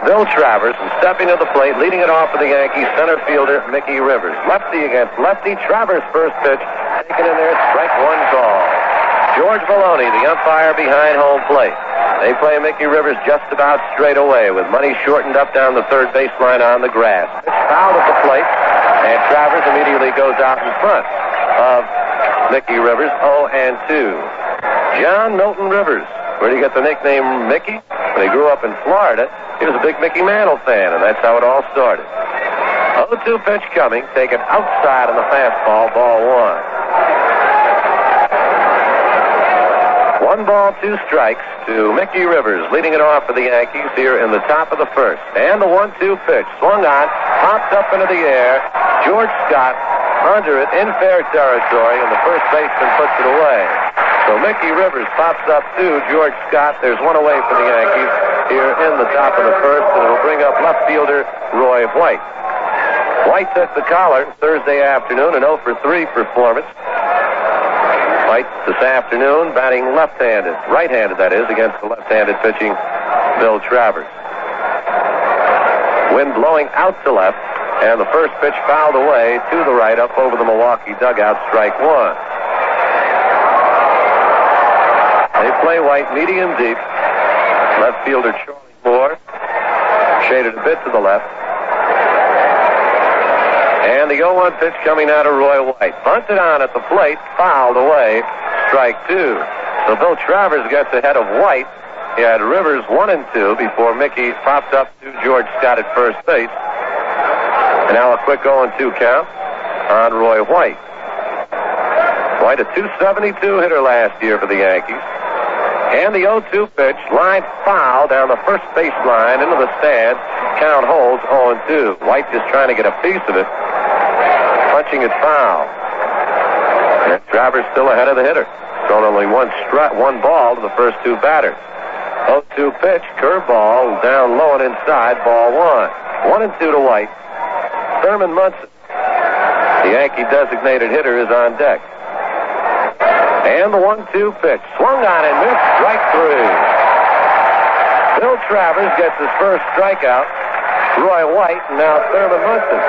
Bill Travers, and stepping to the plate, leading it off for the Yankees, center fielder Mickey Rivers. Lefty against lefty. Travers' first pitch, taken in there, strike one call. George Maloney, the umpire behind home plate. They play Mickey Rivers just about straight away with money shortened up down the third baseline on the grass. Pitch fouled at the plate, and Travers immediately goes out in front of Mickey Rivers, 0-2. John Milton Rivers. Where did he get the nickname Mickey? When he grew up in Florida, he was a big Mickey Mantle fan, and that's how it all started. 0-2 pitch coming, taken outside on the fastball, ball one. 1 ball, 2 strikes to Mickey Rivers, leading it off for the Yankees here in the top of the first. And the 1-2 pitch, swung on, pops up into the air. George Scott under it in fair territory, and the first baseman puts it away. So Mickey Rivers pops up to George Scott. There's one away for the Yankees here in the top of the first, and it'll bring up left fielder Roy White. White at the collar Thursday afternoon, an 0-for-3 performance. White this afternoon batting left-handed, right-handed that is, against the left-handed pitching Bill Travers. Wind blowing out to left, and the first pitch fouled away to the right up over the Milwaukee dugout, strike one. They play White medium deep. Left fielder Charlie Moore shaded a bit to the left. And the 0-1 pitch coming out of Roy White. Bunted on at the plate, fouled away, strike two. So Bill Travers gets ahead of White. He had Rivers 1-2 before Mickey popped up to George Scott at first base. And now a quick 0-2 count on Roy White. White, a .272 hitter last year for the Yankees. And the 0-2 pitch, line foul down the first baseline into the stands. Count holds 0-2. White just trying to get a piece of it, punching it foul. And Travers still ahead of the hitter. Thrown only one ball to the first two batters. 0-2 pitch, curveball down low and inside, ball one. 1-2 to White. Thurman Munson, the Yankee designated hitter, is on deck. And the 1-2 pitch, swung on and missed, strike three. Bill Travers gets his first strikeout. Roy White, and now Thurman Munson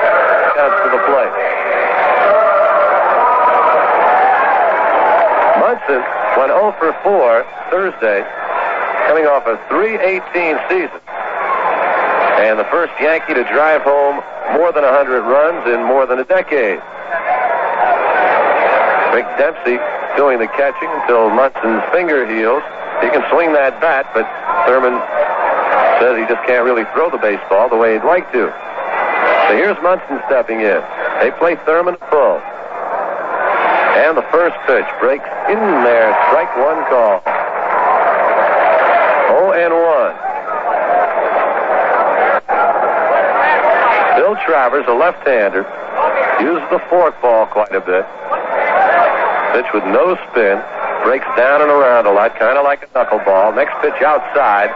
comes to the plate. Munson went 0-for-4 Thursday, coming off a .318 season. And the first Yankee to drive home more than 100 runs in more than a decade. Big Dempsey doing the catching until Munson's finger heals. He can swing that bat, but Thurman says he just can't really throw the baseball the way he'd like to. So here's Munson stepping in. They play Thurman full. And the first pitch breaks in there. Strike one call. 0-1. Bill Travers, a left-hander, uses the forkball quite a bit. Pitch with no spin, breaks down and around a lot, kind of like a knuckleball. Next pitch outside,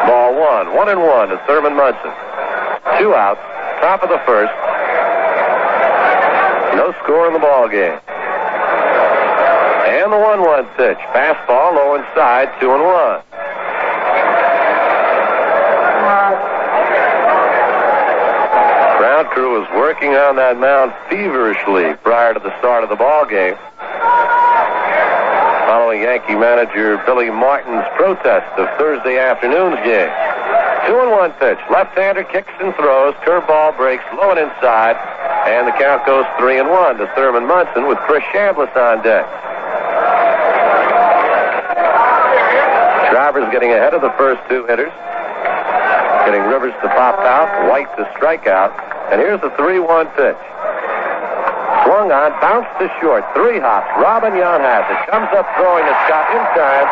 ball one. 1-1 to Thurman Munson. 2 outs, top of the first. No score in the ball game. And the 1-1 pitch, fastball low inside, 2-1. Ground crew was working on that mound feverishly prior to the start of the ball game, following Yankee manager Billy Martin's protest of Thursday afternoon's game. 2-1 pitch. Left-hander kicks and throws. Curveball breaks low and inside. And the count goes 3-1 to Thurman Munson with Chris Chambliss on deck. Travers getting ahead of the first two hitters. Getting Rivers to pop out. White to strike out. And here's the 3-1 pitch. Swung on, bounced to short, 3 hops. Robin Yount has it. Comes up throwing a shot in time.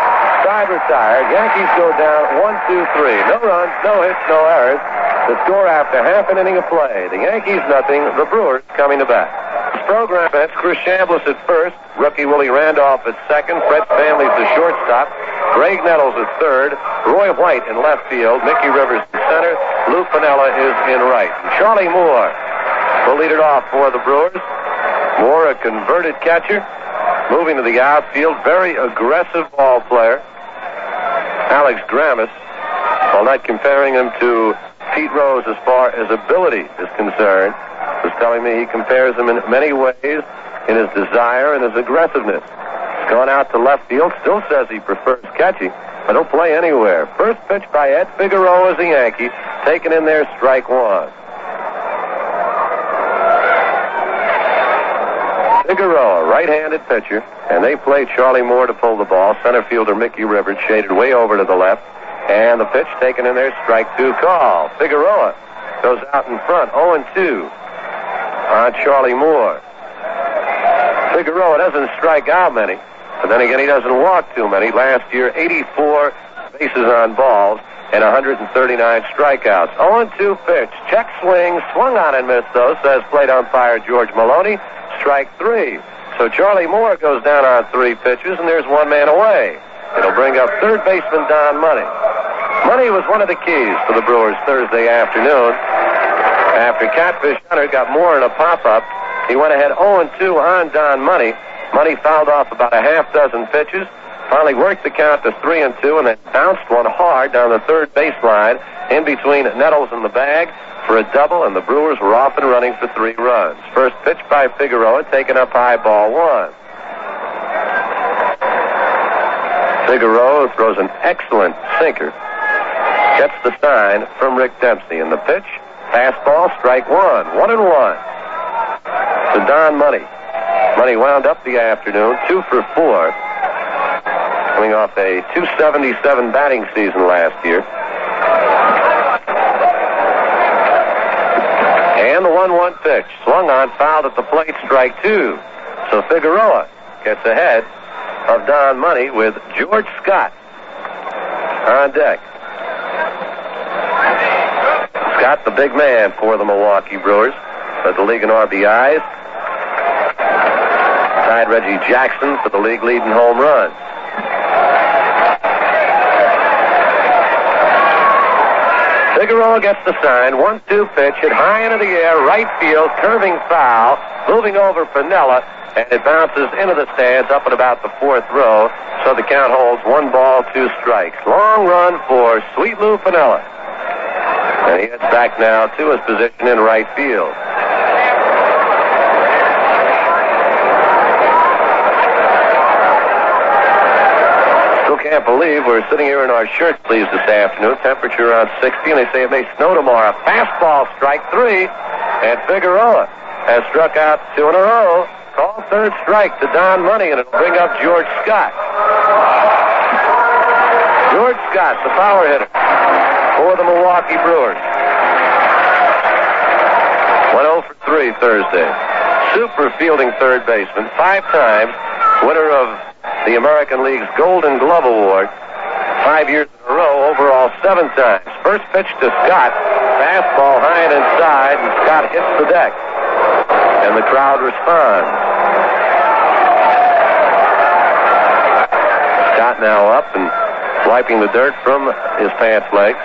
Side retired. Yankees go down 1-2-3. No runs, no hits, no errors. The score after half an inning of play. The Yankees nothing. The Brewers coming to bat. This program has Chris Chambliss at first. Rookie Willie Randolph at second. Fred Stanley's the shortstop. Greg Nettles at third. Roy White in left field. Mickey Rivers in center. Lou Piniella is in right. And Charlie Moore will lead it off for the Brewers. Moore, a converted catcher, moving to the outfield. Very aggressive ball player. Alex Gramis While not comparing him to Pete Rose as far as ability is concerned, was telling me he compares him in many ways in his desire and his aggressiveness. He's gone out to left field, still says he prefers catching, but he'll play anywhere. First pitch by Ed Figueroa as a Yankee, taken in there, strike one. Figueroa, right-handed pitcher, and they play Charlie Moore to pull the ball. Center fielder Mickey Rivers shaded way over to the left, and the pitch taken in there, strike two call. Figueroa goes out in front, 0-2 on Charlie Moore. Figueroa doesn't strike out many, but then again, he doesn't walk too many. Last year, 84 bases on balls and 139 strikeouts. 0-2 pitch, check swing, swung on and missed though, says plate umpire George Maloney. Strike three. So Charlie Moore goes down on three pitches, and there's one man away. It'll bring up third baseman Don Money. Money was one of the keys for the Brewers Thursday afternoon. After Catfish Hunter got Moore in a pop-up, he went ahead 0-2 on Don Money. Money fouled off about a half dozen pitches, finally worked the count to 3-2, and then bounced one hard down the third baseline in between Nettles and the bag for a double, and the Brewers were off and running for 3 runs. First pitch by Figueroa, taken up high, ball one. Figueroa throws an excellent sinker. Gets the sign from Rick Dempsey. And the pitch, fastball, strike one. 1-1 to Don Money. Money wound up the afternoon 2 for 4, coming off a .277 batting season last year. And the 1-1 pitch, swung on, fouled at the plate, strike two. So Figueroa gets ahead of Don Money with George Scott on deck. Scott, the big man for the Milwaukee Brewers, led the league in RBIs. Tied Reggie Jackson for the league lead in home runs. Figueroa gets the sign. 1-2 pitch, hit high into the air, right field, curving foul, moving over Piniella, and it bounces into the stands up at about the 4th row, so the count holds 1 ball, 2 strikes. Long run for Sweet Lou Piniella. And he heads back now to his position in right field. Can't believe we're sitting here in our shirt sleeves this afternoon. Temperature around 60, and they say it may snow tomorrow. Fastball, strike 3, and Figueroa has struck out 2 in a row. Call third strike to Don Money, and it'll bring up George Scott. George Scott, the power hitter for the Milwaukee Brewers. 1-0 for 3 Thursday. Super fielding third baseman, 5 times winner of the American League's Golden Glove Award, 5 years in a row, overall 7 times. First pitch to Scott, fastball high and inside, and Scott hits the deck. And the crowd responds. Scott now up and wiping the dirt from his pants legs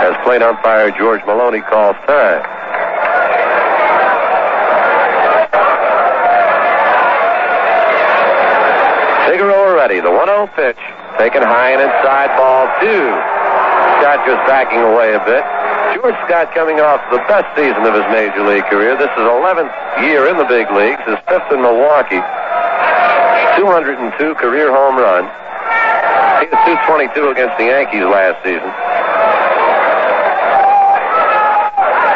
as plate umpire George Maloney calls time. Figueroa ready. The 1-0 pitch, taken high and inside, ball 2. Scott just backing away a bit. George Scott coming off the best season of his major league career. This is 11th year in the big leagues, his 5th in Milwaukee. 202 career home runs. He had 222 against the Yankees last season.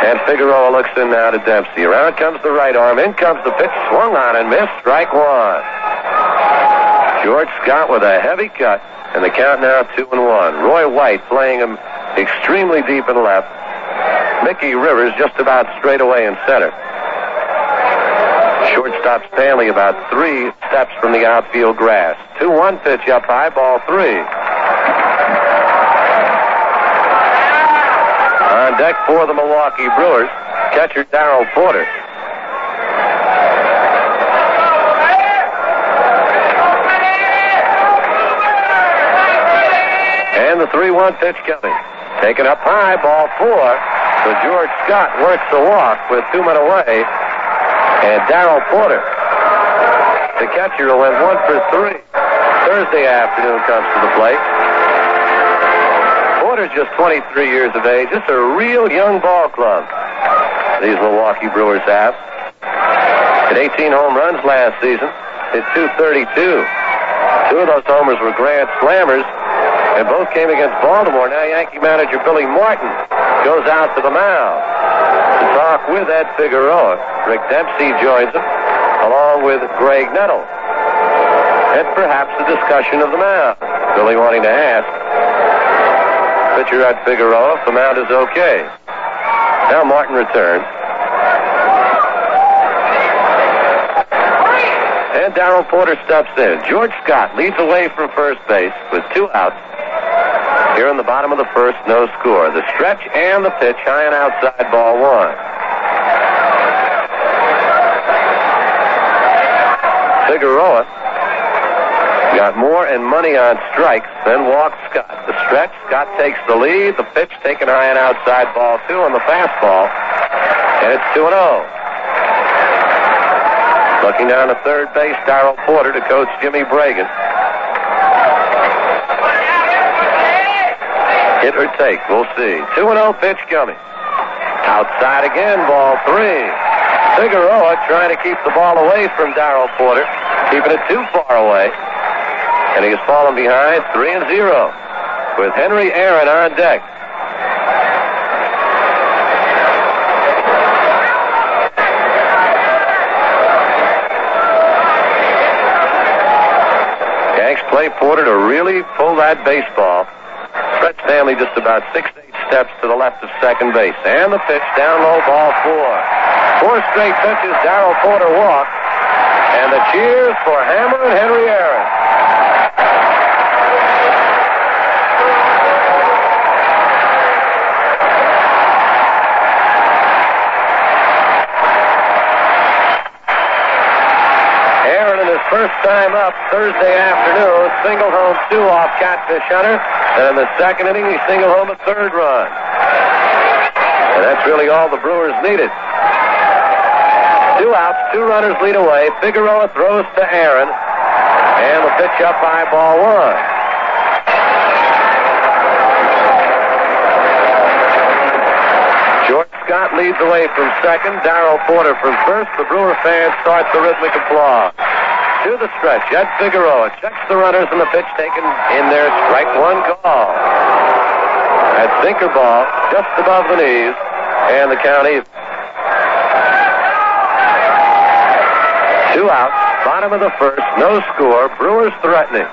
And Figueroa looks in now to Dempsey. Around comes the right arm. In comes the pitch, swung on and missed. Strike 1. George Scott with a heavy cut, and the count now 2-1. Roy White playing him extremely deep in left. Mickey Rivers just about straight away in center. Shortstop Stanley about 3 steps from the outfield grass. 2-1 pitch up high, ball 3. On deck for the Milwaukee Brewers, catcher Darrell Porter. And the 3-1 pitch coming. Taken up high, ball 4. So George Scott works the walk with 2 men away. And Darrell Porter, the catcher, who went 1 for 3. Thursday afternoon comes to the plate. Porter's just 23 years of age. It's a real young ball club these Milwaukee Brewers have. Hit 18 home runs last season. Hit .232. Two of those homers were grand slammers, and both came against Baltimore. Now Yankee manager Billy Martin goes out to the mound to talk with Ed Figueroa. Rick Dempsey joins him, along with Greg Nettles. And perhaps a discussion of the mound. Billy wanting to ask pitcher Ed Figueroa if the mound is okay. Now Martin returns. And Darrell Porter steps in. George Scott leads away from first base with 2 outs. Here in the bottom of the first, no score. The stretch and the pitch, high and outside, ball 1. Figueroa got more and money on strikes than walked Scott. The stretch, Scott takes the lead. The pitch taken high and outside, ball 2 on the fastball. And it's 2-0. Looking down to third base, Darrell Porter to coach Jimmy Bragan. Hit or take, we'll see. 2-0 pitch coming. Outside again, ball 3. Figueroa trying to keep the ball away from Darrell Porter, keeping it too far away. And he has fallen behind 3-0 with Henry Aaron on deck. Yanks play Porter to really pull that baseball. Fred Stanley just about 6 to 8 steps to the left of second base. And the pitch down low, ball 4. 4 straight pitches, Darrell Porter walks. And the cheers for Hammer and Henry Aaron. First time up Thursday afternoon, single home 2 off Catfish Hunter, and in the second inning he single home a 3rd run. And that's really all the Brewers needed. 2 outs, 2 runners lead away. Figueroa throws to Aaron, and the pitch up high, ball 1. George Scott leads away from second. Darrell Porter from first. The Brewer fans start the rhythmic applause. To the stretch, Ed Figueroa checks the runners and the pitch taken in there. Strike 1 call. That sinker ball just above the knees, and the count is 2 outs, bottom of the first, no score. Brewers threatening.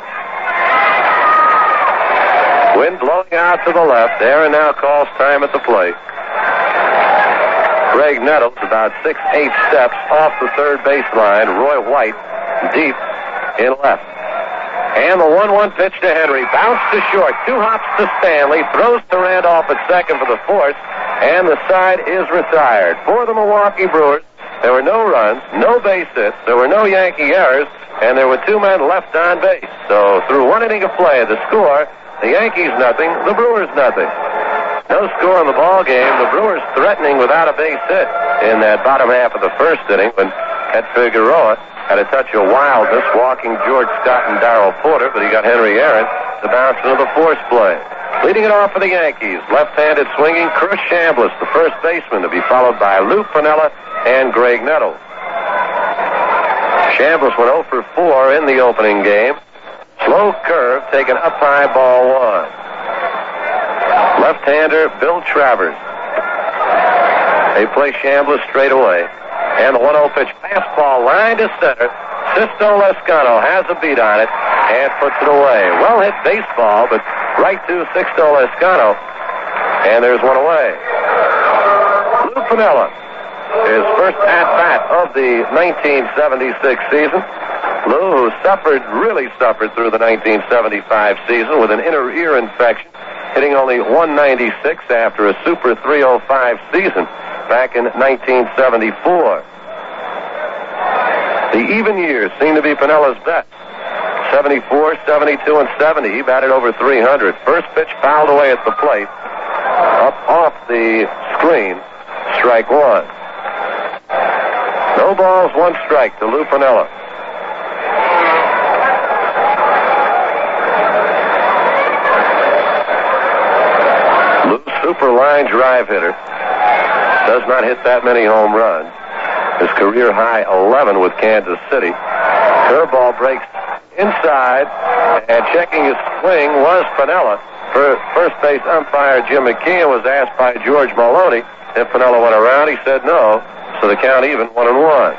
Wind blowing out to the left. Aaron now calls time at the plate. Greg Nettles about 6-8 steps off the third baseline. Roy White deep in left. And the 1-1 pitch to Henry. Bounce to short. 2 hops to Stanley. Throws to Randolph at second for the force. And the side is retired. For the Milwaukee Brewers, there were no runs, no base hits, there were no Yankee errors, and there were 2 men left on base. So through 1 inning of play, the score, the Yankees nothing, the Brewers nothing. No score in the ball game. The Brewers threatening without a base hit in that bottom half of the first inning when Ed Figueroa had a touch of wildness walking George Scott and Darrell Porter, but he got Henry Aaron to bounce into the force play. Leading it off for the Yankees, left-handed swinging Chris Chambliss, the first baseman, to be followed by Lou Piniella and Greg Nettles. Chambliss went 0 for 4 in the opening game. Slow curve taken up high, ball 1. Left-hander Bill Travers. They play Chambliss straight away. And the 1-0 pitch, fastball, line to center. Sisto Lescano has a beat on it and puts it away. Well hit baseball, but right to Sixto Lescano. And there's one away. Lou Piniella, his first at-bat of the 1976 season. Lou, who really suffered through the 1975 season with an inner ear infection, hitting only .196 after a Super 305 season back in 1974. The even years seem to be Piniella's best. 74, 72, and 70. He batted over 300. First pitch fouled away at the plate. Up off the screen. Strike 1. No balls, 1 strike to Lou Piniella. super line drive hitter. Does not hit that many home runs. His career high 11 with Kansas City. Curveball breaks inside, and checking his swing was Piniella. First base umpire Jim McKeon was asked by George Maloney if Piniella went around. He said no, so the count even 1-1.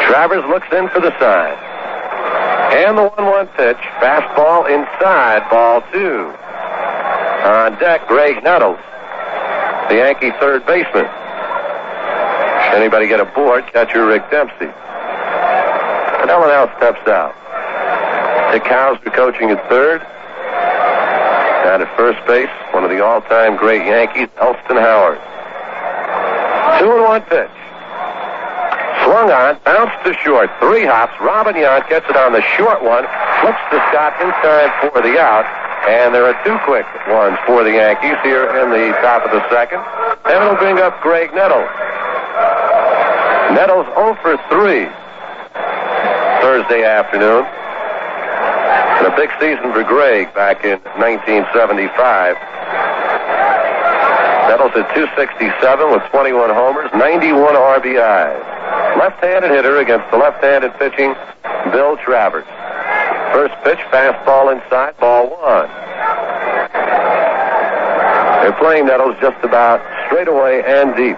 Travers looks in for the sign. And the 1-1 pitch, fastball inside, ball 2. On deck, Greg Nettles, the Yankee third baseman. Anybody get aboard? Catcher Rick Dempsey. Piniella now steps out. Dick Hauser coaching at third. Down at first base, one of the all-time great Yankees, Elston Howard. 2-1 pitch. Swung on, bounced to short, 3 hops. Robin Yount gets it on the short one, flips to Scott in time for the out, and there are 2 quick ones for the Yankees here in the top of the second, and it'll bring up Greg Nettles. Nettles 0 for 3 Thursday afternoon. And a big season for Greg back in 1975. Nettles at 267 with 21 homers, 91 RBIs. Left-handed hitter against the left-handed pitching Bill Travers. First pitch, fastball inside, ball 1. They're playing Nettles just about straight away and deep.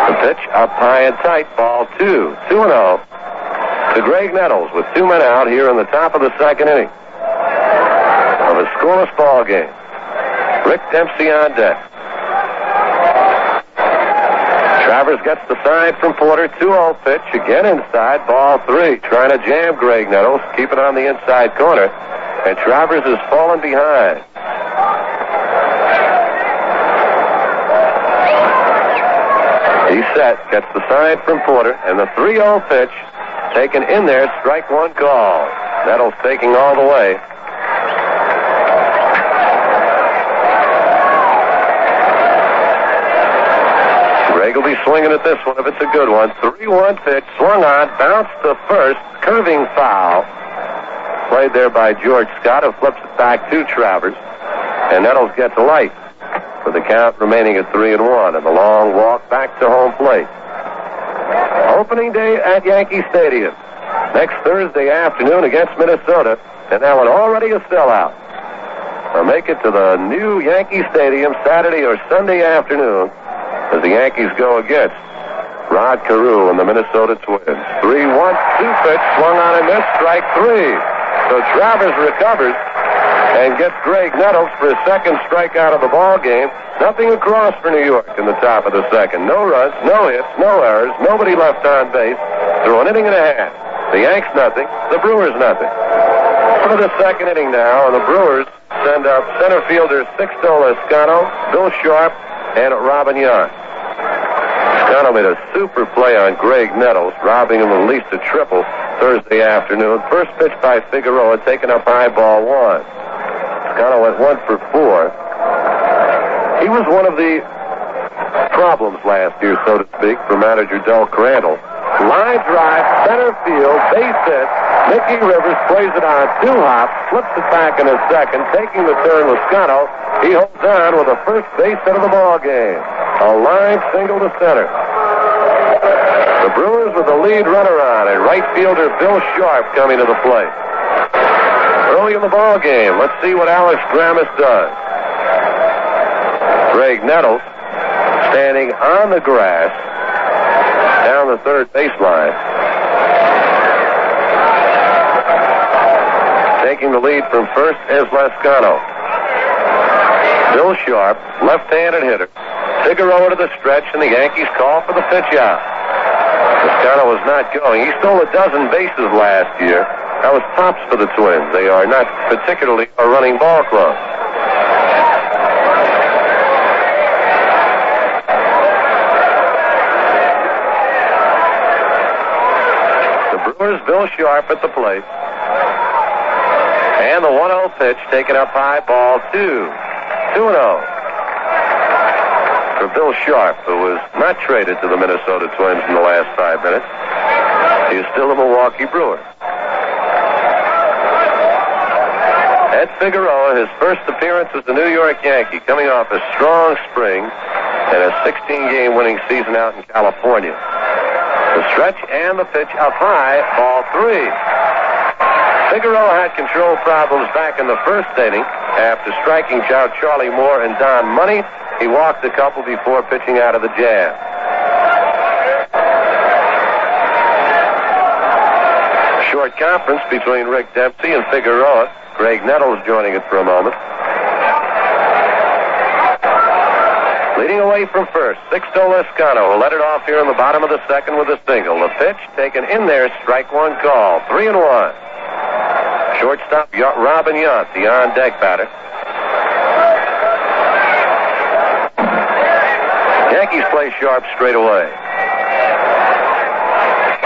The pitch up high and tight, ball 2. 2-0 to Greg Nettles with 2 men out here in the top of the second inning of a scoreless ball game. Rick Dempsey on deck. Travers gets the sign from Porter. 2-0 pitch. Again inside. Ball 3. Trying to jam Greg Nettles. Keep it on the inside corner. And Travers has fallen behind. He's set. Gets the sign from Porter. And the 3-0 pitch taken in there. Strike 1 call. Nettles taking all the way. Greg will be swinging at this one if it's a good one. 3-1 pitch, swung on, bounced to first, curving foul. Played there by George Scott, who flips it back to Travers. And Nettles gets a light with the count remaining at 3-1 and the long walk back to home plate. Opening day at Yankee Stadium. Next Thursday afternoon against Minnesota. And that one already a sellout. They'll make it to the new Yankee Stadium Saturday or Sunday afternoon as the Yankees go against Rod Carew and the Minnesota Twins. 3-1, 2 pitch, swung on and missed, strike 3. So Travers recovers and gets Greg Nettles for his second strikeout of the ball game. Nothing across for New York in the top of the second. No runs, no hits, no errors, nobody left on base through an inning and a half. The Yanks nothing, the Brewers nothing. For the second inning now, and the Brewers send up center fielders Sixto Lezcano, Bill Sharp, and Robin Yount. Lezcano made a super play on Greg Nettles, robbing him at least a triple Thursday afternoon. First pitch by Figueroa, taken up high, ball 1. Lezcano went 1 for 4. He was one of the problems last year, so to speak, for manager Del Crandall. Line drive, center field, base hit. Mickey Rivers plays it on 2 hops, flips it back in a second, taking the turn with Lezcano. He holds on with a first base hit of the ball game. A line single to center. The Brewers with the lead runner on, and right fielder Bill Sharp coming to the plate. Early in the ball game, let's see what Alex Grammas does. Greg Nettles standing on the grass down the third baseline. Taking the lead from first is Lezcano. Bill Sharp, left-handed hitter. Figueroa to the stretch, and the Yankees call for the pitch out. Lezcano was not going. He stole a dozen bases last year. That was tops for the Twins. They are not particularly a running ball club. The Brewers, Bill Sharp at the plate. And the 1-0 pitch taken up high, ball 2. 2-0 for Bill Sharp, who was not traded to the Minnesota Twins in the last 5 minutes. He is still a Milwaukee Brewer. Ed Figueroa, his first appearance as the New York Yankee, coming off a strong spring and a 16-game winning season out in California. The stretch and the pitch up high, ball 3. Figueroa had control problems back in the first inning. After striking out Charlie Moore and Don Money, he walked a couple before pitching out of the jam. Short conference between Rick Dempsey and Figueroa. Greg Nettles joining it for a moment. Leading away from first, Sixto Lezcano, who led it off here in the bottom of the second with a single. The pitch taken in there, strike one call, 3-1. Shortstop Robin Yount, the on-deck batter. Yankees play sharp straight away.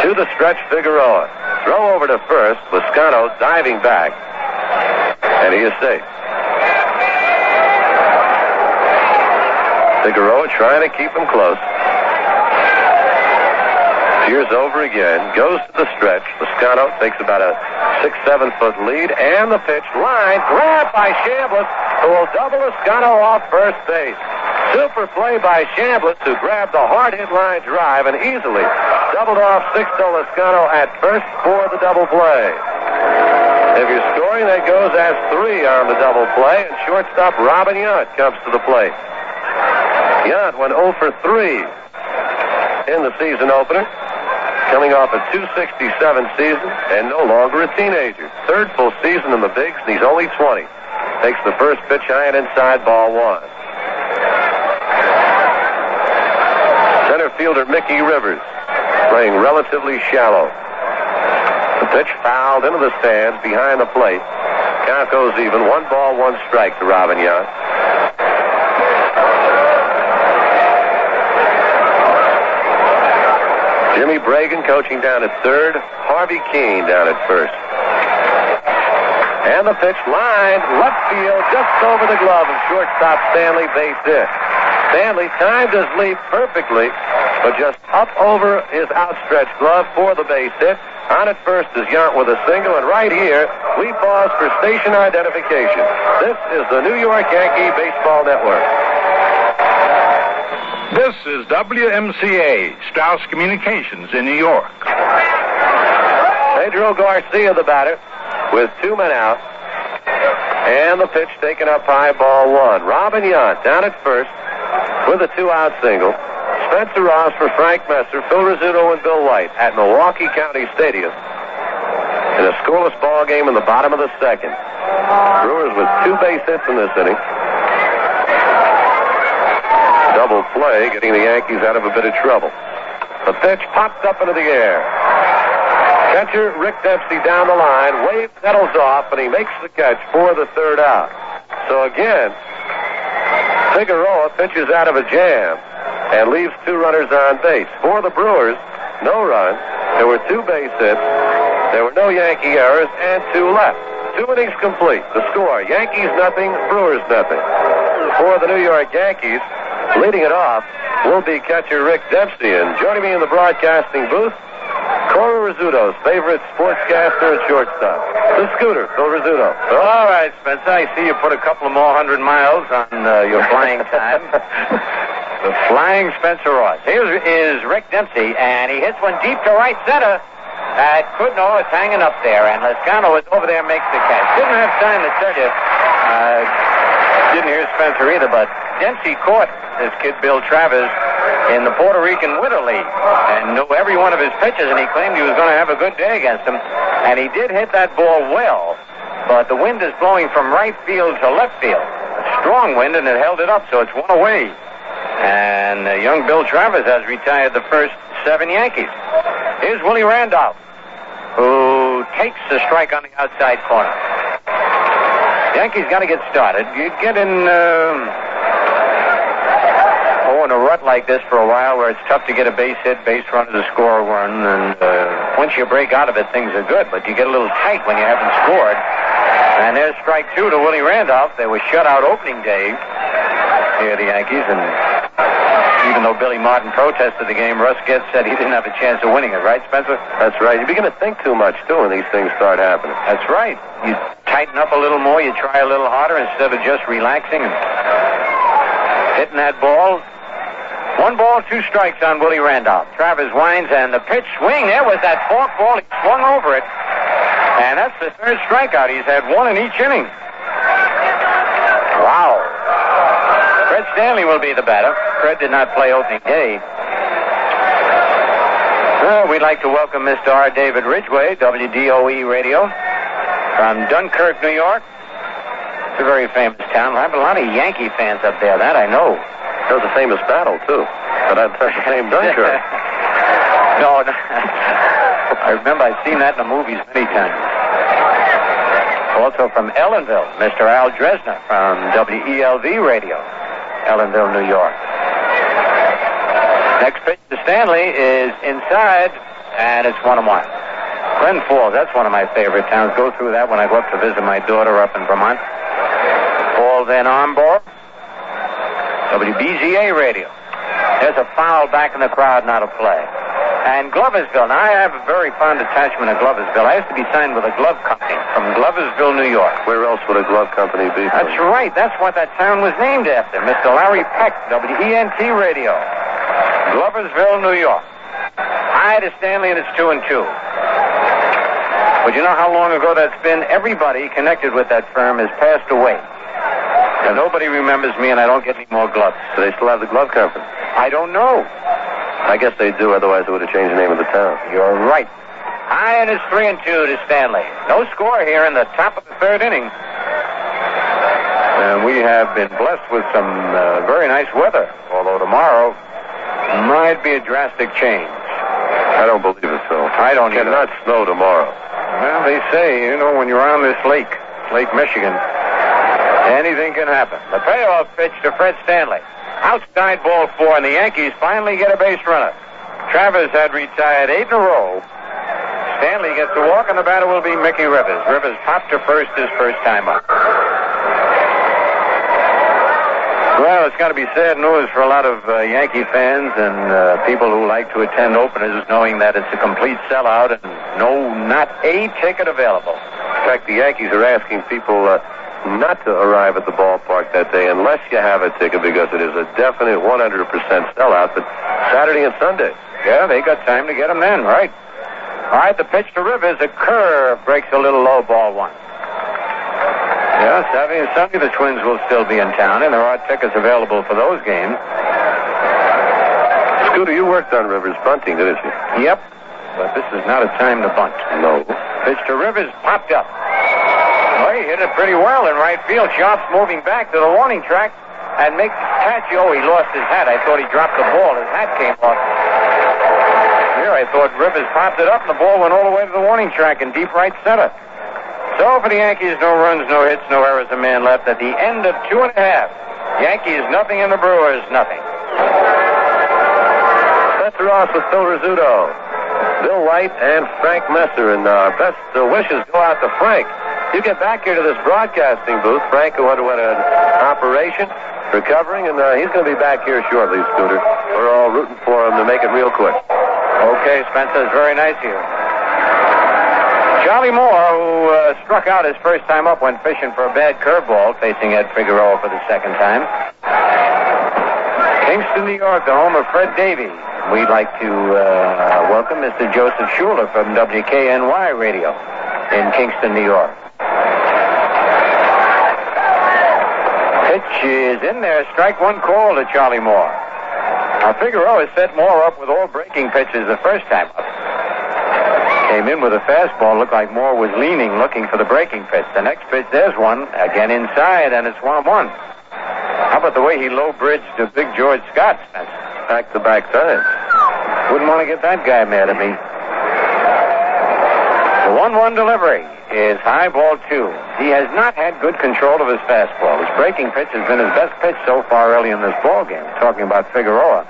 To the stretch, Figueroa. Throw over to first, Lezcano diving back. And he is safe. Figueroa trying to keep him close. Cheers over again. Goes to the stretch. Lezcano takes about a 6-7 foot lead. And the pitch line. Grabbed by Chambliss, who will double Lezcano off first base. Super play by Chambliss, who grabbed the hard hit line drive and easily doubled off Sixto Lezcano at first for the double play. If you're scoring, that goes as 3 on the double play, and shortstop Robin Yount comes to the plate. Yount went 0 for 3 in the season opener, coming off a .267 season and no longer a teenager. Third full season in the bigs, and he's only 20. Takes the first pitch high and inside, ball 1. Center fielder Mickey Rivers playing relatively shallow. The pitch fouled into the stands behind the plate. Count goes even. 1 ball, 1 strike to Robin Yount. Jimmy Bragan coaching down at third. Harvey Keene down at first. And the pitch lined left field just over the glove of shortstop Stanley, base hit. Stanley timed his leap perfectly, but just up over his outstretched glove for the base hit. On at first is Yount with a single, and right here, we pause for station identification. This is the New York Yankee Baseball Network. This is WMCA, Strauss Communications in New York. Pedro Garcia, the batter, with 2 men out. And the pitch taken up high, ball 1. Robin Yount down at first with a 2-out single. Spencer Ross for Frank Messer, Phil Rizzuto, and Bill White at Milwaukee County Stadium in a scoreless ball game in the bottom of the second. Brewers with 2 base hits in this inning. Double play, getting the Yankees out of a bit of trouble. The pitch popped up into the air. Catcher Rick Dempsey down the line, waves Nettles off, and he makes the catch for the 3rd out. So again, Figueroa pitches out of a jam and leaves 2 runners on base. For the Brewers, no run. There were 2 base hits. There were no Yankee errors, and 2 left. 2 innings complete. The score, Yankees nothing, Brewers nothing. For the New York Yankees, leading it off will be catcher Rick Dempsey. And joining me in the broadcasting booth, Cora Rizzuto's favorite sportscaster and shortstop, the Scooter, Phil Rizzuto. All right, Spencer, I see you put a couple of more 100 miles on your flying time. The flying Spencer Ross. Here is Rick Dempsey, and he hits one deep to right center. Kudno is hanging up there, and Lezcano is over there, makes the catch. Didn't have time to tell you. Didn't hear Spencer either, but Dempsey caught this kid Bill Travers in the Puerto Rican Winter League and knew every one of his pitches, and he claimed he was going to have a good day against him. And he did hit that ball well, but the wind is blowing from right field to left field. A strong wind, and it held it up, so it's 1 away. And young Bill Travers has retired the first 7 Yankees. Here's Willie Randolph, who takes the strike on the outside corner. Yankees got to get started. You get in in a rut like this for a while where it's tough to get a base hit, base run to score one, and once you break out of it, things are good, but you get a little tight when you haven't scored. And there's strike 2 to Willie Randolph. They were shut out opening day here, the Yankees, and even though Billy Martin protested the game, Russ Getz said he didn't have a chance of winning it, right, Spencer? That's right. You begin to think too much, too, when these things start happening. That's right. You tighten up a little more. You try a little harder instead of just relaxing and hitting that ball. 1 ball, 2 strikes on Willie Randolph. Travers winds, and the pitch swing. There was that fork ball. He swung over it. And that's the 3rd strikeout. He's had 1 in each inning. Wow. Fred Stanley will be the batter. Fred did not play opening day. Well, we'd like to welcome Mr. R. David Ridgway, WDOE Radio, from Dunkirk, New York. It's a very famous town. I have a lot of Yankee fans up there, that I know. That was a famous battle, too. But that's the same Dunkirk. No. I remember I've seen that in the movies many times. Also from Ellenville, Mr. Al Dresner from WELV Radio, Ellenville, New York. Next pitch to Stanley is inside, and it's 1-1. Glen Falls, that's one of my favorite towns. Go through that when I go up to visit my daughter up in Vermont. Paul Van Armbor, WBZA Radio. There's a foul back in the crowd, not a play. And Gloversville. Now, I have a very fond attachment to Gloversville. I used to be signed with a glove company from Gloversville, New York. Where else would a glove company be? That's right. That's what that town was named after. Mr. Larry Peck, WENT Radio. Gloversville, New York. High to Stanley, and it's 2-2. But you know how long ago that's been? Everybody connected with that firm has passed away. And nobody remembers me, and I don't get any more gloves. Do they still have the glove company? I don't know. I guess they do, otherwise it would have changed the name of the town. You're right. High, and it's 3-2 to Stanley. No score here in the top of the 3rd inning. And we have been blessed with some very nice weather, although tomorrow might be a drastic change. I don't believe it, so. I don't either. It cannot snow tomorrow. Well, they say, when you're on this Lake Michigan, anything can happen. The payoff pitch to Fred Stanley. Outside ball 4, and the Yankees finally get a base runner. Travers had retired 8 in a row. Stanley gets a walk, and the batter will be Mickey Rivers. Rivers popped to first his first time up. Well, it's got to be sad news for a lot of Yankee fans and people who like to attend openers, knowing that it's a complete sellout and not a ticket available. In fact, the Yankees are asking people not to arrive at the ballpark that day unless you have a ticket, because it is a definite 100% sellout, but Saturday and Sunday. Yeah, they got time to get them then, right? All right, the pitch to Rivers, a curve, breaks a little low, ball 1. Yeah, Saturday and Sunday the Twins will still be in town, and there are tickets available for those games. Scooter, you worked on Rivers bunting, didn't you? Yep, but this is not a time to bunt. No. Pitch to Rivers, popped up. Well, he hit it pretty well in right field. Sharp's moving back to the warning track and makes the catch. Oh, he lost his hat. I thought he dropped the ball. His hat came off. Here, I thought Rivers popped it up, and the ball went all the way to the warning track in deep right center. So for the Yankees, no runs, no hits, no errors, a man left at the end of 2.5. Yankees nothing, and the Brewers nothing. Spencer Ross with Phil Rizzuto, Bill White, and Frank Messer. And our best wishes go out to Frank. You get back here to this broadcasting booth. Frank, who underwent an operation, recovering, and he's going to be back here shortly, Scooter. We're all rooting for him to make it real quick. Okay, Spencer, it's very nice of you. Charlie Moore, who struck out his first time up, went fishing for a bad curveball, facing Ed Figueroa for the second time. Kingston, New York, the home of Fred Davey. We'd like to welcome Mr. Joseph Schuler from WKNY Radio in Kingston, New York. Pitch is in there. Strike 1 call to Charlie Moore. Now, Figueroa set Moore up with all breaking pitches the first time up. Came in with a fastball. Looked like Moore was leaning, looking for the breaking pitch. The next pitch, there's one. Again inside, and it's 1-1. How about the way he low-bridged to Big George Scott, Spencer? Back-to-back times. Wouldn't want to get that guy mad at me. The 1-1 delivery is high, ball 2. He has not had good control of his fastball. His breaking pitch has been his best pitch so far early in this ball game. Talking about Figueroa.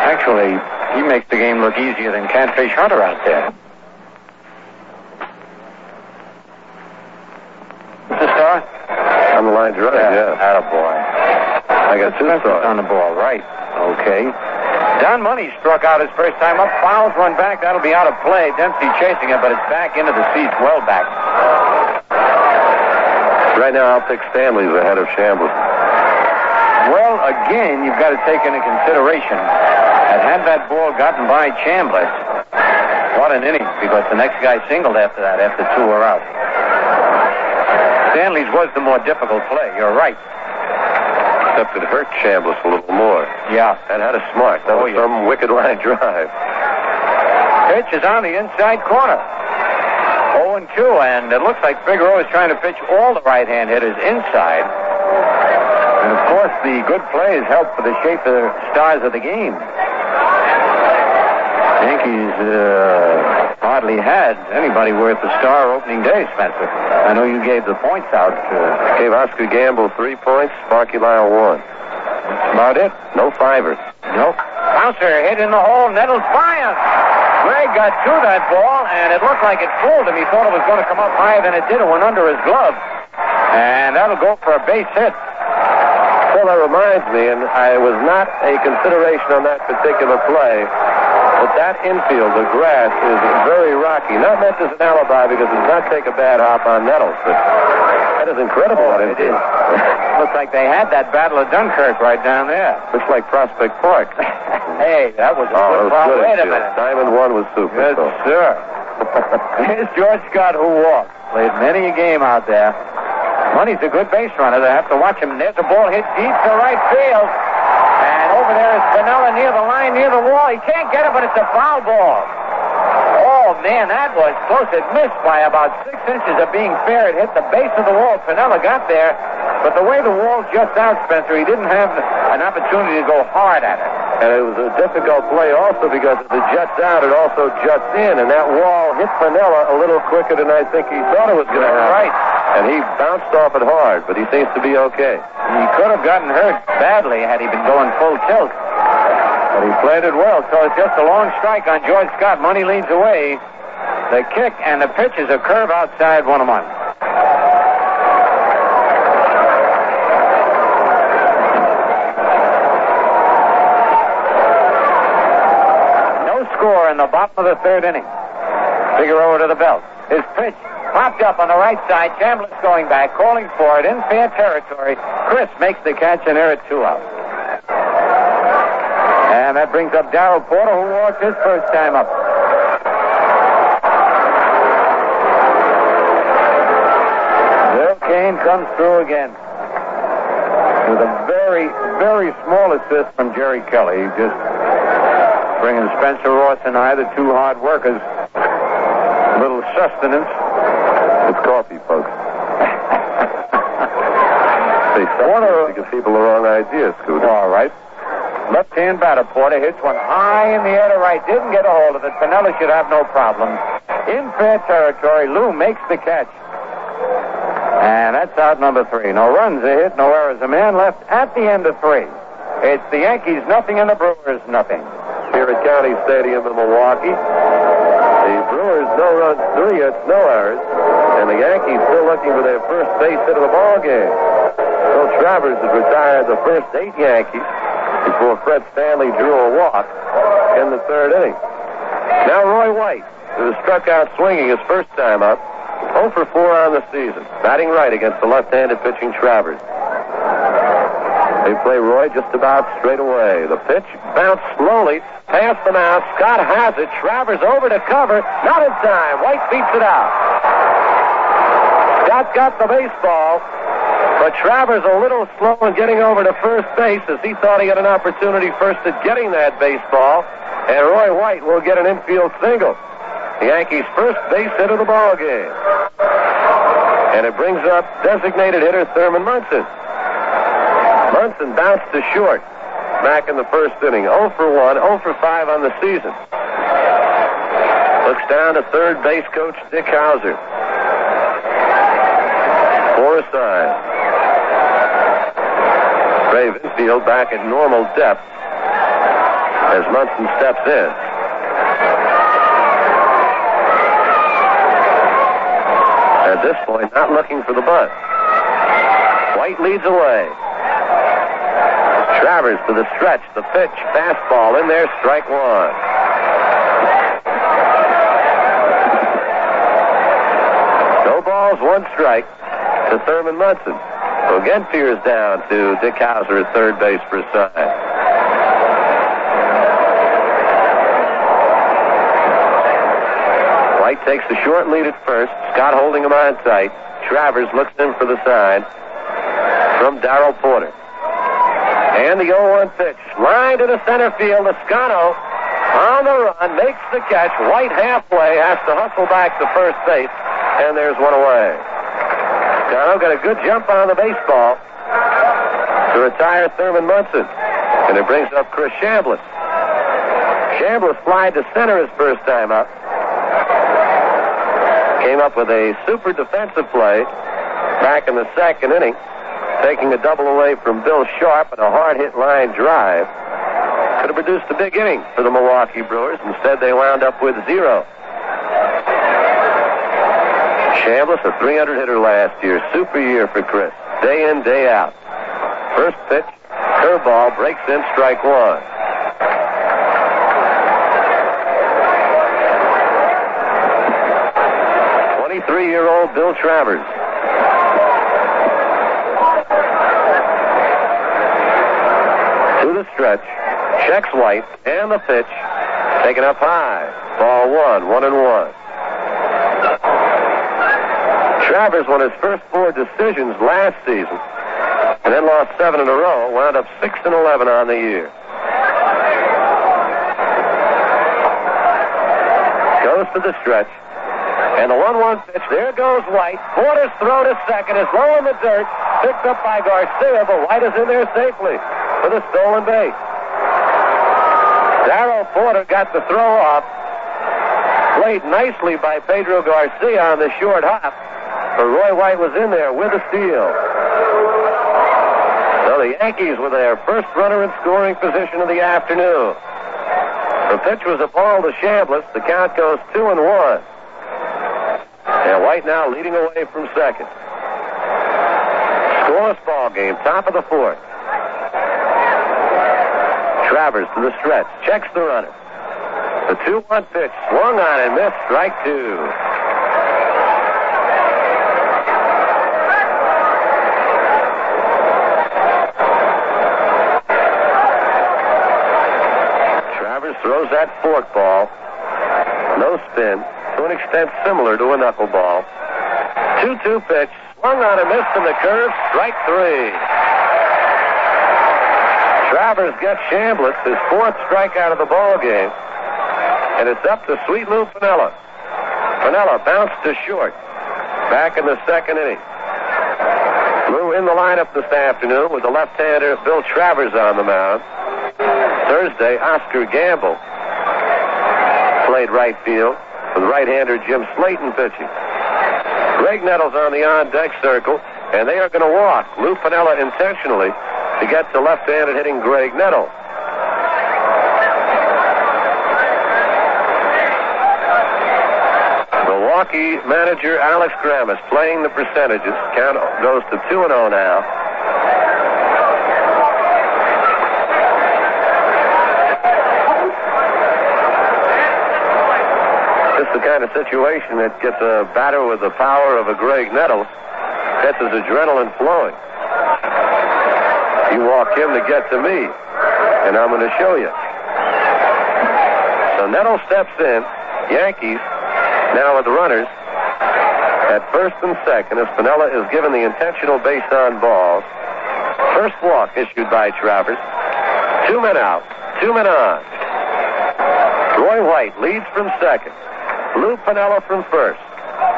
Actually, he makes the game look easier than Catfish Hunter out there. Mr. Starr? On the line's right, yeah. Attaboy. I got 2 stars. On the ball, right. Okay. Don Money struck out his first time up. Fouls one back. That'll be out of play. Dempsey chasing it, but it's back into the seats. Well back. Right now, I'll pick Stanley's ahead of Chambliss. Well, again, you've got to take into consideration that had that ball gotten by Chambliss, what an inning, because the next guy singled after that, after two were out. Stanley's was the more difficult play. You're right. Except it hurt Chambliss a little more. Yeah. That had a smart. That was some wicked line drive. Pitch is on the inside corner. 0-2, and it looks like Figueroa is trying to pitch all the right-hand hitters inside. And, of course, the good plays help for the shape of the stars of the game. Yankees hardly had anybody worth the star opening day, Spencer. I know you gave the points out. Gave Oscar Gamble 3 points, Sparky Lyle 1. That's about it. No fivers. Nope. Bouncer hit in the hole. Nettles fires. Gregg got to that ball, and it looked like it fooled him. He thought it was going to come up higher than it did. It went under his glove. And that'll go for a base hit. Well, that reminds me, and I was not a consideration on that particular play, but that infield, the grass, is very rocky. Not meant as an alibi because it does not take a bad hop on Nettles, but that is incredible. It is. Looks like they had that Battle of Dunkirk right down there. Looks like Prospect Park. Hey, that was a good ball. Wait a minute. Diamond 1 was super. Yes, sir. Here's George Scott, who walked. Played many a game out there. Money's a good base runner. They have to watch him. There's a ball hit deep to right field. And over there is Piniella near the line, near the wall. He can't get it, but it's a foul ball. Oh, man, that was close. It missed by about 6 inches of being fair. It hit the base of the wall. Piniella got there. But the way the wall juts out, Spencer, he didn't have an opportunity to go hard at it. And it was a difficult play also because if it juts out, it also juts in. And that wall hit Piniella a little quicker than I think he thought it was going to happen. Right. And he bounced off it hard, but he seems to be okay. He could have gotten hurt badly had he been going full tilt. But he played it well, so it's just a long strike on George Scott. Money leads away. The kick and the pitch is a curve outside 1-1. No score in the bottom of the third inning. Figueroa to the belt. His pitch popped up on the right side. Chambliss going back, calling for it in fair territory. Chris makes the catch, and they're at 2 out. And that brings up Darrell Porter, who walked his first time up. Bill Kane comes through again with a very, very small assist from Jerry Kelly. Just bringing Spencer Ross and I, the two hard workers, a little sustenance. It's coffee, folks. They to give people the wrong idea, Scooter. All right. Left-hand batter, Porter hits one high in the air to right. Didn't get a hold of it. Piniella should have no problem. In fair territory, Lou makes the catch. And that's out number 3. No runs, a hit, no errors. A man left at the end of 3. It's the Yankees nothing and the Brewers nothing. Here at County Stadium in Milwaukee, the Brewers no runs, 3 hits, no errors. And the Yankees still looking for their first base hit of the ball game. Bill Travers has retired the first 8 Yankees before Fred Stanley drew a walk in the 3rd inning. Now Roy White, who was struck out swinging his first time up, 0 for 4 on the season, batting right against the left-handed pitching Travers. They play Roy just about straight away. The pitch bounced slowly past the mound. Scott has it. Travers over to cover. Not in time. White beats it out. Scott got the baseball, but Travers a little slow in getting over to first base as he thought he had an opportunity first at getting that baseball, and Roy White will get an infield single. The Yankees' first base hit of the ball game. And it brings up designated hitter Thurman Munson. Munson bounced to short back in the first inning. 0 for 1, 0 for 5 on the season. Looks down to third base coach Dick Hauser. For a sign. Brave infield back at normal depth as Munson steps in. At this point, not looking for the bunt. White leads away. Travers to the stretch. The pitch. Fastball in there. Strike one. No balls, one strike to Thurman Munson. So again, Pierce down to Dick Hauser at third base for a sign. White takes the short lead at first. Scott holding him on tight. Travers looks in for the sign from Darrell Porter. And the 0-1 pitch. Line to the center field. Toscano on the run. Makes the catch. White halfway. Has to hustle back to first base. And there's one away. Toscano got a good jump on the baseball to retire Thurman Munson. And it brings up Chris Chambliss. Chambliss flied to center his first time up. Came up with a super defensive play back in the second inning, taking a double away from Bill Sharp and a hard-hit line drive. Could have produced a big inning for the Milwaukee Brewers. Instead, they wound up with 0. Chambliss, a 300 hitter last year. Super year for Chris. Day in, day out. First pitch, curveball, breaks in, strike one. 23-year-old Bill Travers. To the stretch, checks White, and the pitch, taken up high. Ball one, 1-1. Travers won his first 4 decisions last season, and then lost 7 in a row, wound up 6-11 on the year. Goes to the stretch. And the 1-1 pitch, there goes White. Porter's throw to second is low in the dirt. Picked up by Garcia, but White is in there safely for the stolen base. Darrell Porter got the throw off. Played nicely by Pedro Garcia on the short hop. But Roy White was in there with a steal. So the Yankees with their first runner in scoring position of the afternoon. The pitch was a ball to Chambliss. The count goes 2-1. And White now leading away from second. Scoreless ball game, top of the 4th. Travers to the stretch, checks the runner. The 2-1 pitch, swung on and missed, strike 2. Travers throws that forkball. No spin. To an extent similar to a knuckleball. 2-2 pitch, swung on and missed in the curve, strike 3. Travers gets Chambliss, his 4th strikeout of the ball game, and it's up to Sweet Lou Piniella. Piniella bounced to short, back in the second inning. Lou in the lineup this afternoon with the left-hander Bill Travers on the mound. Thursday, Oscar Gamble played right field, with right-hander Jim Slayton pitching. Greg Nettles on the on-deck circle, and they are going to walk Lou Piniella intentionally to get to left-handed hitting Greg Nettles. Milwaukee manager Alex Kramis playing the percentages. Count goes to 2-0 now. The kind of situation that gets a batter with the power of a Greg Nettles, gets his adrenaline flowing. You walk him to get to me, and I'm going to show you. So Nettles steps in. Yankees now with the runners at first and second as Piniella is given the intentional base on balls. First walk issued by Travers. 2 men out, 2 men on. Roy White leads from second. Lou Piniella from first.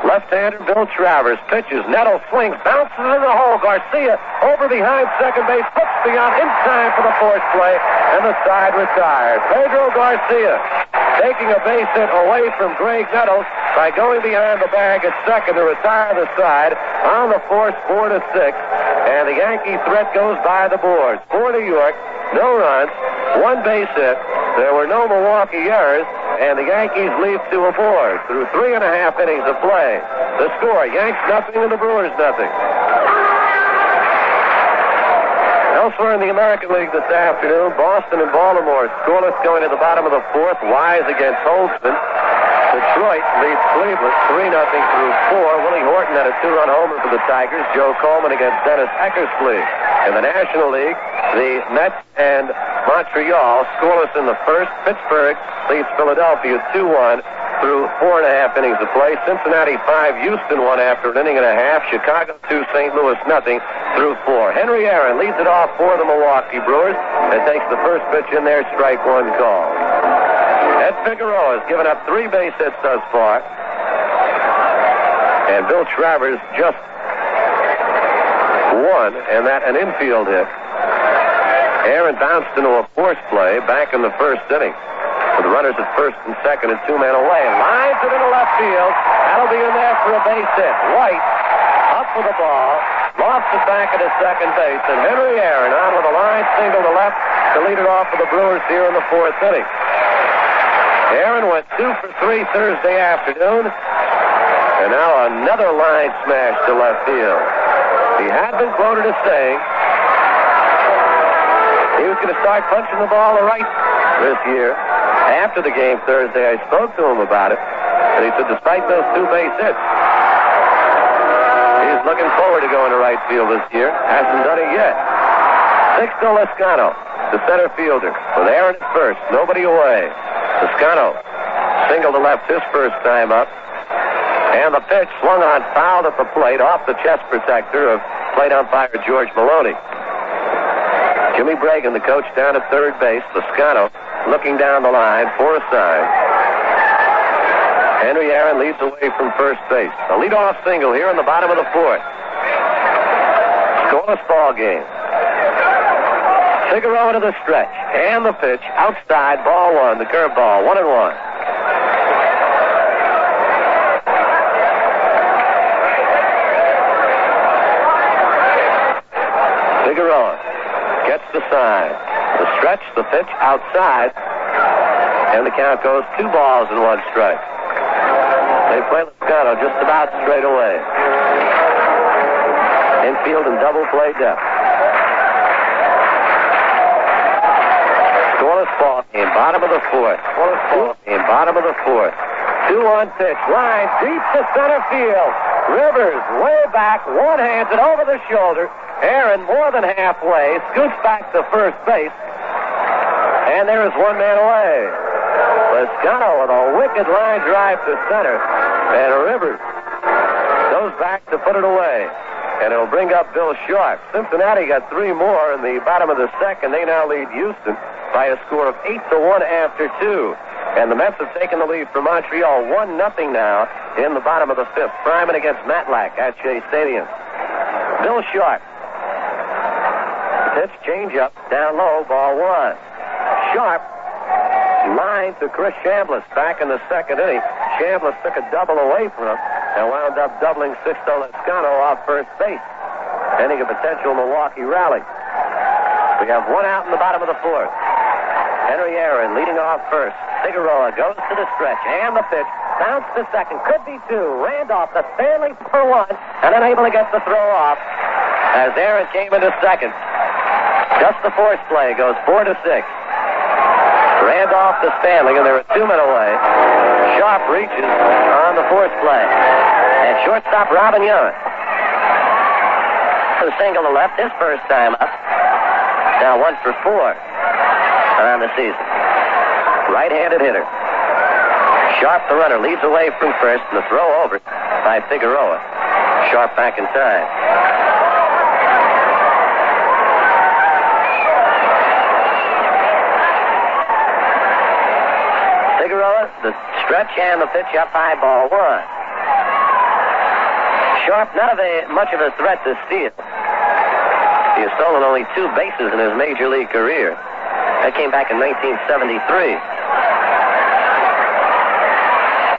Left-hander Bill Travers pitches. Nettles swings, bounces in the hole. Garcia over behind second base, puts beyond in time for the 4th play, and the side retired. Pedro Garcia taking a base hit away from Greg Nettles by going behind the bag at second to retire the side on the force 4-6, and the Yankee threat goes by the boards. For New York, no runs, 1 base hit. There were no Milwaukee errors, and the Yankees leave 2 aboard through 3.5 innings of play. The score, Yanks nothing and the Brewers nothing. Elsewhere in the American League this afternoon, Boston and Baltimore scoreless going to the bottom of the fourth. Wise against Holtzman. Detroit leads Cleveland 3-0 through 4. Willie Horton had a 2-run homer for the Tigers. Joe Coleman against Dennis Eckersley. In the National League, the Mets and Montreal scoreless in the first. Pittsburgh leads Philadelphia 2-1 through 4.5 innings of play. Cincinnati 5, Houston 1 after an inning and a half. Chicago 2, St. Louis 0 through 4. Henry Aaron leads it off for the Milwaukee Brewers and takes the first pitch in there, strike one call. Ed Figueroa has given up 3 base hits thus far. And Bill Travers just one, and that an infield hit. Aaron bounced into a force play back in the first inning. With runners at first and second and 2 men away. Lines it into left field. That'll be in there for a base hit. White up for the ball. Lofts it back at his second base. And Henry Aaron on with a line single to left to lead it off for the Brewers here in the fourth inning. Aaron went 2 for 3 Thursday afternoon. And now another line smash to left field. He had been quoted as saying he was going to start punching the ball to right this year. After the game Thursday, I spoke to him about it, and he said despite those 2 base hits, he's looking forward to going to right field this year. Hasn't done it yet. Sixto Lezcano, the center fielder, with Aaron at first, nobody away. Lezcano single to left his first time up, and the pitch swung on, fouled at the plate, off the chest protector of plate umpire George Maloney. Jimmy Bragan, the coach, down at third base. Lezcano looking down the line for a sign. Henry Aaron leads away from first base. A leadoff single here in the bottom of the fourth. Scoreless ball game. Figueroa to the stretch. And the pitch. Outside, ball one. The curveball. 1-1. Figueroa gets the sign. The stretch, the pitch, outside. And the count goes 2 balls and 1 strike. They play Lezcano just about straight away. Infield and double play depth. Scoreless ball game, bottom of the fourth. Scoreless ball game, bottom of the fourth. 2-1 pitch, line deep to center field. Rivers way back, one-hands it over the shoulder. Aaron more than halfway, scoots back to first base. And there is 1 man away. Lezcano with a wicked line drive to center. And Rivers goes back to put it away. And it'll bring up Bill Sharp. Cincinnati got 3 more in the bottom of the second. They now lead Houston by a score of 8-1 after 2. And the Mets have taken the lead from Montreal 1-0 now in the bottom of the fifth. Fryman against Matlack at Shea Stadium. Bill Sharp. Pitch, change up, down low, ball 1. Sharp, line to Chris Chambliss back in the second inning. Chambliss took a double away from him and wound up doubling Sixto Lezcano off first base, ending a potential Milwaukee rally. We have 1 out in the bottom of the fourth. Henry Aaron leading off first. Figueroa goes to the stretch, and the pitch. Bounce to second, could be 2. Randolph to Stanley for 1, and unable to get the throw off as Aaron came into second. Just the force play goes 4-6. Randolph to Stanley, and there are 2 men away. Sharp reaches on the force play. And shortstop Robin Young. A single to left, his first time up. Now 1 for 4 on the season. Right-handed hitter. Sharp, the runner, leads away from first, and the throw over by Figueroa. Sharp back in time. Figueroa, the stretch and the pitch up high, ball 1. Sharp, not much of a threat to steal. He has stolen only 2 bases in his major league career. That came back in 1973.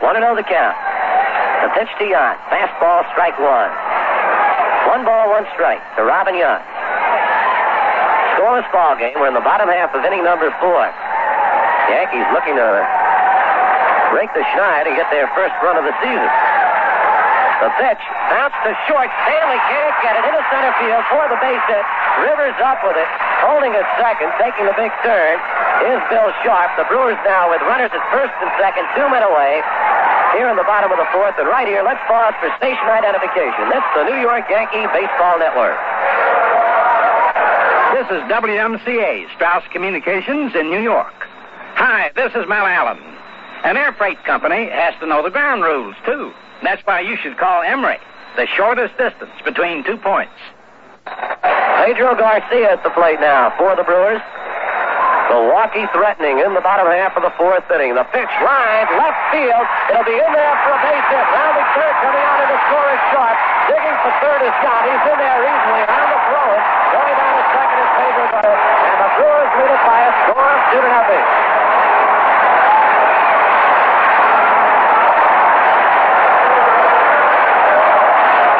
1-0 the count. The pitch to Young. Fastball, strike 1. 1 ball, 1 strike to Robin Young. Scoreless ball game. We're in the bottom half of inning number 4. Yankees looking to break the schneid and get their first run of the season. The pitch bounced to short. Stanley can't get it into center field for the base hit. Rivers up with it, holding at second, taking the big turn is Bill Sharp. The Brewers now with runners at first and second, 2 men away. Here in the bottom of the fourth, and right here, let's pause for station identification. This is the New York Yankee Baseball Network. This is WMCA, Strauss Communications in New York. Hi, this is Mel Allen. An air freight company has to know the ground rules, too. That's why you should call Emory, the shortest distance between 2 points. Pedro Garcia at the plate now for the Brewers. Milwaukee threatening in the bottom half of the fourth inning. The pitch lined left field. It'll be in there for a base hit. Rounding third, coming out of the score is Sharp. Digging for third is John. He's in there easily. Around the throw it. Going down to second is Pedro Garcia. And the Brewers lead it by a score of 2-0.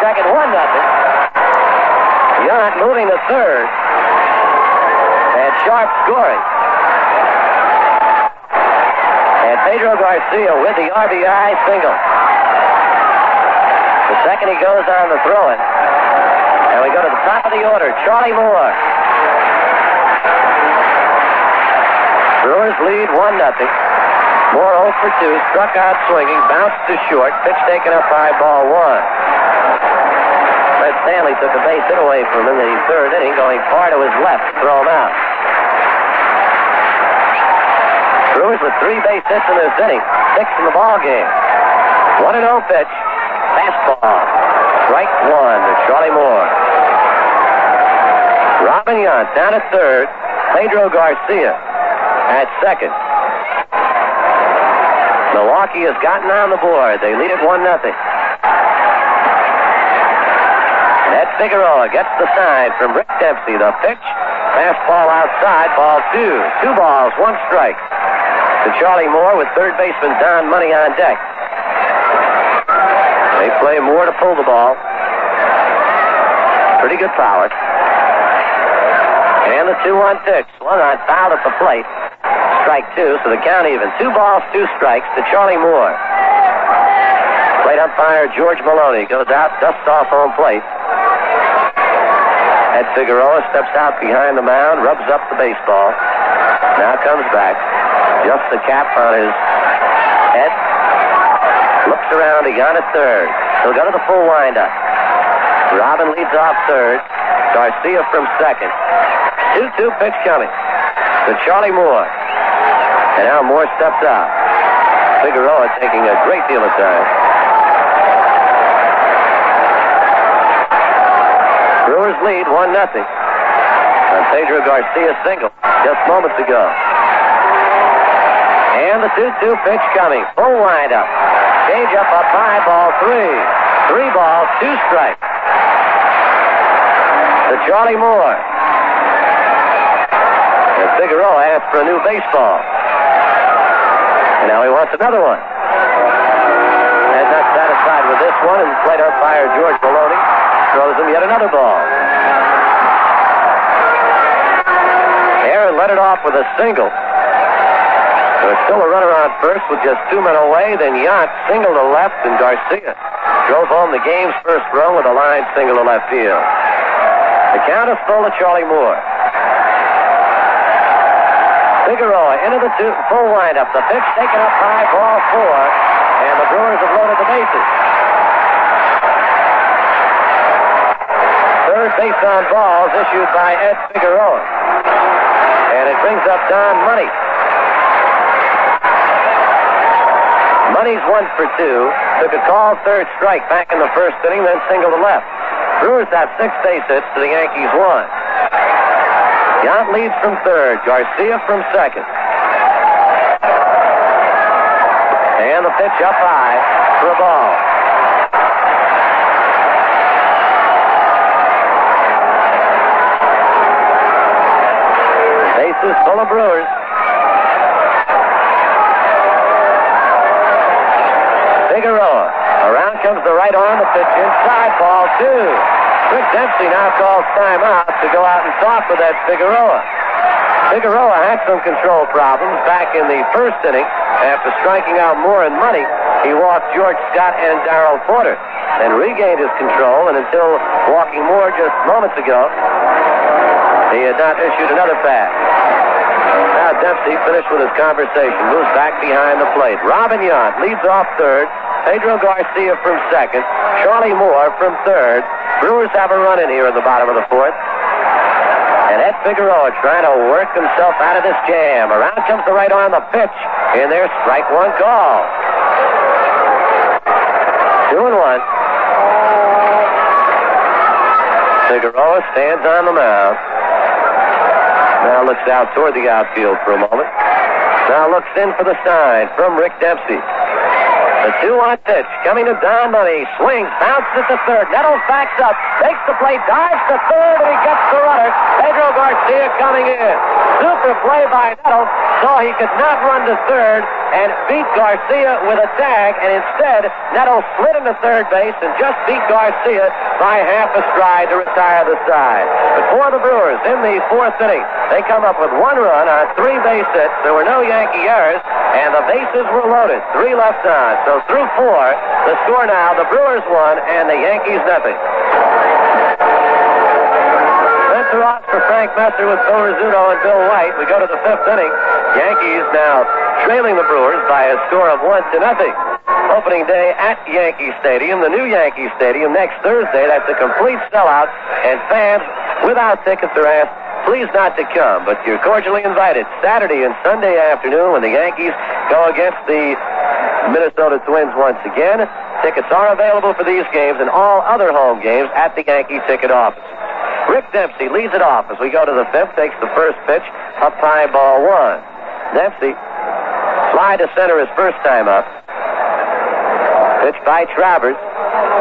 Second, 1-0. Yount moving to third. And Sharp scoring. And Pedro Garcia with the RBI single. The second he goes on the throw-in. And we go to the top of the order. Charlie Moore. Brewers lead 1-0. Moore 0 for 2. Struck out swinging. Bounced to short. Pitch taken up by ball 1. Fred Stanley took a base hit away from him in the third inning, going far to his left to throw him out. Brewers with 3 base hits in this inning, 6 in the ball game. 1-0 pitch, fastball, strike 1 to Charlie Moore. Robin Yount down at third, Pedro Garcia at second. Milwaukee has gotten on the board. They lead it 1-0. Ed Figueroa gets the sign from Rick Dempsey. The pitch, fastball outside, ball 2. 2 balls, 1 strike. To Charlie Moore with third baseman Don Money on deck. They play Moore to pull the ball. Pretty good power. And the 2-1 pitch. Swung on, fouled at the plate. Strike 2, so the count even. 2 balls, 2 strikes to Charlie Moore. Plate umpire George Maloney goes out, dusts off home plate. Ed Figueroa steps out behind the mound, rubs up the baseball. Now comes back. Just the cap on his head. Looks around to Yount at third. He'll go to the full windup. Robin leads off third. Garcia from second. 2-2 pitch coming to Charlie Moore. And now Moore steps out. Figueroa taking a great deal of time. Brewers lead 1-0. On Pedro Garcia's single just moments ago. And the 2-2 pitch coming. Full windup. Change up high, ball 3. 3 balls, 2 strikes. To Charlie Moore. And Figueroa asked for a new baseball. And now he wants another one. And not satisfied with this one, and plate umpire George Maloney throws him yet another ball. Aaron led it off with a single. There's still a runner on first with just 2 men away. Then Yount singled to left, and Garcia drove home the game's first run with a line single to left field. The count is full to Charlie Moore. Figueroa into the full windup. The pitch taken up high, ball 4, and the Brewers have loaded the bases. Third base on balls issued by Ed Figueroa. And it brings up Don Money. Money's 1 for 2. Took a called third strike back in the first inning, then single to left. Brewers have 6 base hits to the Yankees 1. Yount leads from third. Garcia from second. And the pitch up high for a ball. The bases full of Brewers. Figueroa. Around comes the right arm. The pitch inside. Ball 2. Rick Dempsey now calls timeout to go out and talk with Ed Figueroa. Figueroa had some control problems back in the first inning. After striking out Moore and Money, he walked George Scott and Darrell Porter. and regained his control, and until walking more just moments ago, he had not issued another pass. Now Dempsey finished with his conversation, moves back behind the plate. Robin Yount leads off third. Pedro Garcia from second. Charlie Moore from third. Brewers have a run in here in the bottom of the fourth. And Ed Figueroa trying to work himself out of this jam. Around comes the right arm, the pitch. And there's strike one call. 2-1. Figueroa stands on the mound. Now looks out toward the outfield for a moment. Now looks in for the sign from Rick Dempsey. The 2-1 pitch coming to Don Money. Swings, bounces to third. Nettles backs up, takes the plate, dives to third, and he gets the runner. Pedro Garcia coming in. Super play by Nettles. Saw he could not run to third and beat Garcia with a tag, and instead Nettles slid into third base and just beat Garcia by half a stride to retire the side. But for the Brewers in the fourth inning, they come up with one run on 3 base hits. There were no Yankee errors, and the bases were loaded. 3 left on. So through 4, the score now, the Brewers 1 and the Yankees nothing. Spencer Ross for Frank Messer with Bill Rizzuto and Bill White. We go to the 5th inning. Yankees now trailing the Brewers by a score of 1-0. Opening day at Yankee Stadium, the new Yankee Stadium, next Thursday. That's a complete sellout, and fans without tickets are asked please not to come, but you're cordially invited Saturday and Sunday afternoon when the Yankees go against the Minnesota Twins once again. Tickets are available for these games and all other home games at the Yankee ticket office. Rick Dempsey leads it off as we go to the 5th, takes the first pitch, up high, ball 1. Dempsey, fly to center his first time up. Pitch by Travers.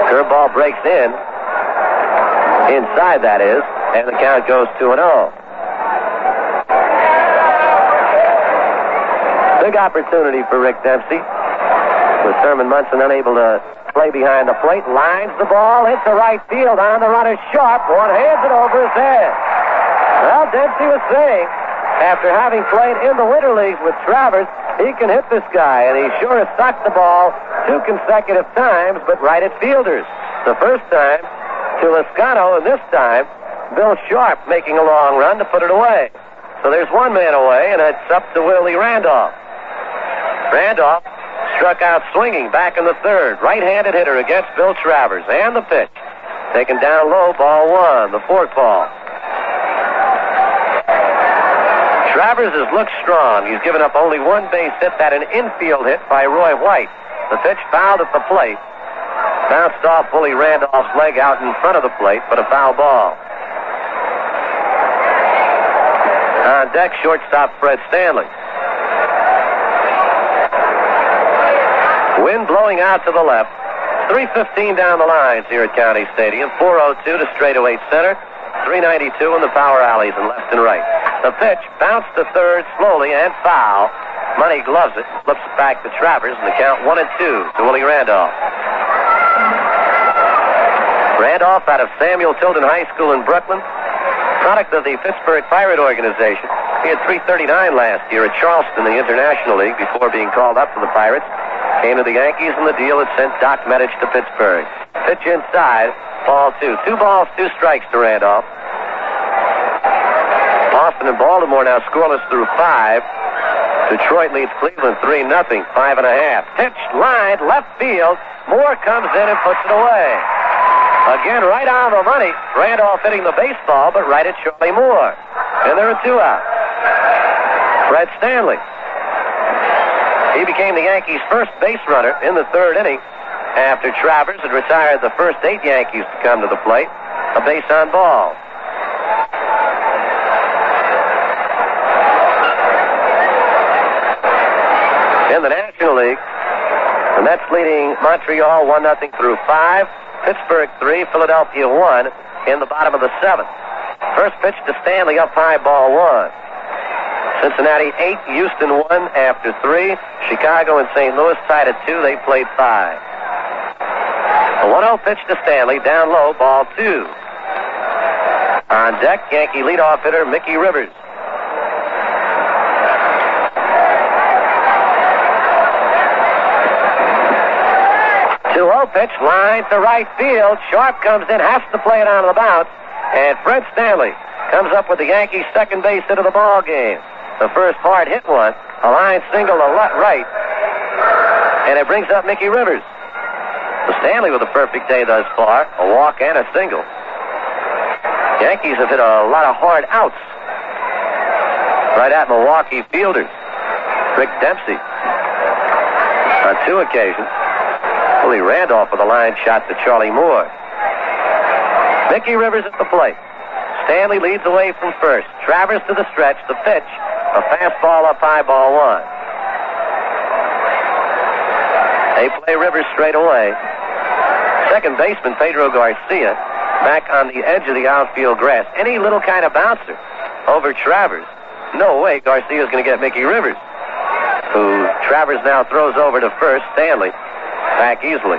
Curveball breaks in. Inside, that is. And the count goes 2-0. Big opportunity for Rick Dempsey. With Thurman Munson unable to play behind the plate. Lines the ball into right field. On the run is Sharp. One hands it over his head. Well, Dempsey was saying, after having played in the winter leagues with Travers, he can hit this guy. And he sure has socked the ball 2 consecutive times, but right at fielders. The first time to Lascano, and this time Bill Sharp making a long run to put it away. So there's one man away, and it's up to Willie Randolph. Randolph struck out swinging back in the 3rd. Right-handed hitter against Bill Travers. And the pitch. Taken down low, ball 1, the fork ball. Travers has looked strong. He's given up only 1 base hit, that an infield hit by Roy White. The pitch fouled at the plate. Bounced off Willie Randolph's leg out in front of the plate, but a foul ball. On deck, shortstop Fred Stanley. Wind blowing out to the left. 3:15 down the lines here at County Stadium. 4:02 to straightaway center. 3:92 in the power alleys and left and right. The pitch bounced to third slowly and foul. Money gloves it, flips it back to Travers, and the count 1-2 to Willie Randolph. Randolph out of Samuel Tilden High School in Brooklyn, product of the Pittsburgh Pirate Organization. He had 339 last year at Charleston, the International League, before being called up to the Pirates. Came to the Yankees, and the deal had sent Doc Medich to Pittsburgh. Pitch inside, ball 2. 2 balls, 2 strikes to Randolph. Boston and Baltimore now scoreless through 5. Detroit leads Cleveland 3-0, 5.5. Pitched, lined, left field. Moore comes in and puts it away. Again, right on the money. Randolph hitting the baseball, but right at Charlie Moore. And there are 2 out. Fred Stanley. He became the Yankees' first base runner in the 3rd inning after Travers had retired the first 8 Yankees to come to the plate. A base on ball. In the National League, the Mets leading Montreal 1-0 through 5. Pittsburgh 3, Philadelphia 1 in the bottom of the 7th. First pitch to Stanley, up high, ball 1. Cincinnati 8, Houston 1 after 3. Chicago and St. Louis tied at 2. They played 5. A 1-0 pitch to Stanley, down low, ball 2. On deck, Yankee leadoff hitter Mickey Rivers. 2-0 pitch, line to right field. Sharp comes in, has to play it on the bounce. And Fred Stanley comes up with the Yankees' second base hit of the ball game. The first hard hit one, a line single to right, and it brings up Mickey Rivers. So Stanley with a perfect day thus far, a walk and a single. Yankees have hit a lot of hard outs right at Milwaukee fielders. Rick Dempsey on 2 occasions. Willie Randolph with a line shot to Charlie Moore. Mickey Rivers at the plate. Stanley leads away from first. Travers to the stretch. The pitch, a fastball up high, ball 1. They play Rivers straight away. Second baseman Pedro Garcia back on the edge of the outfield grass. Any little kind of bouncer over Travers. No way Garcia's going to get Mickey Rivers, who Travers now throws over to first. Stanley back easily.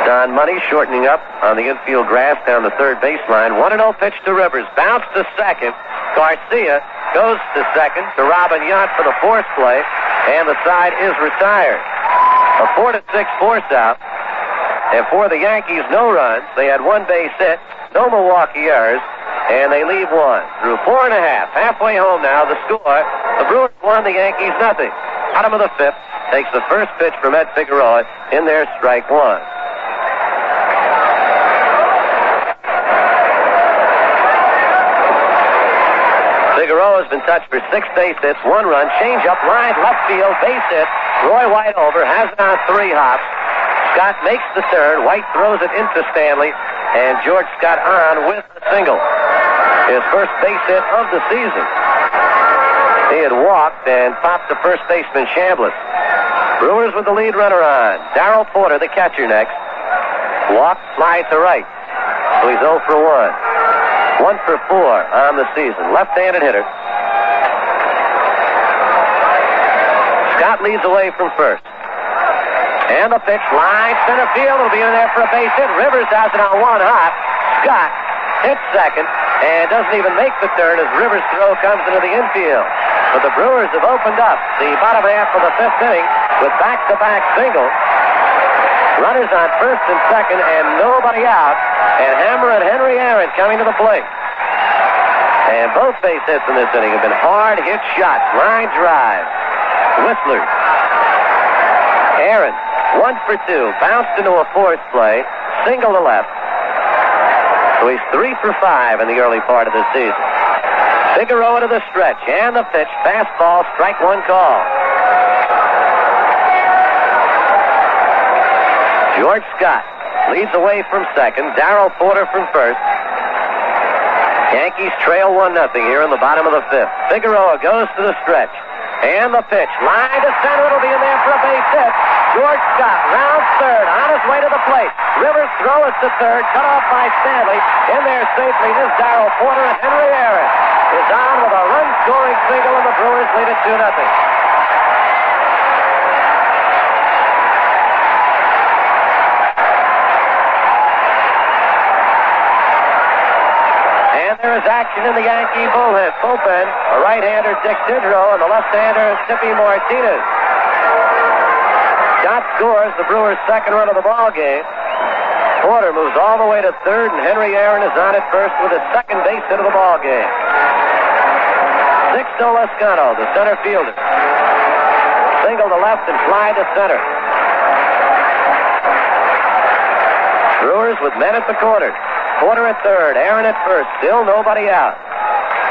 Don Money shortening up on the infield grass down the third baseline. 1-0 pitch to Rivers. Bounce to second. Garcia goes to second to Robin Yount for the force play, and the side is retired. A 4-6 force out. And for the Yankees, no runs. They had 1 base hit, no Milwaukee errors, and they leave 1. Through 4.5. Halfway home now. The score, the Brewers 1, the Yankees nothing. Bottom of the 5th, takes the first pitch from Ed Figueroa in their strike 1. Figueroa has been touched for 6 base hits, 1 run, change up, line, left field, base hit. Roy White over, has it on 3 hops. Scott makes the turn. White throws it into Stanley, and George Scott on with a single. His first base hit of the season. He had walked and popped to first baseman Chambliss. Brewers with the lead runner on. Darrell Porter, the catcher, next. Walk, fly to right. So he's 0 for 1. 1 for 4 on the season. Left-handed hitter. Scott leads away from first. And the pitch, line center field. Will be in there for a base hit. Rivers has it on 1 hop. Scott hits second and doesn't even make the turn as Rivers' throw comes into the infield. But the Brewers have opened up the bottom half of the 5th inning with back-to-back singles. Runners on first and second and nobody out. And Hammer and Henry Aaron coming to the plate. And both base hits in this inning have been hard hit shots. Line drive. Whistler. Aaron, 1 for 2. Bounced into a force play. Single to left. So he's 3 for 5 in the early part of the season. Figueroa to the stretch. And the pitch. Fastball. Strike 1 call. George Scott leads away from second. Darrell Porter from first. Yankees trail 1-0 here in the bottom of the 5th. Figueroa goes to the stretch. And the pitch. Line to center. It'll be in there for a base hit. George Scott rounds third. On his way to the plate. Rivers throw it to third. Cut off by Stanley. In there safely is Darrell Porter. And Henry Aaron is on with a run-scoring single, and the Brewers lead it 2-0. There is action in the Yankee bullpen. A right-hander, Dick Tidrow, and the left-hander, Tippy Martinez. Scott scores the Brewers' second run of the ball game. Porter moves all the way to third, and Henry Aaron is on at first with his second base hit of the ball game. Sixto Lezcano, the center fielder. Single to left and fly to center. Brewers with men at the corners. Porter at third, Aaron at first, still nobody out.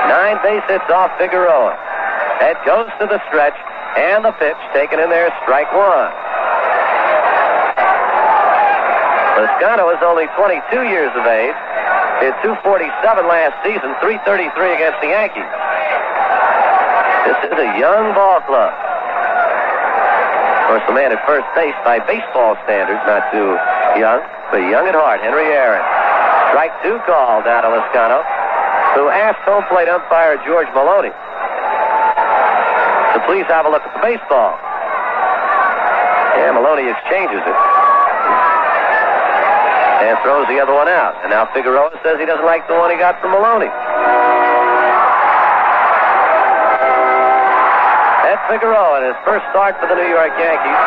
9 base hits off Figueroa. Head goes to the stretch, and the pitch taken in there, strike 1. Lezcano is only 22 years of age. Hit .247 last season, .333 against the Yankees. This is a young ball club. Of course, the man at first base by baseball standards, not too young, but young at heart, Henry Aaron. Strike 2 call down to Lezcano, who asked home plate umpire George Maloney to please have a look at the baseball. And Maloney exchanges it. And throws the other one out. And now Figueroa says he doesn't like the one he got from Maloney. Ed Figueroa in his first start for the New York Yankees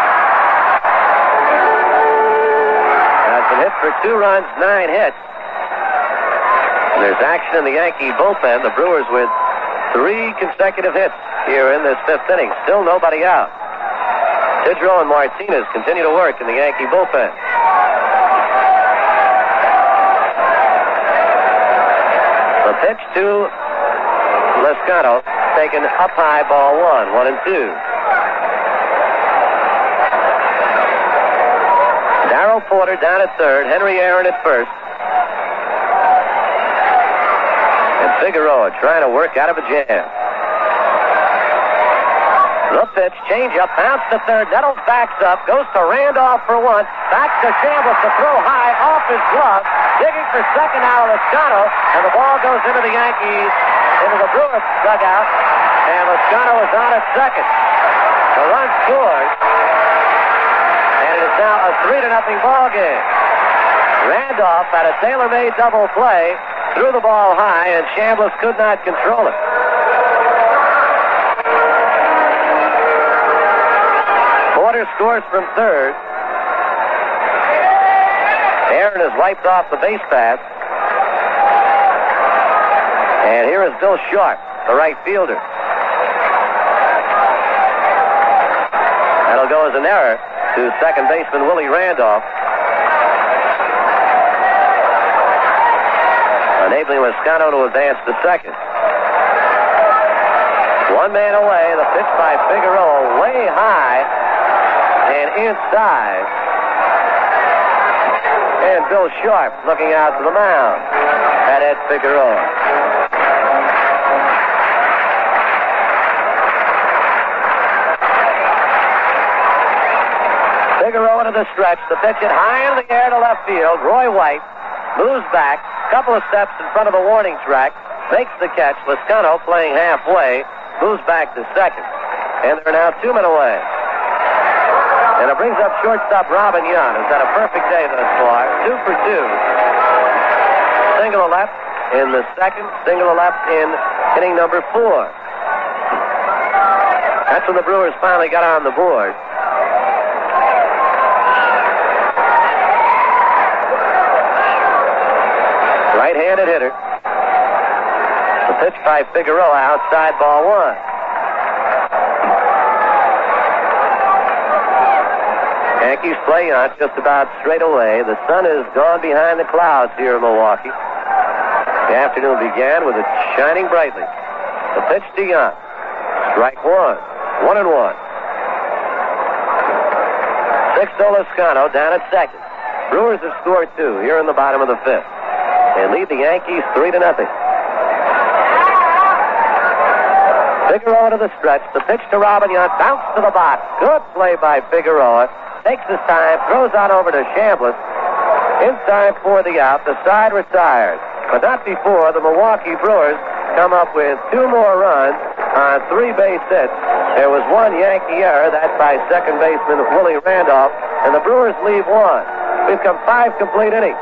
has been hit for 2 runs, 9 hits. And there's action in the Yankee bullpen. The Brewers with 3 consecutive hits here in this 5th inning. Still nobody out. Tidrow and Martinez continue to work in the Yankee bullpen. The pitch to Lezcano, taken up high, ball 1, 1-2. Darrell Porter down at third, Henry Aaron at first. And Figueroa trying to work out of a jam. The pitch, change-up, bounce to third. Nettles backs up, goes to Randolph for 1. Back to Chambliss to throw high off his glove. Digging for second now, Lezcano, and the ball goes into the Yankees, into the Brewers dugout, and Lezcano is on at second. The run scores, and it is now a 3-0 ball game. Randolph had a tailor-made double play, threw the ball high, and Chambliss could not control it. Porter scores from third. Aaron has wiped off the base path. And here is Bill Sharp, the right fielder. That'll go as an error to second baseman Willie Randolph, enabling Lezcano to advance to second. 1 man away, the pitch by Figueroa way high and inside. And Bill Sharp looking out to the mound at Ed Figueroa. Figueroa to the stretch. The pitch it high in the air to left field. Roy White moves back, couple of steps in front of the warning track, makes the catch. Lezcano playing halfway, moves back to second. And there are now 2 men away. And it brings up shortstop Robin Young, who's had a perfect day thus far. 2 for 2. Single to left in the second, single to left in inning number 4. That's when the Brewers finally got on the board. Right-handed hitter. The pitch by Figueroa, outside, ball 1. Yankees play on just about straight away. The sun has gone behind the clouds here in Milwaukee. The afternoon began with it shining brightly. The pitch to Young. Strike 1. 1-1. 6-0 Lezcano down at second. Brewers have scored 2 here in the bottom of the 5th. They lead the Yankees 3-0. Figueroa to the stretch. The pitch to Robin Young. Bounce to the box. Good play by Figueroa. Takes his time, throws on over to Chambliss. In time for the out. The side retired. But not before the Milwaukee Brewers come up with 2 more runs on 3 base hits. There was 1 Yankee error. That's by second baseman Willie Randolph. And the Brewers leave 1. We've come 5 complete innings.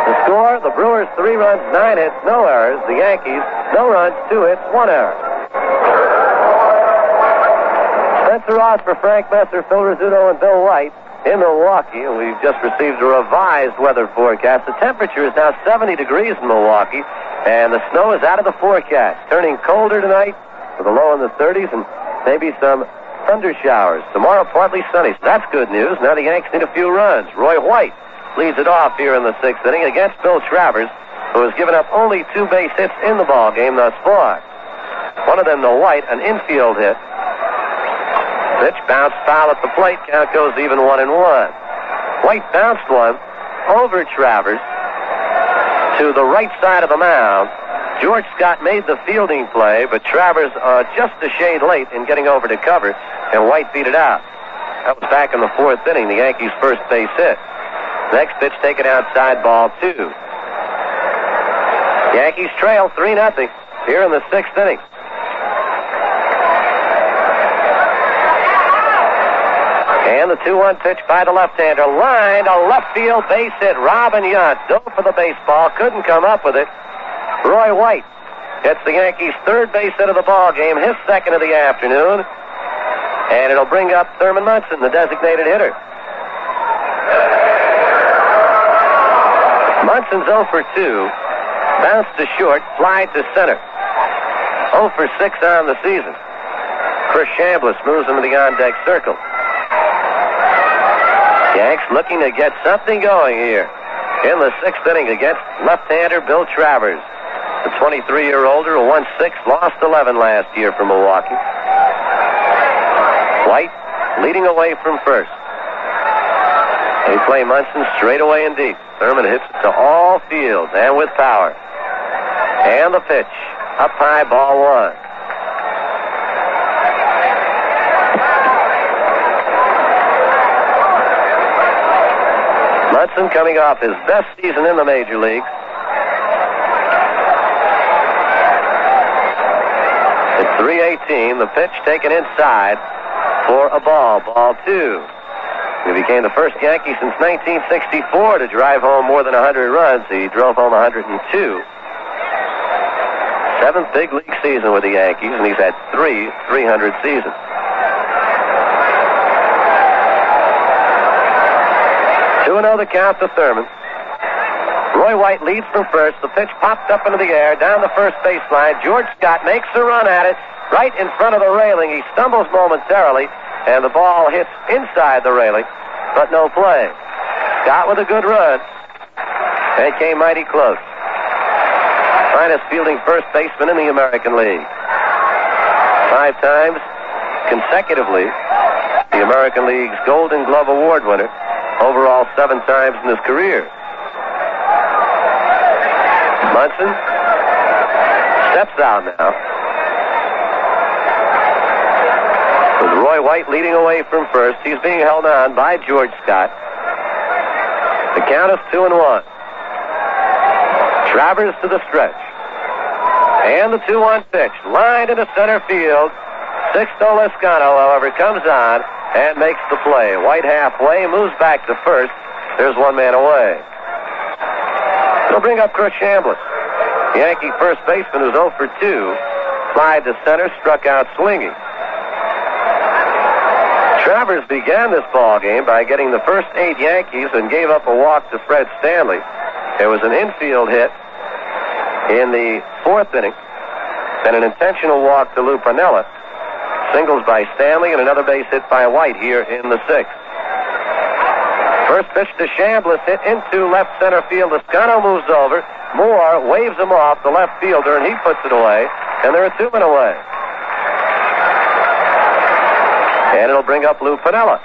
The score, the Brewers 3 runs, 9 hits, no errors. The Yankees, no runs, 2 hits, 1 error. Spencer Ross for Frank Messer, Phil Rizzuto, and Bill White in Milwaukee. And we've just received a revised weather forecast. The temperature is now 70 degrees in Milwaukee, and the snow is out of the forecast. Turning colder tonight with a low in the 30s and maybe some thunder showers. Tomorrow, partly sunny. So that's good news. Now the Yanks need a few runs. Roy White leads it off here in the 6th inning against Bill Travers, who has given up only 2 base hits in the ball game thus far. One of them to White, an infield hit. Pitch bounced foul at the plate. Count goes even 1-1. White bounced one over Travers to the right side of the mound. George Scott made the fielding play, but Travers just a shade late in getting over to cover, and White beat it out. That was back in the 4th inning, the Yankees' first base hit. Next pitch taken outside, ball 2. Yankees trail 3-0 here in the 6th inning. And the 2-1 pitch by the left-hander. Line to left field, base hit. Robin Yount dove for the baseball, couldn't come up with it. Roy White gets the Yankees' 3rd base hit of the ball game, his 2nd of the afternoon. And it'll bring up Thurman Munson, the designated hitter. Munson's 0 for 2. Bounce to short, fly to center. 0 for 6 on the season. Chris Chambliss moves him to the on-deck circle. Yanks looking to get something going here in the 6th inning against left-hander Bill Travers. The 23-year-older who won 6, lost 11 last year from Milwaukee. White leading away from first. They play Munson straight away and deep. Thurman hits it to all fields and with power. And the pitch. Up high, ball 1. Munson coming off his best season in the major leagues. At 3:18, the pitch taken inside for a ball. Ball 2. He became the first Yankee since 1964 to drive home more than 100 runs. He drove home 102. 7th big league season with the Yankees, and he's had 3 300 seasons. Two 2-0 the count to Thurman. Roy White leads from first. The pitch popped up into the air down the first baseline. George Scott makes a run at it right in front of the railing. He stumbles momentarily, and the ball hits inside the railing, but no play. Scott with a good run. They came mighty close. Finest fielding first baseman in the American League. 5 times consecutively the American League's Golden Glove Award winner. Overall 7 times in his career. Munson steps out now. With Roy White leading away from first, he's being held on by George Scott. The count is 2-1. Travers to the stretch. And the 2-1 pitch. Lined into center field. Sixto Lezcano, however, comes on and makes the play. White halfway, moves back to first. There's one man away. They'll bring up Chris Chambliss. The Yankee first baseman who's 0 for 2. Slide to center, struck out swinging. Travers began this ball game by getting the first 8 Yankees and gave up a walk to Fred Stanley. There was an infield hit in the 4th inning, then an intentional walk to Lou Piniella. Singles by Stanley and another base hit by White here in the 6th. First pitch to Chambliss, hit into left center field. Lezcano moves over. Moore waves him off, the left fielder, and he puts it away. And there are 2 men away. And it'll bring up Lou Piniella.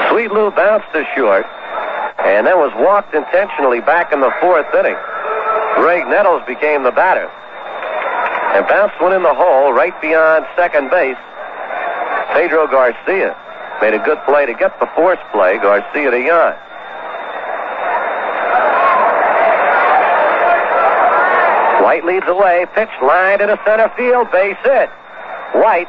Sweet Lou bounced to short, and then was walked intentionally back in the 4th inning. Greg Nettles became the batter and bounced one in the hole right beyond second base. Pedro Garcia made a good play to get the force play. Garcia to Yan. White leads away. Pitch lined into center field. Base hit. White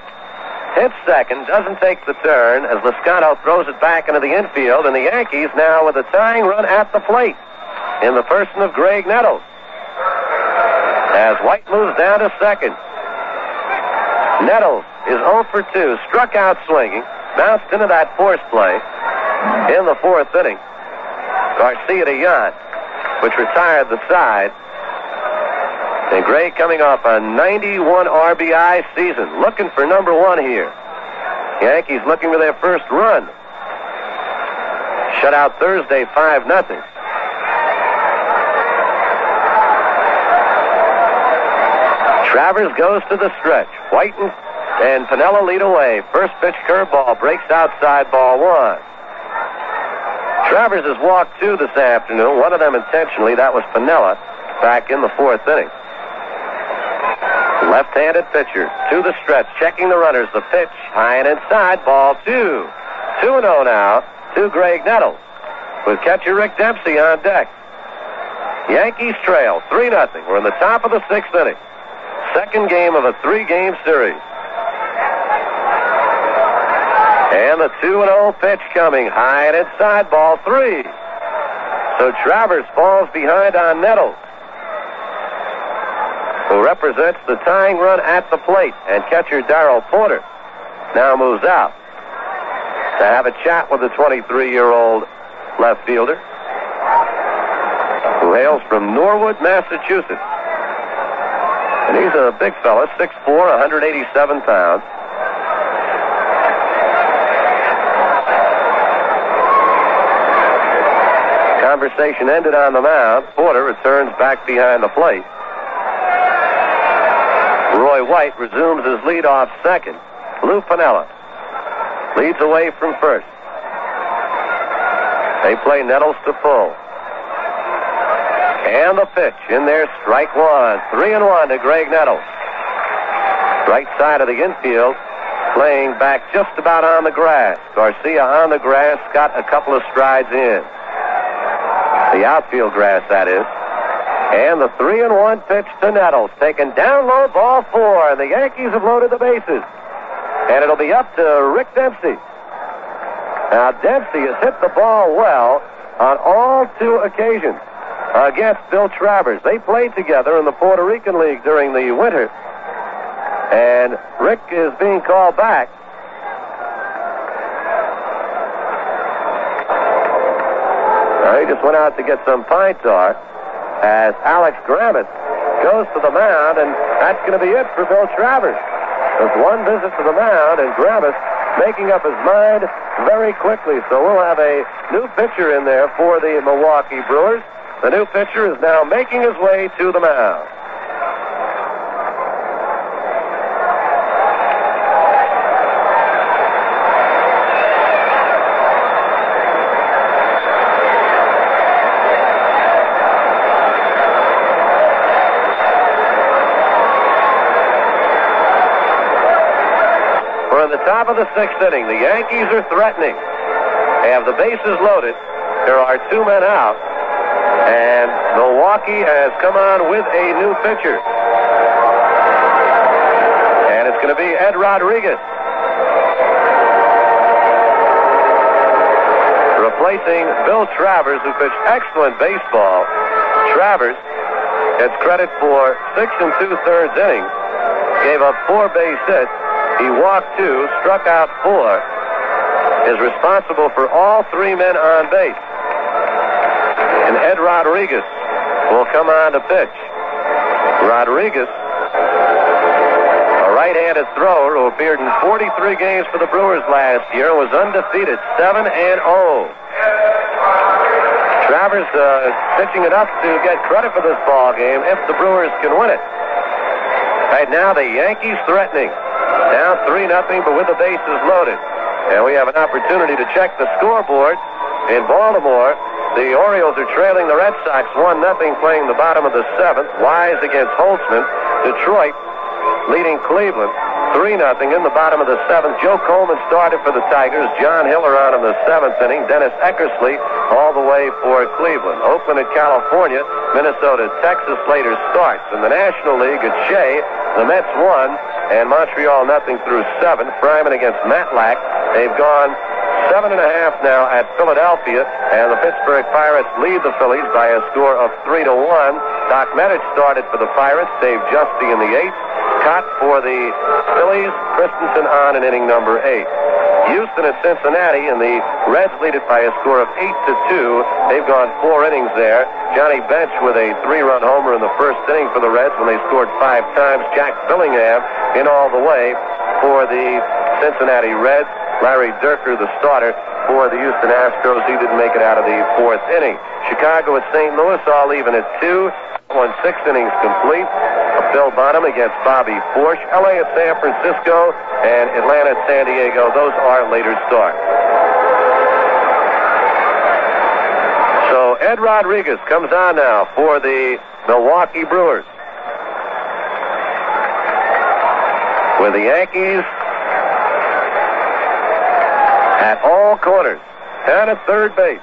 hits second. Doesn't take the turn as Lezcano throws it back into the infield. And the Yankees now with a tying run at the plate in the person of Greg Nettles. As White moves down to second. Nettles is 0 for 2. Struck out swinging. Bounced into that force play in the 4th inning. Garcia to Yan, which retired the side. And Gray coming off a 91 RBI season. Looking for number 1 here. Yankees looking for their first run. Shut out Thursday 5-0. Travers goes to the stretch. White and Piniella lead away. First pitch curveball breaks outside, ball 1. Travers has walked 2 this afternoon, one of them intentionally. That was Piniella back in the 4th inning. Left-handed pitcher to the stretch, checking the runners. The pitch high and inside, ball 2. 2-0 now to Greg Nettles with catcher Rick Dempsey on deck. Yankees trail 3-0. We're in the top of the 6th inning. Second game of a 3-game series. And the 2-0 pitch coming high and inside, ball 3. So Travers falls behind on Nettles, who represents the tying run at the plate. And catcher Darrell Porter now moves out to have a chat with the 23-year-old left fielder who hails from Norwood, Massachusetts. And he's a big fella, 6'4", 187 pounds. Conversation ended on the mound. Porter returns back behind the plate. Roy White resumes his leadoff second. Lou Piniella leads away from first. They play Nettles to full. And the pitch in there, strike one. 3-1 to Greg Nettles. Right side of the infield, playing back just about on the grass. Garcia on the grass, got a couple of strides in. The outfield grass, that is. And the 3-1 pitch to Nettles. Taken down low, ball 4. And the Yankees have loaded the bases. And it'll be up to Rick Dempsey. Now, Dempsey has hit the ball well on all 2 occasions against Bill Travers. They played together in the Puerto Rican League during the winter. And Rick is being called back. He just went out to get some pine tar as Alex Grammet goes to the mound, and that's going to be it for Bill Travers. There's one visit to the mound, and Grammet making up his mind very quickly. So we'll have a new pitcher in there for the Milwaukee Brewers. The new pitcher is now making his way to the mound. Top of the 6th inning. The Yankees are threatening. They have the bases loaded. There are 2 men out. And Milwaukee has come on with a new pitcher. And it's going to be Ed Rodriguez. Replacing Bill Travers, who pitched excellent baseball. Travers gets credit for 6 2/3 innings. Gave up 4 base hits. He walked 2, struck out 4, is responsible for all 3 men on base. And Ed Rodriguez will come on to pitch. Rodriguez, a right-handed thrower who appeared in 43 games for the Brewers last year, was undefeated, 7-0. Travers pitching enough to get credit for this ball game if the Brewers can win it. Right now, the Yankees threatening. Down 3-0, but with the bases loaded. And we have an opportunity to check the scoreboard in Baltimore. The Orioles are trailing the Red Sox 1-0, playing the bottom of the 7th. Wise against Holtzman. Detroit leading Cleveland 3-0 in the bottom of the 7th. Joe Coleman started for the Tigers. John Hiller on in the 7th inning. Dennis Eckersley all the way for Cleveland. Oakland at California. Minnesota, Texas later starts. In the National League at Shea, the Mets won, and Montreal 0 through 7. Fryman against Matlack. They've gone 7.5 now at Philadelphia, and the Pittsburgh Pirates lead the Phillies by a score of 3-1. Doc Medich started for the Pirates. Dave Justy in the 8th. Cott for the Phillies. Christensen on in inning number 8. Houston at Cincinnati, and the Reds lead it by a score of 8-2. They've gone 4 innings there. Johnny Bench with a 3-run homer in the first inning for the Reds when they scored 5 times. Jack Billingham in all the way for the Cincinnati Reds. Larry Dierker, the starter for the Houston Astros. He didn't make it out of the 4th inning. Chicago at St. Louis, all even at 2. Won 6 innings complete. Bill Bonham against Bobby Forsch. LA at San Francisco, and Atlanta at San Diego. Those are later starts. So Ed Rodriguez comes on now for the Milwaukee Brewers. With the Yankees at all corners. Down at third base,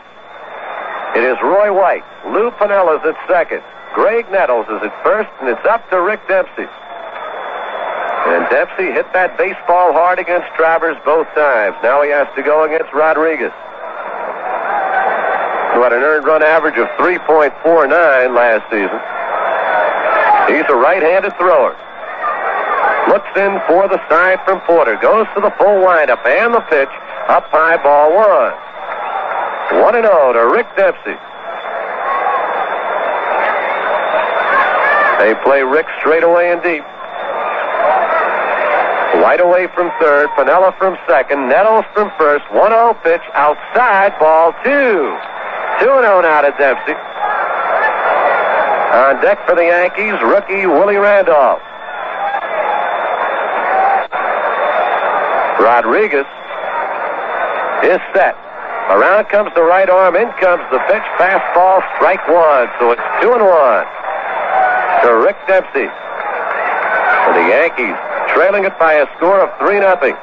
it is Roy White. Lou Piniella's at second. Greg Nettles is at first, and it's up to Rick Dempsey. And Dempsey hit that baseball hard against Travers both times. Now he has to go against Rodriguez, who had an earned run average of 3.49 last season. He's a right-handed thrower. Looks in for the side from Porter. Goes to the full windup and the pitch. Up high, ball one. 1-0 to Rick Dempsey. They play Rick straight away and deep. White away from third. Piniella from second. Nettles from first. 1-0 pitch outside. Ball two. 2-0 now to Dempsey. On deck for the Yankees, rookie Willie Randolph. Rodriguez is set. Around comes the right arm. In comes the pitch. Fastball, strike one. So it's 2-1 to Rick Dempsey. For the Yankees, trailing it by a score of 3-0.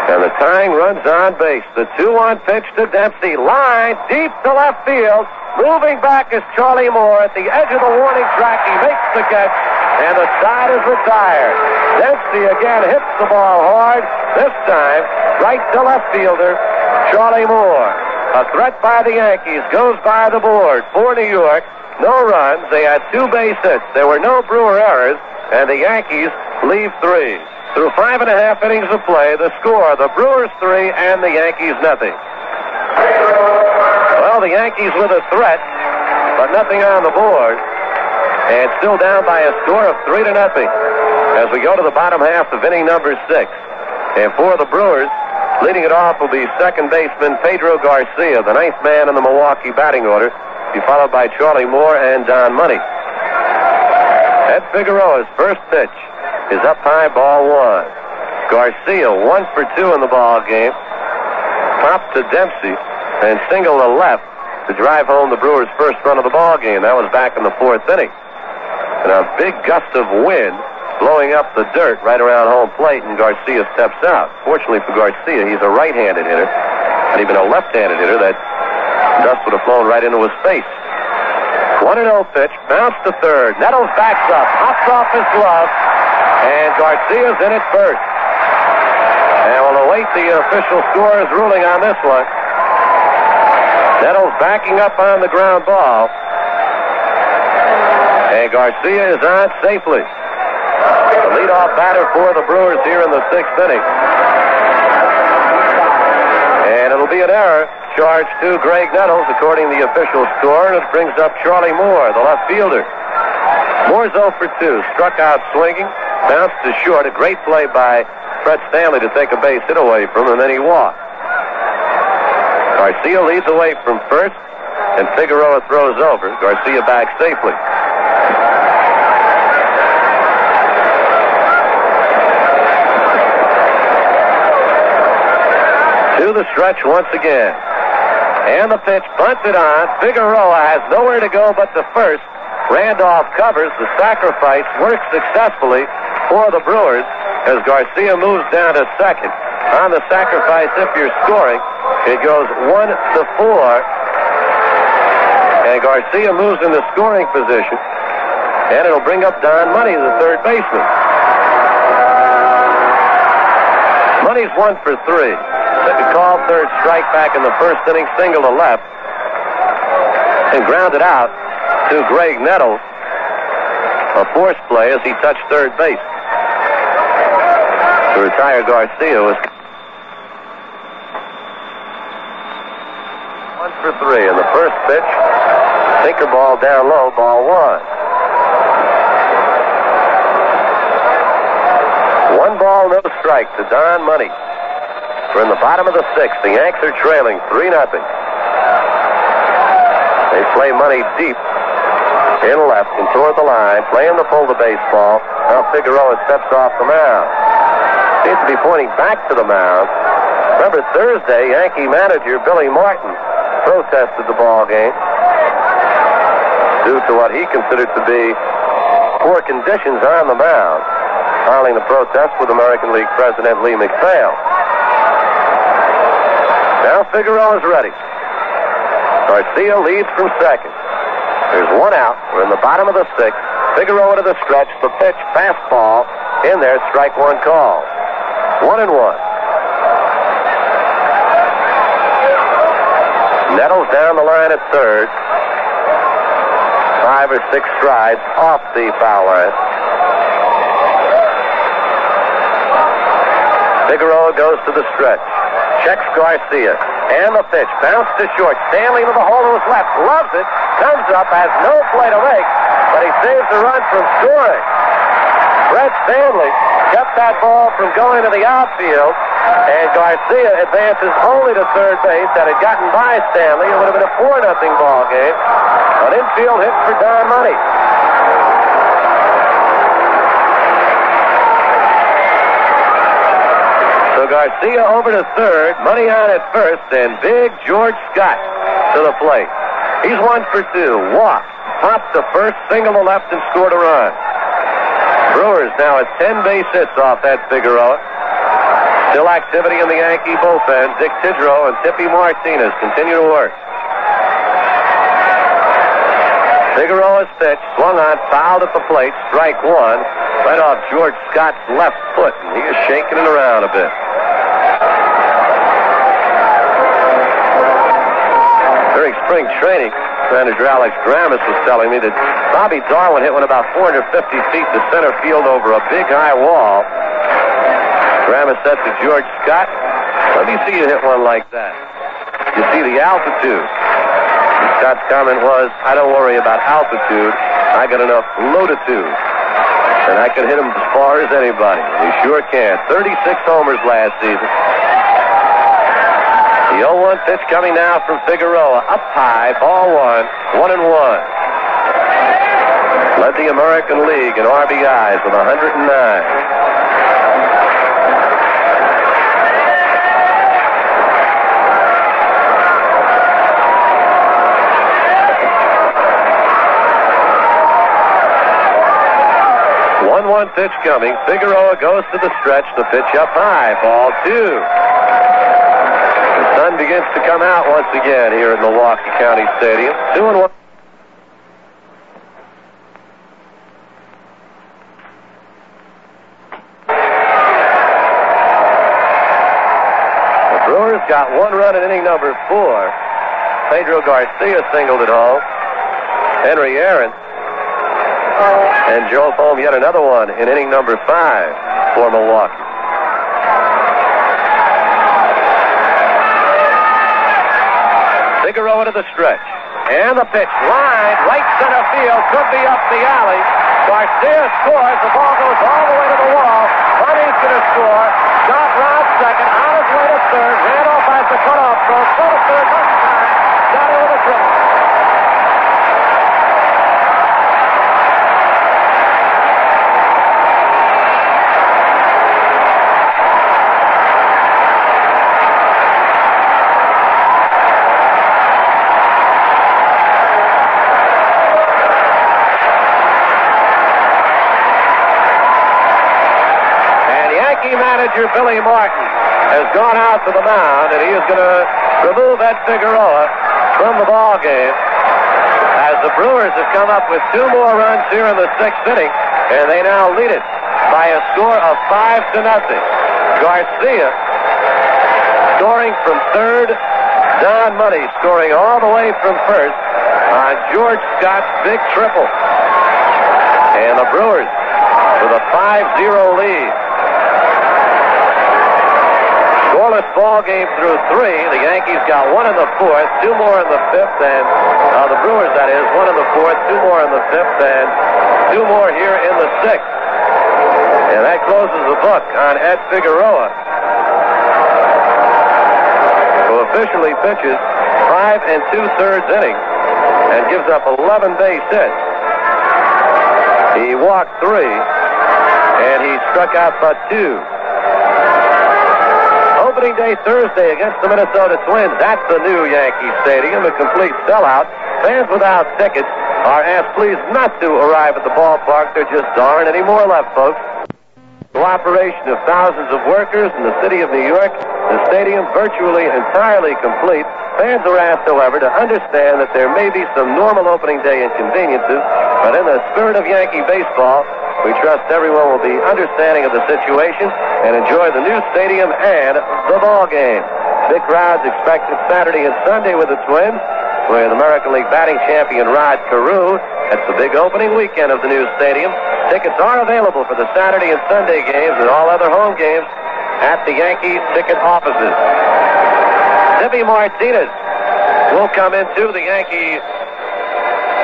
And the tying runs on base. The 2-1 pitch to Dempsey. Line deep to left field. Moving back is Charlie Moore at the edge of the warning track. He makes the catch, and the side is retired. Dempsey again hits the ball hard. This time, right to left fielder, Charlie Moore. A threat by the Yankees goes by the board for New York. No runs. They had 2 base hits. There were no Brewer errors, and the Yankees leave 3. Through 5.5 innings of play, the score, the Brewers 3 and the Yankees nothing. Well, the Yankees with a threat, but nothing on the board, and still down by a score of 3-0 as we go to the bottom half of inning number 6. And for the Brewers, leading it off will be second baseman Pedro Garcia, the 9th man in the Milwaukee batting order, be followed by Charlie Moore and Don Money. Ed Figueroa's first pitch is up high, ball one. Garcia 1 for 2 in the ball game. Popped to Dempsey and single to left to drive home the Brewers' first run of the ball game. That was back in the 4th inning. And a big gust of wind blowing up the dirt right around home plate, and Garcia steps out. Fortunately for Garcia, he's a right-handed hitter, and even a left-handed hitter. That dust would have flown right into his face. 1-0 pitch, bounce to third. Nettles backs up, hops off his glove, and Garcia's in at first. And we'll await the official scorer's ruling on this one. Nettles backing up on the ground ball. And Garcia is on safely. The leadoff batter for the Brewers here in the 6th inning. And it'll be an error charged to Greg Nettles, according to the official score, and it brings up Charlie Moore, the left fielder. Moore's 0 for 2, struck out swinging, bounced to short. A great play by Fred Stanley to take a base hit away from him, and then he walked. Garcia leads away from first, and Figueroa throws over. Garcia back safely. To the stretch once again. And the pitch bunted on. Figueroa has nowhere to go but to first. Randolph covers. The sacrifice works successfully for the Brewers as Garcia moves down to second. On the sacrifice, if you're scoring, it goes 1-4. And Garcia moves into scoring position. And it'll bring up Don Money, the third baseman. Money's 1 for 3. Took a call, third strike back in the first inning, single to left. And grounded out to Greg Nettles. A force play as he touched third base. To retire Garcia was 1 for 3. And the first pitch, sinker ball down low, ball one. 1 ball, no strike to Don Money. We're in the bottom of the 6th. The Yanks are trailing 3-0. They play Money deep in left and toward the line, playing the pull to baseball. Now Figueroa steps off the mound. Seems to be pointing back to the mound. Remember Thursday, Yankee manager Billy Martin protested the ball game due to what he considered to be poor conditions on the mound, filing the protest with American League President Lee McPhail. Now Figueroa is ready. Garcia leads from second. There's 1 out. We're in the bottom of the 6th. Figueroa to the stretch. The pitch, fastball. In there, strike one call. 1-1. Nettles down the line at third. 5 or 6 strides off the foul line. Figueroa goes to the stretch. Checks Garcia. And the pitch. Bounce to short. Stanley to the hole to his left. Loves it. Comes up. Has no play to make. But he saves the run from scoring. Brett Stanley kept that ball from going to the outfield. And Garcia advances only to third base. Had it gotten by Stanley, it would have been a 4-0 ball game. An infield hit for Don Money. So Garcia over to third, Money on at first, and big George Scott to the plate. He's 1 for 2. Walk. Popped the first, single to left, and scored a run. Brewers now at 10 base hits off that Figueroa. Still activity in the Yankee bullpen. Dick Tidrow and Tippy Martinez continue to work. Figueroa's pitch, swung on, fouled at the plate, strike 1. Right off George Scott's left foot, and he is shaking it around a bit. During spring training, manager Alex Gramis was telling me that Bobby Darwin hit one about 450 feet to center field over a big high wall. Gramis said to George Scott, "Let me see you hit one like that. You see the altitude." Scott's comment was, "I don't worry about altitude. I got enough lotitude. And I can hit him as far as anybody." He sure can. 36 homers last season. The 0-1 pitch coming now from Figueroa. Up high, ball 1, 1-1. Led the American League in RBIs with 109. One pitch coming. Figueroa goes to the stretch. The pitch up high. Ball 2. The sun begins to come out once again here at Milwaukee County Stadium. 2-1. The Brewers got 1 run in inning number 4. Pedro Garcia singled at home. Henry Aaron and Joe home yet another one in inning number 5 for Milwaukee. Figueroa to the stretch. And the pitch. Line, right center field. Could be up the alley. Garcia scores. The ball goes all the way to the wall. Money's going to score. Scott rounds second. On his way to third. Randolph has the cutoff throw. Go to third. Doesn't time. Got over the track. Manager Billy Martin has gone out to the mound, and he is going to remove Ed Figueroa from the ball game as the Brewers have come up with 2 more runs here in the 6th inning, and they now lead it by a score of 5-0. Garcia scoring from third. Don Money scoring all the way from first on George Scott's big triple. And the Brewers with a 5-0 lead. Scoreless ball game through 3. The Yankees got 1 in the 4th, 2 more in the 5th, and the Brewers, that is, 1 in the 4th, 2 more in the 5th, and 2 more here in the 6th. And that closes the book on Ed Figueroa, who officially pitches 5 2/3 innings and gives up 11 base hits. He walked 3, and he struck out but 2. Opening day Thursday against the Minnesota Twins at the new Yankee Stadium, a complete sellout. Fans without tickets are asked please not to arrive at the ballpark. There just aren't any more left, folks. Cooperation of thousands of workers in the city of New York, the stadium virtually entirely complete. Fans are asked, however, to understand that there may be some normal opening day inconveniences, but in the spirit of Yankee baseball, we trust everyone will be understanding of the situation and enjoy the new stadium and the ball game. Big crowds expected Saturday and Sunday with the Twins. with American League batting champion Rod Carew. It's the big opening weekend of the new stadium. Tickets are available for the Saturday and Sunday games and all other home games at the Yankees ticket offices. Tippy Martinez will come into the Yankee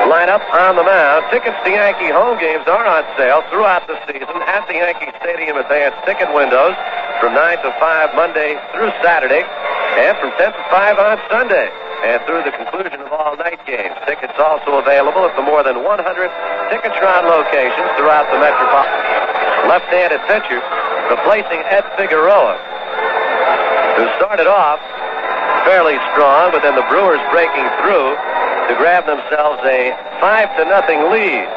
lineup on the mound. Tickets to Yankee home games are on sale throughout the season at the Yankee Stadium advanced ticket windows from 9 to 5 Monday through Saturday and from 10 to 5 on Sunday and through the conclusion of all night games. Tickets also available at the more than 100 Ticketron locations throughout the metropolitan. Left-handed pitcher replacing Ed Figueroa, who started off fairly strong, but then the Brewers breaking through to grab themselves a 5-0 lead.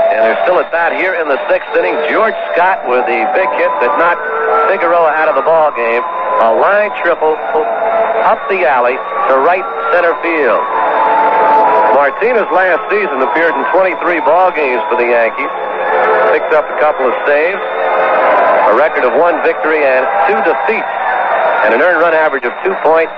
And they're still at bat here in the 6th inning. George Scott with the big hit that knocked Figueroa out of the ball game. A line triple up the alley to right center field. Martinez last season appeared in 23 ball games for the Yankees. Picked up a couple of saves, a record of 1 victory and 2 defeats, and an earned run average of 2.68.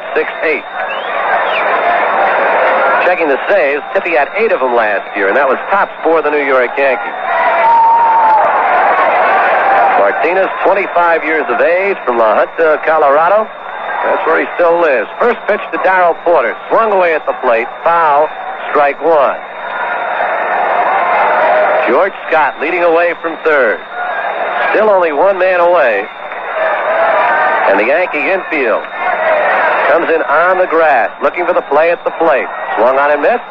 Checking the saves, Tippy had 8 of them last year, and that was tops for the New York Yankees. Martinez, 25 years of age, from La Junta, Colorado. That's where he still lives. First pitch to Darrell Porter. Swung away at the plate. Foul. Strike 1. George Scott leading away from third. Still only one man away. And the Yankee infield comes in on the grass, looking for the play at the plate. Swung on and missed.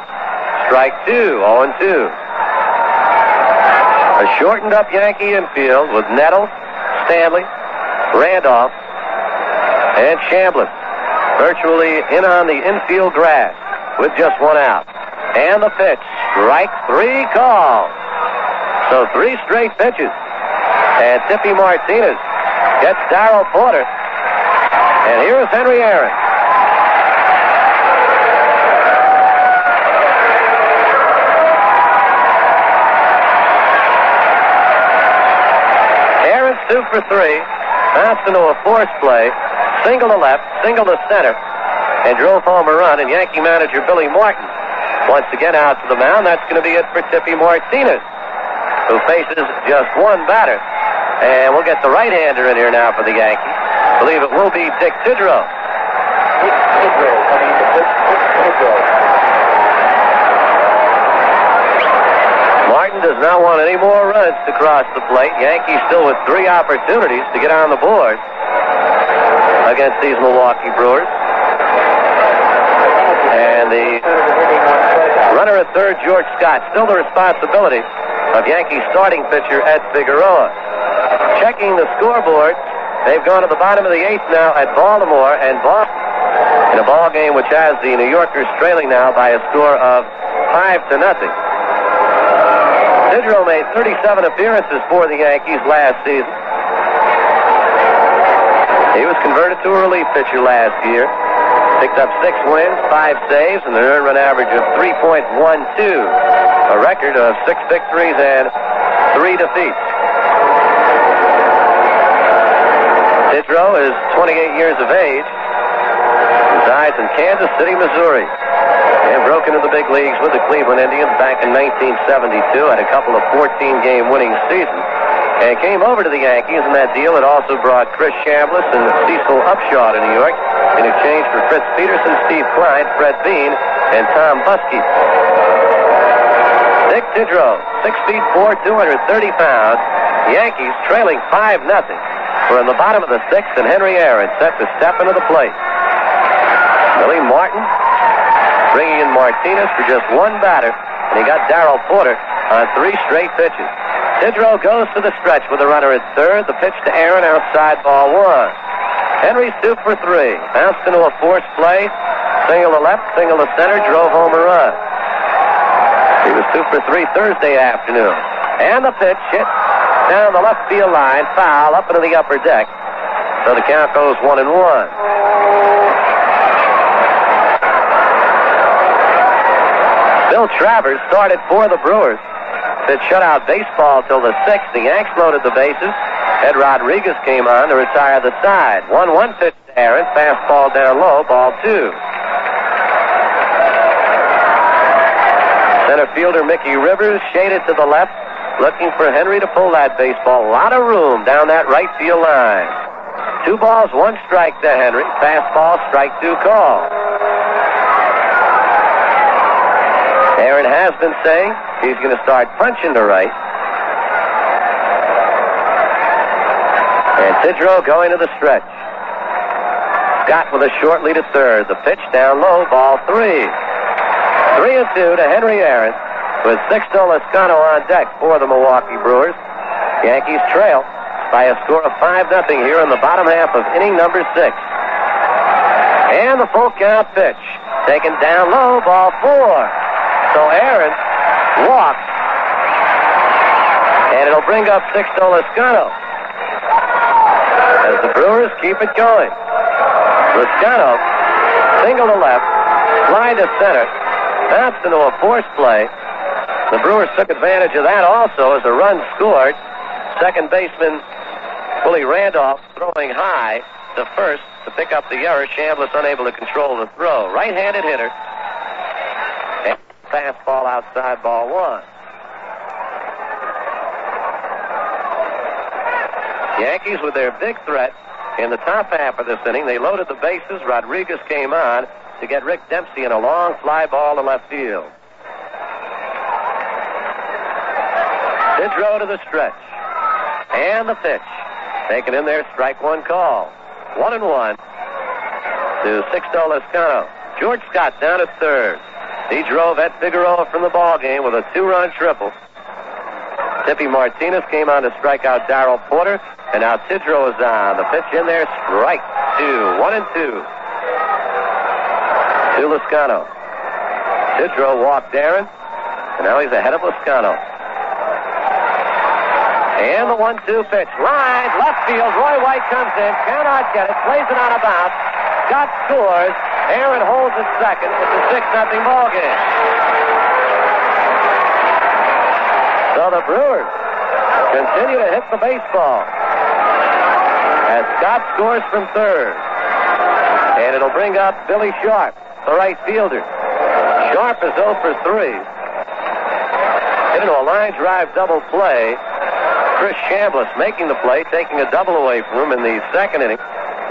Strike 2, 0-2. A shortened up Yankee infield with Nettles, Stanley, Randolph, and Chambliss virtually in on the infield grass with just 1 out. And the pitch, strike 3 call. So 3 straight pitches. And Tippy Martinez gets Darrell Porter. And here is Henry Aaron. Aaron's 2 for 3. Bounced into a force play. Single to left, single to center, and drove home a run. And Yankee manager Billy Martin once again out to the mound. That's going to be it for Tippy Martinez, who faces just 1 batter. And we'll get the right-hander in here now for the Yankees. I believe it will be Dick Tidrow. Martin does not want any more runs to cross the plate. Yankees still with 3 opportunities to get on the board against these Milwaukee Brewers. And the runner at third, George Scott, still the responsibility of Yankee starting pitcher Ed Figueroa. Checking the scoreboard, they've gone to the bottom of the 8th now at Baltimore and Boston in a ball game which has the New Yorkers trailing now by a score of 5-0. Tidrow made 37 appearances for the Yankees last season. He was converted to a relief pitcher last year. Picked up 6 wins, 5 saves, and an earned run average of 3.12. A record of 6 victories and 3 defeats. Tidrow is 28 years of age. Resides in Kansas City, Missouri. And broke into the big leagues with the Cleveland Indians back in 1972. Had a couple of 14-game winning seasons. And came over to the Yankees in that deal. It also brought Chris Chambliss and Cecil Upshaw to New York in exchange for Fritz Peterson, Steve Klein, Fred Bean, and Tom Buskey. Dick Tidrow, 6'4", 230 pounds. The Yankees trailing 5-0. We're in the bottom of the 6th, and Henry Aaron set to step into the plate. Billy Martin bringing in Martinez for just 1 batter, and he got Darrell Porter on 3 straight pitches. Tidrow goes to the stretch with a runner at third. The pitch to Aaron outside, ball 1. Henry's 2 for 3. Bounced into a force play. Single to left, single to center, drove home a run. He was 2 for 3 Thursday afternoon. And the pitch hit down the left field line, foul up into the upper deck. So the count goes 1-1. Bill Travers started for the Brewers. It shut out baseball till the 6th. The Yanks loaded the bases. Ed Rodriguez came on to retire the side. 1-1 pitch to Aaron. Fastball down low. Ball 2. fielder Mickey Rivers shaded to the left, looking for Henry to pull that baseball. A lot of room down that right field line. 2 balls, 1 strike to Henry. Fastball, strike 2 call. Aaron has been saying he's going to start punching to right. And Tidrow going to the stretch. Scott with a short lead at third. The pitch down low, ball 3. 3-2 to Henry Aaron, with Sixto Lezcano on deck for the Milwaukee Brewers. Yankees trail by a score of 5-0 here in the bottom half of inning number 6. And the full count pitch. Taken down low, ball 4. So Aaron walks. And it'll bring up Sixto Lezcano as the Brewers keep it going. Lezcano, single to left, fly to center, bounced into a force play. The Brewers took advantage of that also as a run scored. Second baseman Willie Randolph throwing high to first to pick up the error. Chambliss unable to control the throw. Right-handed hitter. And fastball outside, ball 1. Yankees with their big threat in the top half of this inning. They loaded the bases. Rodriguez came on to get Rick Dempsey in a long fly ball to left field. Tidrow to the stretch. And the pitch. Taken in there, strike 1 call. 1-1 to Sixto Lezcano. George Scott down at third. He drove Ed Figueroa from the ball game with a 2-run triple. Tippy Martinez came on to strike out Darrell Porter. And now Tidrow is on. The pitch in there, strike 2. 1-2 to Lezcano. Tidrow walked Aaron, and now he's ahead of Lezcano. And the 1-2 pitch. Line, left field. Roy White comes in, cannot get it, plays it on a bounce. Scott scores. Aaron holds at second. It's a 6-0 ball game. So the Brewers continue to hit the baseball as Scott scores from third. And it'll bring up Billy Sharp, the right fielder. Sharp is 0 for 3. Hit into a line drive double play. Chris Chambliss making the play, taking a double away from him in the second inning.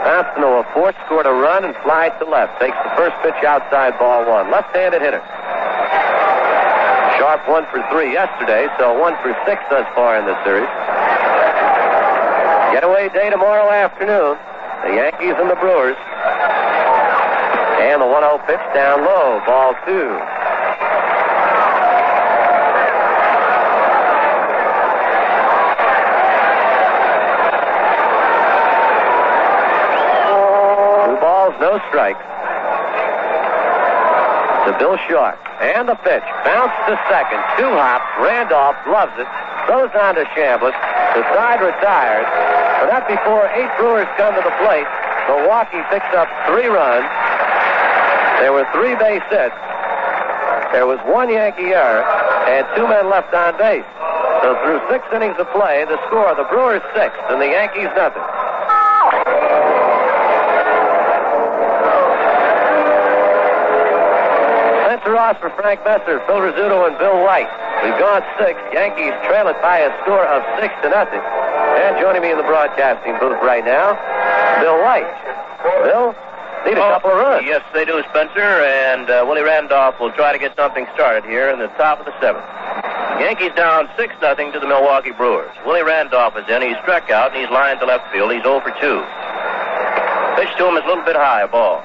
Bounced into a fourth, scored a run, and flies to left. Takes the first pitch outside, ball 1. Left-handed hitter. Sharp 1 for 3 yesterday, so 1 for 6 thus far in this series. Getaway day tomorrow afternoon. The Yankees and the Brewers. And the 1-0 pitch down low, ball 2. No strikes to Bill Sharp. And the pitch. Bounce to second. 2 hops. Randolph loves it. Throws on to Chambliss. The side retires. But not before 8 Brewers come to the plate. Milwaukee picks up 3 runs. There were 3 base hits. There was 1 Yankee error and 2 men left on base. So through 6 innings of play, the score, the Brewers 6 and the Yankees nothing. Ross for Frank Messer, Phil Rizzuto, and Bill White. We've gone 6. Yankees trail it by a score of 6-0. And joining me in the broadcasting booth right now, Bill White. Bill, need a couple of runs. Yes, they do, Spencer, and Willie Randolph will try to get something started here in the top of the 7th. Yankees down 6-0 to the Milwaukee Brewers. Willie Randolph is in. He's struck out, and he's lined to left field. He's 0 for 2. Pitch to him is a little bit high, a ball.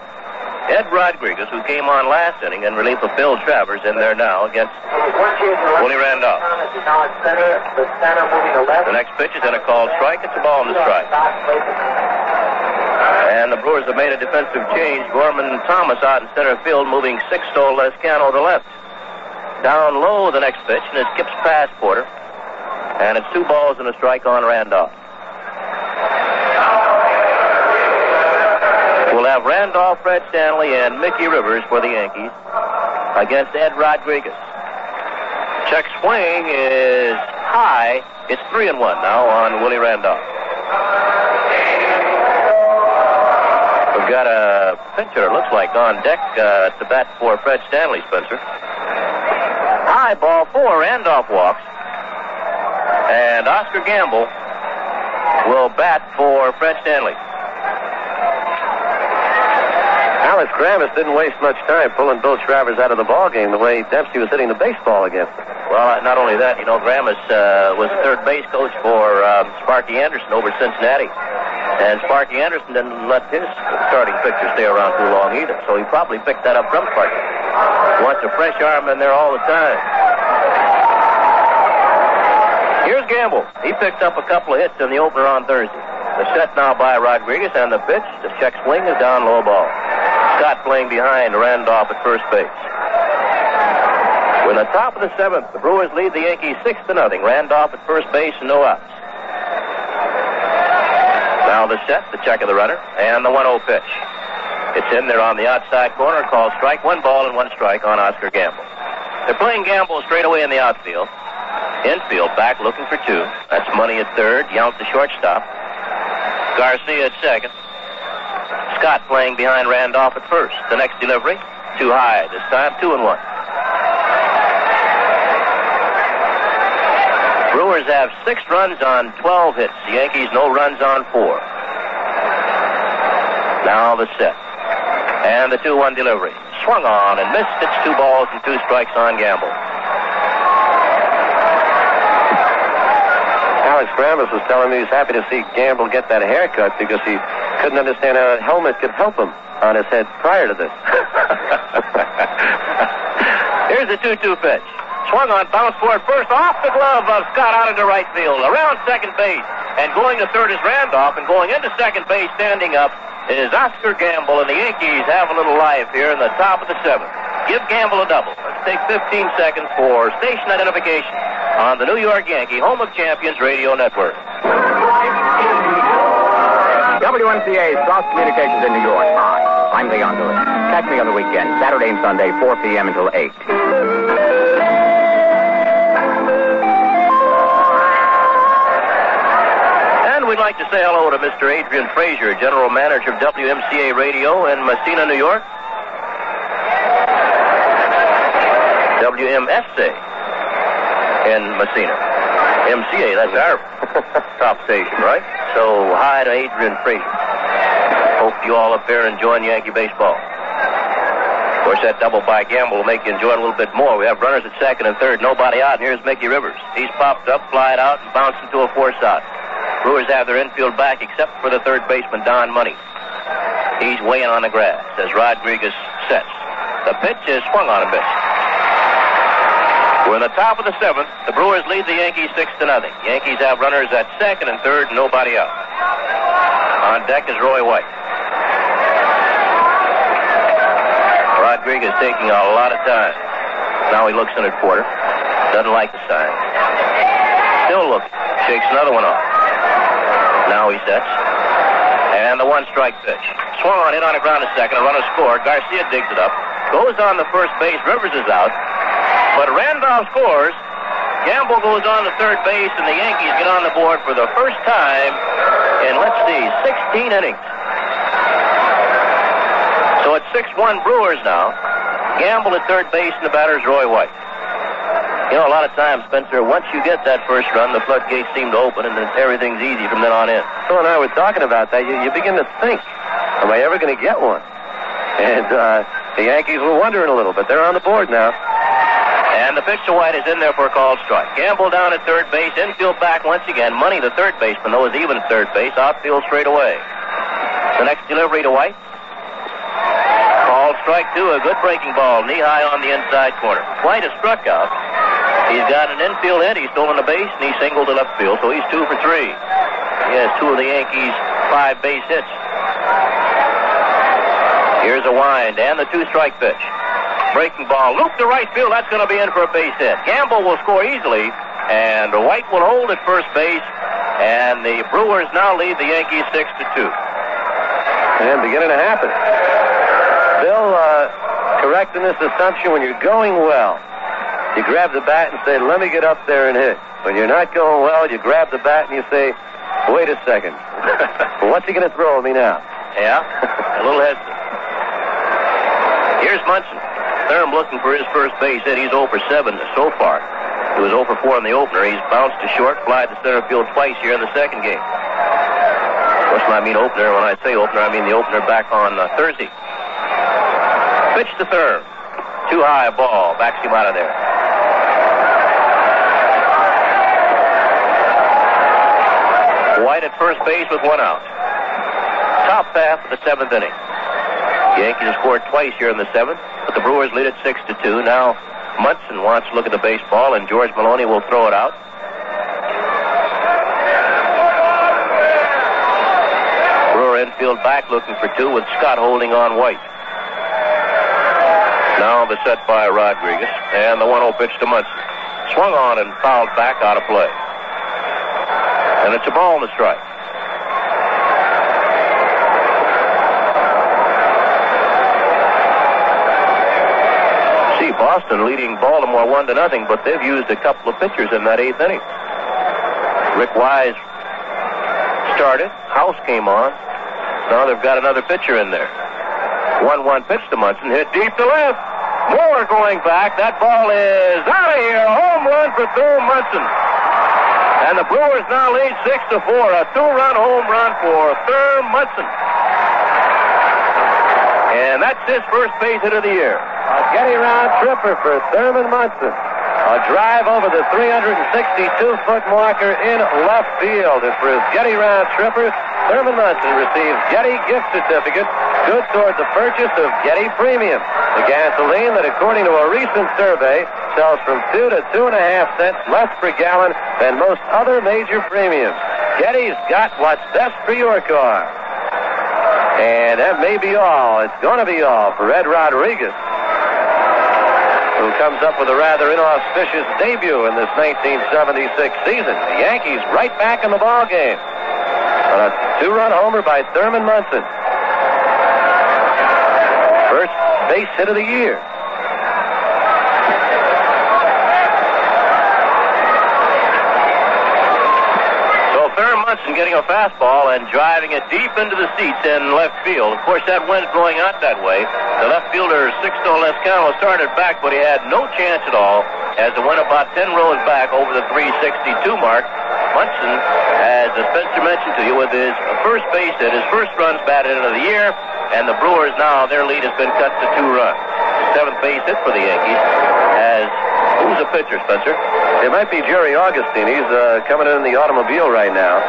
Ed Rodriguez, who came on last inning in relief of Bill Travers, in there now against Willie Randolph. The next pitch is in a called strike. It's a ball and a strike. And the Brewers have made a defensive change. Gorman Thomas out in center field, moving Sixto Lezcano to left. Down low the next pitch, and it skips past Porter. And it's 2 balls and a strike on Randolph. We'll have Randolph, Fred Stanley, and Mickey Rivers for the Yankees against Ed Rodriguez. Check swing is high. It's 3-1 now on Willie Randolph. We've got a pitcher, looks like, on deck to bat for Fred Stanley, Spencer. high ball 4. Randolph walks. And Oscar Gamble will bat for Fred Stanley. Alex Grammas didn't waste much time pulling Bill Travers out of the ball game the way Dempsey was hitting the baseball against him. Well, not only that, Grammas was a third base coach for Sparky Anderson over at Cincinnati. And Sparky Anderson didn't let his starting pitcher stay around too long either, so he probably picked that up from Sparky. Wants a fresh arm in there all the time. Here's Gamble. He picked up a couple of hits in the opener on Thursday. The set now by Rodriguez, and the pitch, the check swing is down low ball. Scott playing behind Randolph at first base. We're in the top of the 7th. The Brewers lead the Yankees 6-0. Randolph at first base and no outs. Now the set, the check of the runner, and the 1-0 pitch. It's in there on the outside corner, called strike. 1 ball and 1 strike on Oscar Gamble. They're playing Gamble straight away in the outfield. Infield back looking for 2. That's Money at third. Yount the shortstop. Garcia at second. Scott playing behind Randolph at first. The next delivery, too high. This time 2-1. Brewers have 6 runs on 12 hits. The Yankees no runs on 4. Now the set. And the 2-1 delivery. Swung on and missed. It's 2 balls and 2 strikes on Gamble. Alex Grammas was telling me he's happy to see Gamble get that haircut because he couldn't understand how a helmet could help him on his head prior to this. Here's the 2-2 pitch. Swung on, bounced for it first, off the glove of Scott out into right field, around second base, and going to third is Randolph, and going into second base, standing up, is Oscar Gamble, and the Yankees have a little life here in the top of the 7th. Give Gamble a double. Let's take 15 seconds for station identification on the New York Yankee Home of Champions Radio Network. WMCA Strauss Communications in New York. Hi, I'm Leon Lewis. Catch me on the weekend, Saturday and Sunday, 4 p.m. until 8. And we'd like to say hello to Mr. Adrian Frazier, General Manager of WMCA Radio in Messina, New York. WMSA in Messina. MCA, that's our top station, right? So, hi to Adrian Frazier. Hope you all up there enjoying Yankee baseball. Of course, that double by Gamble will make you enjoy it a little bit more. We have runners at second and third, nobody out, and here's Mickey Rivers. He's popped up, flied out, and bounced into a force out. Brewers have their infield back except for the third baseman, Don Money. He's weighing on the grass as Rodriguez sets. The pitch is swung on and missed. We're in the top of the 7th. The Brewers lead the Yankees 6-0. Yankees have runners at second and third, and nobody out. On deck is Roy White. Rodriguez taking a lot of time. Now he looks in at Porter. Doesn't like the sign. Still looking. Shakes another one off. Now he sets. And the 1-strike pitch. Swung on in on the ground a second. A runner scored. Garcia digs it up. Goes on the first base. Rivers is out. But Randolph scores. Gamble goes on to third base, and the Yankees get on the board for the first time in, 16 innings. So it's 6-1 Brewers now. Gamble at third base, and the batter is Roy White. A lot of times, Spencer, once you get that first run, the floodgates seem to open, and then everything's easy from then on in. Phil and I were talking about that. You begin to think, am I ever going to get one? And the Yankees were wondering a little, but they're on the board now. And the pitch to White is in there for a called strike. Gamble down at third base, infield back once again. Money, the third baseman, though, is even at third base. Outfield straight away. The next delivery to White. Called strike 2, a good breaking ball, knee-high on the inside corner. White is struck out. He's got an infield hit. He's stolen a base, and he singled to left field, so he's 2 for 3. He has 2 of the Yankees' 5 base hits. Here's a wind and the 2-strike pitch. Breaking ball, loop to right field. That's going to be in for a base hit. Gamble will score easily, and White will hold at first base, and the Brewers now lead the Yankees 6-2. And beginning to happen. Bill, correcting this assumption, when you're going well, you grab the bat and say, let me get up there and hit. When you're not going well, you grab the bat and you say, wait a second. What's he going to throw at me now? Yeah, a little hesitant. Here's Munson. Thurm looking for his first base hit. He's 0 for 7 so far. He was 0 for 4 in the opener. He's bounced to short, flied to center field twice here in the second game. Of course, when I mean opener, when I say opener, I mean the opener back on Thursday. Pitch to Thurm. Too high a ball. Backs him out of there. White at first base with 1 out. Top half of the 7th inning. The Yankees have scored twice here in the 7th, but the Brewers lead it 6-2. Now Munson wants to look at the baseball, and George Maloney will throw it out. Brewer infield back looking for 2 with Scott holding on White. Now the set by Rodriguez, and the 1-0 pitch to Munson. Swung on and fouled back out of play. And it's a ball and a strike. See, Boston leading Baltimore 1-0, but they've used a couple of pitchers in that 8th inning. Rick Wise started. House came on. Now they've got another pitcher in there. 1-1 pitch to Munson, hit deep to left. Moore going back. That ball is out of here. Home run for Thurm Munson. And the Brewers now lead 6-4. A 2-run home run for Thurm Munson. And that's his first base hit of the year. A get-around tripper for Thurman Munson. A drive over the 362-foot marker in left field. And for his Getty-round tripper, Thurman Munson receives Getty gift certificate, good toward the purchase of Getty Premium, the gasoline that, according to a recent survey, sells from 2 to 2.5 cents less per gallon than most other major premiums. Getty's got what's best for your car. And that may be all. It's going to be all for Ed Rodriguez, who comes up with a rather inauspicious debut in this 1976 season. The Yankees right back in the ball game on a 2-run homer by Thurman Munson. First base hit of the year. Thurman Munson getting a fastball and driving it deep into the seats in left field. Of course, that wind's blowing out that way. The left fielder, Sixto Lescano, started back, but he had no chance at all as it went about 10 rows back over the 362 mark. Munson, as Spencer mentioned to you, with his first base hit, his first runs batted into the year, and the Brewers now, their lead has been cut to 2 runs. 7th base hit for the Yankees as... Who's the pitcher, Spencer? It might be Jerry Augustine. He's coming in the automobile right now.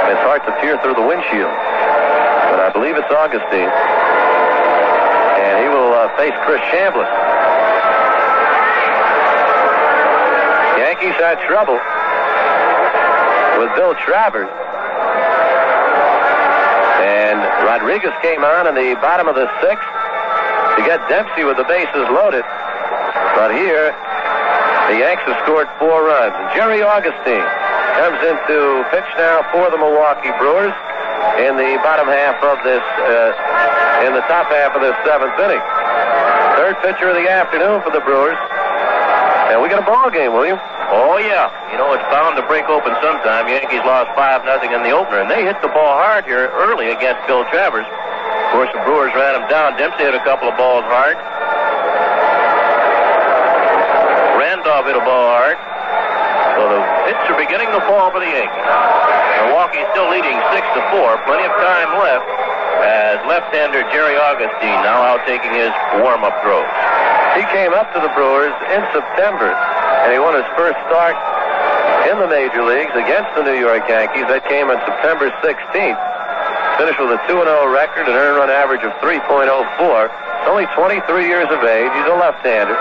It's hard to peer through the windshield, but I believe it's Augustine. And he will face Chris Chambliss. Yankees had trouble with Bill Travers. And Rodriguez came on in the bottom of the 6th to get Dempsey with the bases loaded. But here, the Yanks have scored 4 runs. And Jerry Augustine comes into pitch now for the Milwaukee Brewers in the bottom half of this, in the top half of this 7th inning. Third pitcher of the afternoon for the Brewers. And we got a ball game, William. Oh, yeah. You know, it's bound to break open sometime. Yankees lost 5-0 in the opener, and they hit the ball hard here early against Bill Travers. Of course, the Brewers ran him down. Dempsey hit a couple of balls hard. Randolph hit a ball hard. So the hits are beginning to fall for the Yankees. Milwaukee still leading 6-4. Plenty of time left as left-hander Jerry Augustine now out taking his warm-up throws. He came up to the Brewers in September, and he won his first start in the major leagues against the New York Yankees. That came on September 16th. Finished with a 2-0 record, an earned run average of 3.04. He's only 23 years of age. He's a left-hander.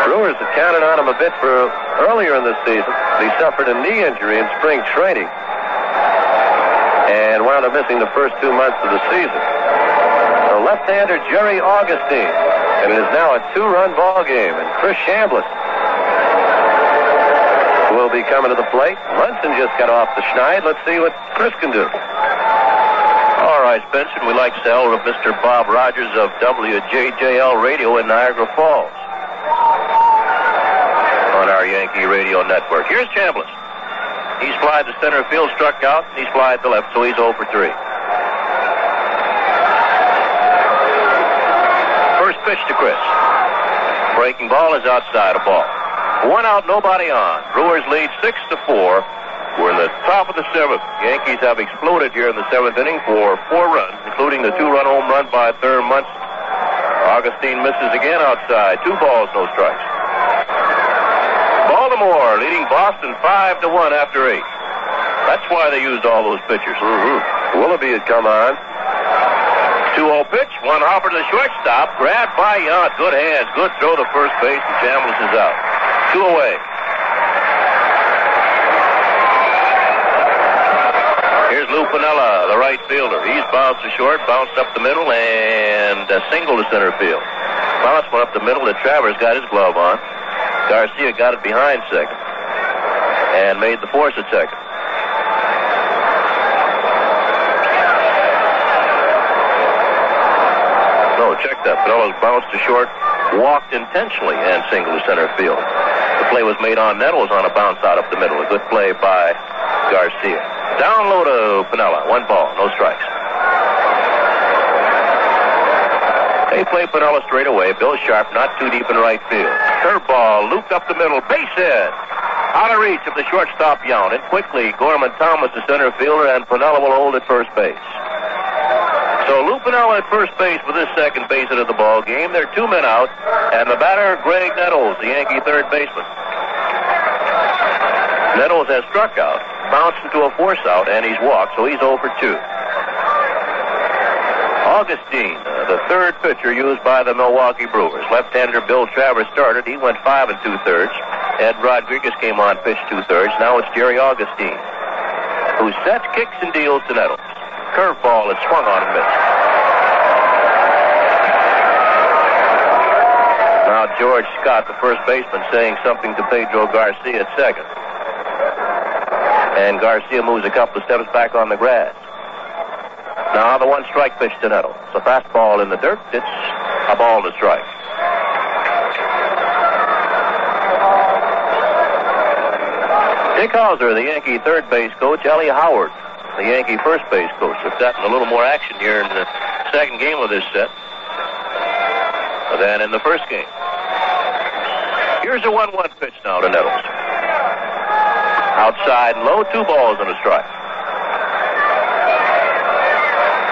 Brewers had counted on him a bit for earlier in the season. He suffered a knee injury in spring training and wound up missing the first 2 months of the season. So left-hander Jerry Augustine, and it is now a 2-run ball game. And Chris Chambliss will be coming to the plate. Munson just got off the schneid. Let's see what Chris can do. All right, Spencer, we'd like to say hello to Mr. Bob Rogers of WJJL Radio in Niagara Falls on our Yankee radio network. Here's Chambliss. He's flied to center field, struck out, and he's flied to left, so he's 0 for 3. pitch to Chris. Breaking ball is outside a ball. 1 out, nobody on. Brewers lead 6-4. We're in the top of the 7th. Yankees have exploded here in the 7th inning for 4 runs, including the 2-run home run by Thurman Munson. Augustine misses again outside. 2 balls, no strikes. Baltimore leading Boston 5-1 after 8. That's why they used all those pitchers. Willoughby had come on. 2-0 pitch. 1 hopper to the shortstop. Grabbed by Yount. Good hands. Good throw to first base, and Chambliss is out. 2 away. Here's Lou Piniella, the right fielder. He's bounced to short, bounced up the middle, and a single to center field. Bounce went up the middle, and Travers got his glove on. Garcia got it behind second and made the force at second. No, check that. Piniella bounced to short, walked intentionally, and single to center field. The play was made on Nettles on a bounce out up the middle. A good play by Garcia. Down low to Piniella. 1 ball, no strikes. They play Piniella straight away. Bill Sharp not too deep in right field. Curveball looped up the middle. Base hit. Out of reach of the shortstop Yount. And quickly, Gorman Thomas, the center fielder, and Piniella will hold at first base. So Lou Piniella at first base with his second base hit of the ball game. There are 2 men out, and the batter, Greg Nettles, the Yankee third baseman. Nettles has struck out, bounced into a force out, and he's walked, so he's 0 for 2. Augustine, the third pitcher used by the Milwaukee Brewers. Left-hander Bill Travers started. He went 5 2/3. Ed Rodriguez came on, pitched 2/3. Now it's Jerry Augustine, who sets, kicks, and deals to Nettles. Curveball is swung on and missed. Now George Scott, the first baseman, saying something to Pedro Garcia at second. And Garcia moves a couple of steps back on the grass. Now the 1-strike pitch to Nettles. A fastball in the dirt. It's a ball to strike. Dick Hauser, the Yankee third base coach. Ellie Howard, the Yankee first base coach. They've gotten a little more action here in the second game of this set than in the first game. Here's a 1-1 pitch now to Nettles. Outside and low, 2 balls and a strike.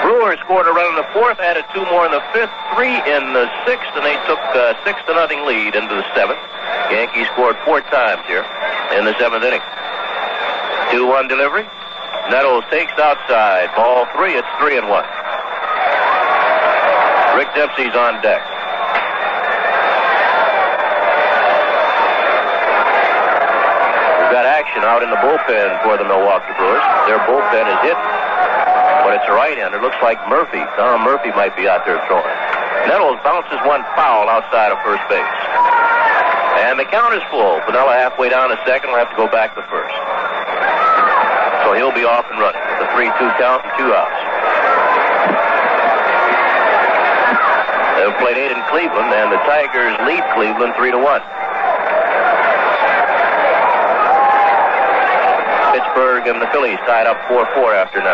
Brewers scored a run in the 4th, added 2 more in the 5th, 3 in the 6th, and they took a 6-0 lead into the 7th. Yankees scored 4 times here in the 7th inning. 2-1 delivery. Nettles takes outside. Ball 3. It's 3-1. Rick Dempsey's on deck. We've got action out in the bullpen for the Milwaukee Brewers. Their bullpen is hit, but it's a right-hander. Looks like Murphy. Tom Murphy might be out there throwing. Nettles bounces 1 foul outside of first base. And the count is full. Piniella halfway down to second will have to go back to first. So he'll be off and running with a 3-2 count and 2 outs. They've played 8 in Cleveland, and the Tigers lead Cleveland 3-1. Pittsburgh and the Phillies tied up 4-4 after 9.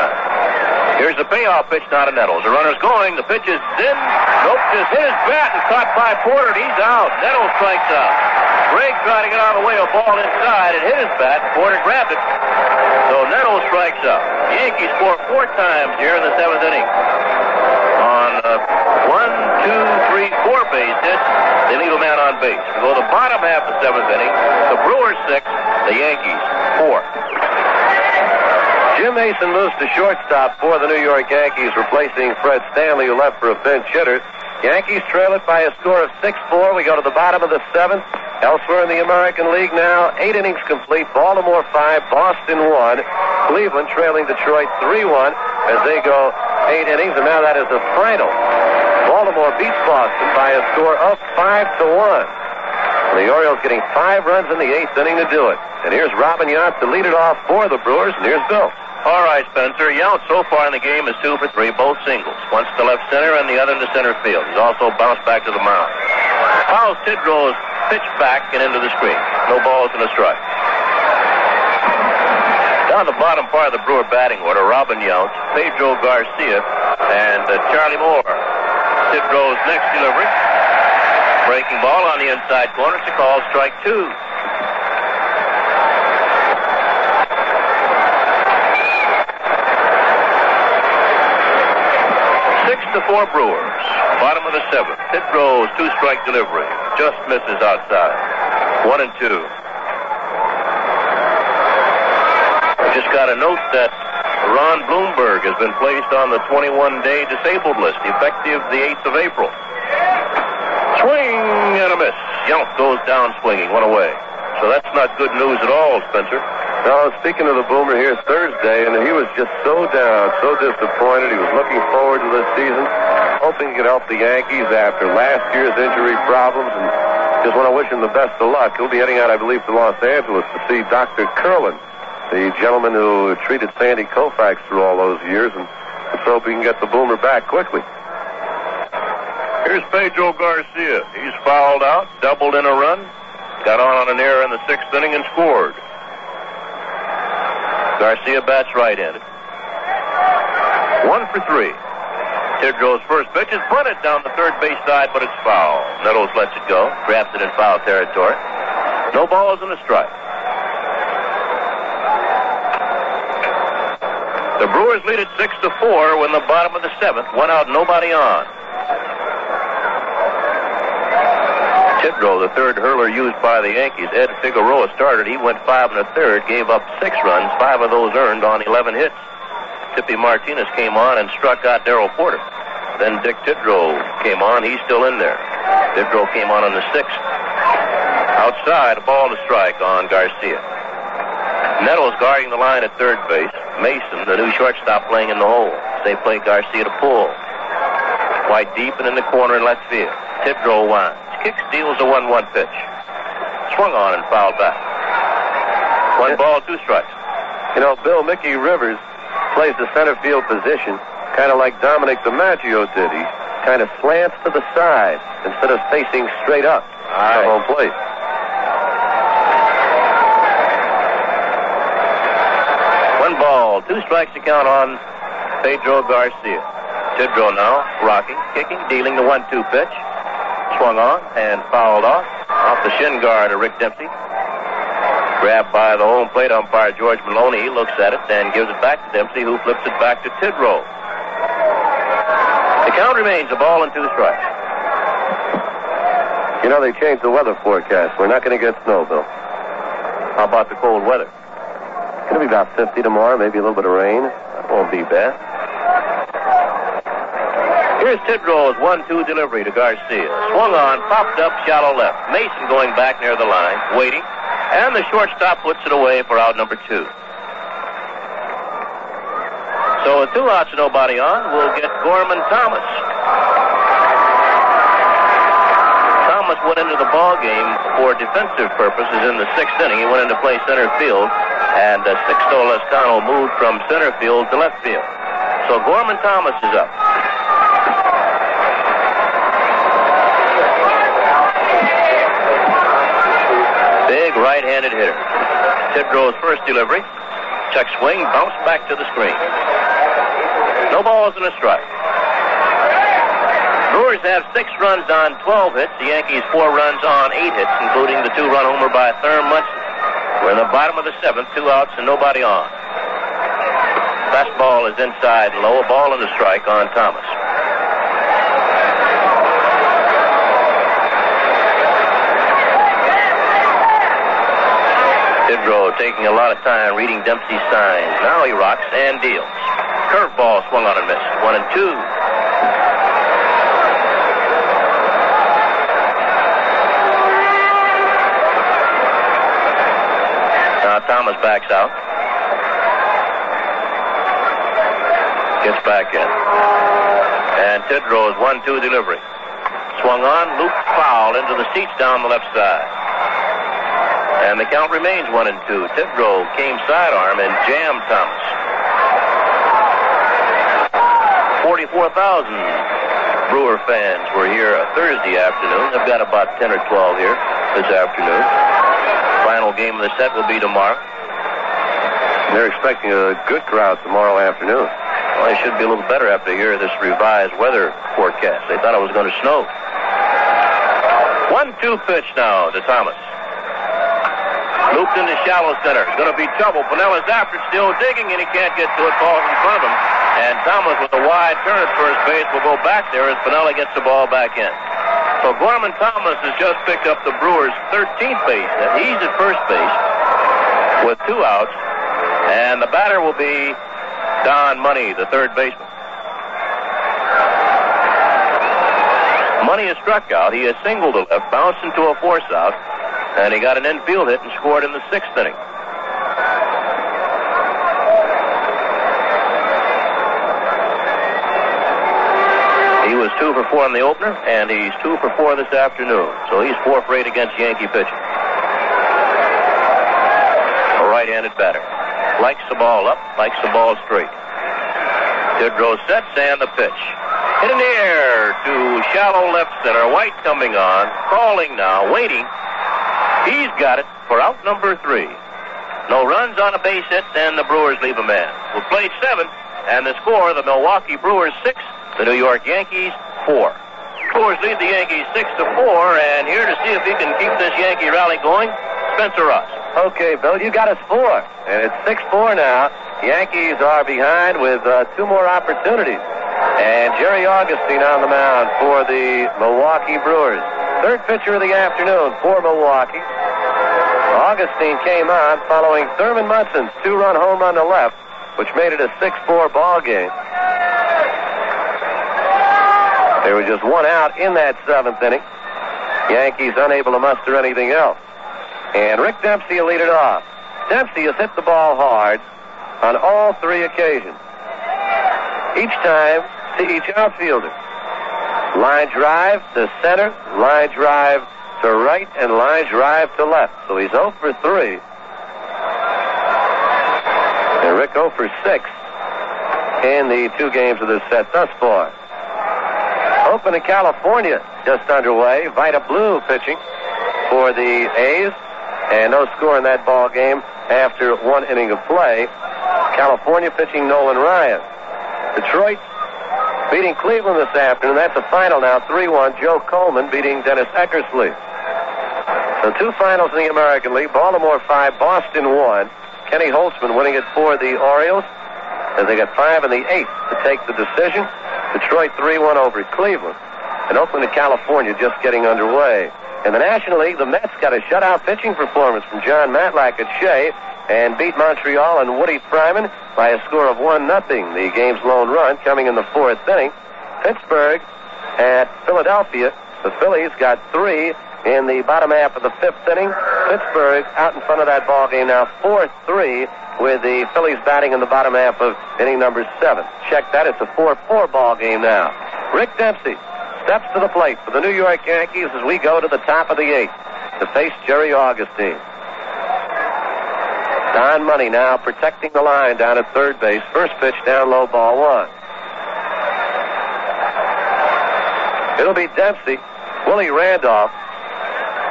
Here's the payoff pitch now to Nettles. The runner's going. The pitch is in. Nope, just hit his bat and caught by Porter, and he's out. Nettles strikes out. Greg tried to get out of the way of a ball inside. It hit his bat. Porter grabbed it. So Nettles strikes out. The Yankees score 4 times here in the 7th inning. On 4 base hits, they leave a man on base. We go to the bottom half of the 7th inning. The Brewers 6, the Yankees 4. Jim Mason moves to shortstop for the New York Yankees, replacing Fred Stanley, who left for a pinch hitter. Yankees trail it by a score of 6-4. We go to the bottom of the 7th. Elsewhere in the American League now, 8 innings complete. Baltimore 5, Boston 1. Cleveland trailing Detroit 3-1 as they go 8 innings, and now that is the final. Baltimore beats Boston by a score of 5-1. The Orioles getting 5 runs in the 8th inning to do it. And here's Robin Yount to lead it off for the Brewers, and here's Bill. All right, Spencer. Yount so far in the game is 2 for 3, both singles. Once to left center and the other into center field. He's also bounced back to the mound. Fouls Tidrow's pitch back and into the screen. No balls and a strike. Down the bottom part of the Brewer batting order, Robin Yount, Pedro Garcia, and Charlie Moore. Tidrow's next delivery. Breaking ball on the inside corner. It's a call, strike 2. 6-4 Brewers. Bottom of the 7th. Tidrow's 2-strike delivery. Just misses outside. 1-2. Just got a note that Ron Bloomberg has been placed on the 21-day disabled list, effective the 8th of April. Swing and a miss. Yelp goes down swinging, one away. So that's not good news at all, Spencer. No, speaking of the Boomer, here's Thursday, and he was just so down, so disappointed. He was looking forward to this season, hoping he could help the Yankees after last year's injury problems, and just want to wish him the best of luck. He'll be heading out, I believe, to Los Angeles to see Dr. Curlin, the gentleman who treated Sandy Koufax through all those years, and let's hope he can get the Boomer back quickly. Here's Pedro Garcia. He's fouled out, doubled in a run, got on an error in the 6th inning and scored. Garcia bats right-handed. 1 for 3. Tidrow's first pitch is bunted down the third base side, but it's foul. Nettles lets it go, grabs it in foul territory. No balls and a strike. The Brewers lead at 6-4 when the bottom of the 7th, 1 out, nobody on. Tidrow, the third hurler used by the Yankees. Ed Figueroa started. He went 5 1/3, gave up 6 runs, 5 of those earned on 11 hits. Tippy Martinez came on and struck out Darrell Porter. Then Dick Tidrow came on. He's still in there. Tidrow came on the 6th. Outside, a ball to strike on Garcia. Nettles guarding the line at third base. Mason, the new shortstop, playing in the hole. They play Garcia to pull. White deep and in the corner in left field. Tidrow winds. Kick, steals a 1-1 pitch. Swung on and fouled back. 1 ball, 2 strikes. You know, Bill, Mickey Rivers plays the center field position kind of like Dominic DiMaggio did. He kind of slants to the side instead of facing straight up at home plate. One ball, 2 strikes to count on Pedro Garcia. Tidrow now rocking, kicking, dealing the 1-2 pitch. Swung on and fouled off the shin guard of Rick Dempsey. Grabbed by the home plate umpire George Maloney. He looks at it and gives it back to Dempsey, who flips it back to Tidrow. The count remains a ball and 2 strikes. You know, they changed the weather forecast. We're not going to get snow, Bill. How about the cold weather? It's going to be about 50 tomorrow, maybe a little bit of rain. That won't be bad. Here's Tidrow's 1-2 delivery to Garcia. Swung on, popped up, shallow left. Mason going back near the line, waiting. And the shortstop puts it away for out number 2. So with 2 outs and nobody on, we'll get Gorman Thomas. Thomas went into the ball game for defensive purposes in the 6th inning. He went into play center field, and Sixto Lescano moved from center field to left field. So Gorman Thomas is up. Big right-handed hitter. Tidrow's first delivery. Check swing, bounce back to the screen. No balls and a strike. Brewers have 6 runs on 12 hits. The Yankees 4 runs on 8 hits, including the 2-run homer by Thurman Munson. We're in the bottom of the 7th, 2 outs and nobody on. Fastball is inside and low, a ball and a strike on Thomas. Tidrow taking a lot of time reading Dempsey's signs. Now he rocks and deals. Curveball swung on and missed. 1-2. Now Thomas backs out. Gets back in. And Tidrow's 1-2 delivery. Swung on, looped foul into the seats down the left side. And the count remains 1-2. Tidrow came sidearm and jammed Thomas. 44,000 Brewer fans were here Thursday afternoon. They've got about 10 or 12 here this afternoon. Final game of the set will be tomorrow. They're expecting a good crowd tomorrow afternoon. Well, they should be a little better after hearing this revised weather forecast. They thought it was going to snow. 1-2 pitch now to Thomas. Looped into shallow center. It's going to be trouble. Pinella's after, still digging, and he can't get to it. Ball's in front of him. And Thomas, with a wide turn at first base, will go back there as Pinella gets the ball back in. So Gorman Thomas has just picked up the Brewers' 13th base hit. He's at first base with 2 outs. And the batter will be Don Money, the third baseman. Money has struck out. He has singled to left, bounced into a force out, and he got an infield hit and scored in the 6th inning. He was 2 for 4 in the opener, and he's 2 for 4 this afternoon. So he's 4 for 8 against Yankee pitching. A right-handed batter. Likes the ball up, likes the ball straight. Tidrow sets, and the pitch. Hit in the air to shallow left center. White coming on, crawling now, waiting. He's got it for out number 3. No runs on a base hit, and the Brewers leave a man. We'll play 7, and the score, the Milwaukee Brewers 6, the New York Yankees 4. Brewers lead the Yankees 6-4, and here to see if he can keep this Yankee rally going, Spencer Ross. Okay, Bill, you got us 4, and it's 6-4 now. Yankees are behind with 2 more opportunities. And Jerry Augustine on the mound for the Milwaukee Brewers. Third pitcher of the afternoon for Milwaukee. Augustine came on following Thurman Munson's 2-run home run to left, which made it a 6-4 ball game. There was just 1 out in that 7th inning. Yankees unable to muster anything else. And Rick Dempsey will lead it off. Dempsey has hit the ball hard on all 3 occasions. Each time to each outfielder. Line drive to center, line drive to right, and line drive to left. So he's 0 for 3. And Rick 0 for 6 in the 2 games of this set thus far. Open in California just underway. Vida Blue pitching for the A's. And no score in that ball game after 1 inning of play. California pitching Nolan Ryan. Detroit beating Cleveland this afternoon. That's a final now, 3-1. Joe Coleman beating Dennis Eckersley. So 2 finals in the American League. Baltimore 5, Boston 1. Kenny Holtzman winning it for the Orioles as they got 5 in the 8th to take the decision. Detroit 3-1 over Cleveland. And Oakland and California just getting underway. In the National League, the Mets got a shutout pitching performance from John Matlack at Shea and beat Montreal and Woody Fryman by a score of 1-0. The game's lone run coming in the 4th inning. Pittsburgh at Philadelphia. The Phillies got 3 in the bottom half of the 5th inning. Pittsburgh out in front of that ball game now 4-3 with the Phillies batting in the bottom half of inning number 7. Check that. It's a 4-4 ball game now. Rick Dempsey steps to the plate for the New York Yankees as we go to the top of the 8th to face Jerry Augustine. Don Money now protecting the line down at third base. First pitch down low, ball 1. It'll be Dempsey, Willie Randolph,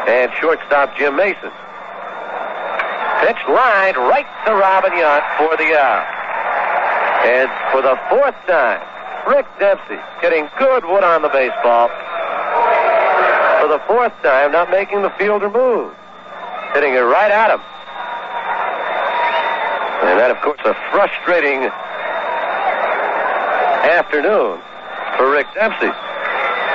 and shortstop Jim Mason. Pitch lined right to Robin Yount for the out. And for the 4th time, Rick Dempsey getting good wood on the baseball. For the 4th time, not making the fielder move. Hitting it right at him. And that, of course, a frustrating afternoon for Rick Dempsey.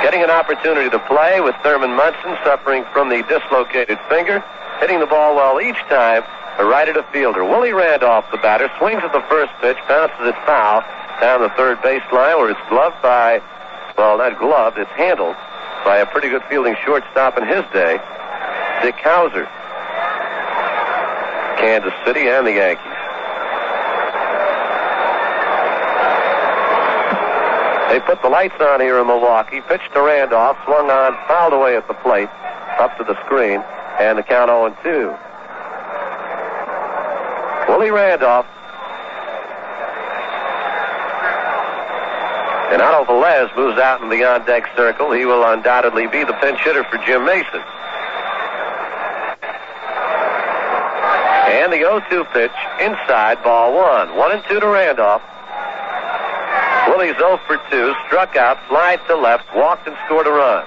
Getting an opportunity to play with Thurman Munson suffering from the dislocated finger. Hitting the ball well each time, right at a fielder. Willie Randolph, the batter, swings at the first pitch, bounces it foul down the third baseline where it's gloved by, well, not gloved, it's handled by a pretty good fielding shortstop in his day, Dick Hauser. Kansas City and the Yankees. They put the lights on here in Milwaukee. Pitched to Randolph, swung on, fouled away at the plate, up to the screen, and the count 0-2. Willie Randolph. And Otto Velez moves out in the on-deck circle. He will undoubtedly be the pinch hitter for Jim Mason. And the 0-2 pitch inside, ball 1. 1-2 to Randolph. Willie's 0 for 2, struck out, flied to left, walked and scored a run.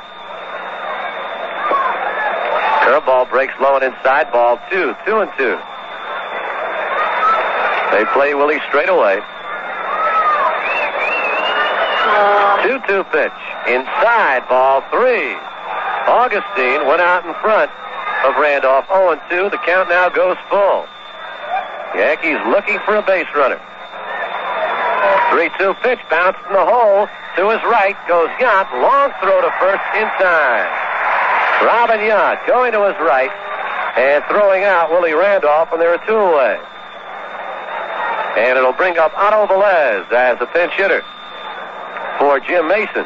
Curveball breaks low and inside. Ball 2. 2-2. They play Willie straight away. 2-2 pitch. Inside. Ball 3. Augustine went out in front of Randolph. 0-2. The count now goes full. Yankees looking for a base runner. 3-2 pitch. Bounced in the hole. To his right goes Yount. Long throw to first in time. Robin Yount going to his right and throwing out Willie Randolph, and there are 2 away. And it'll bring up Otto Velez as a pinch hitter for Jim Mason.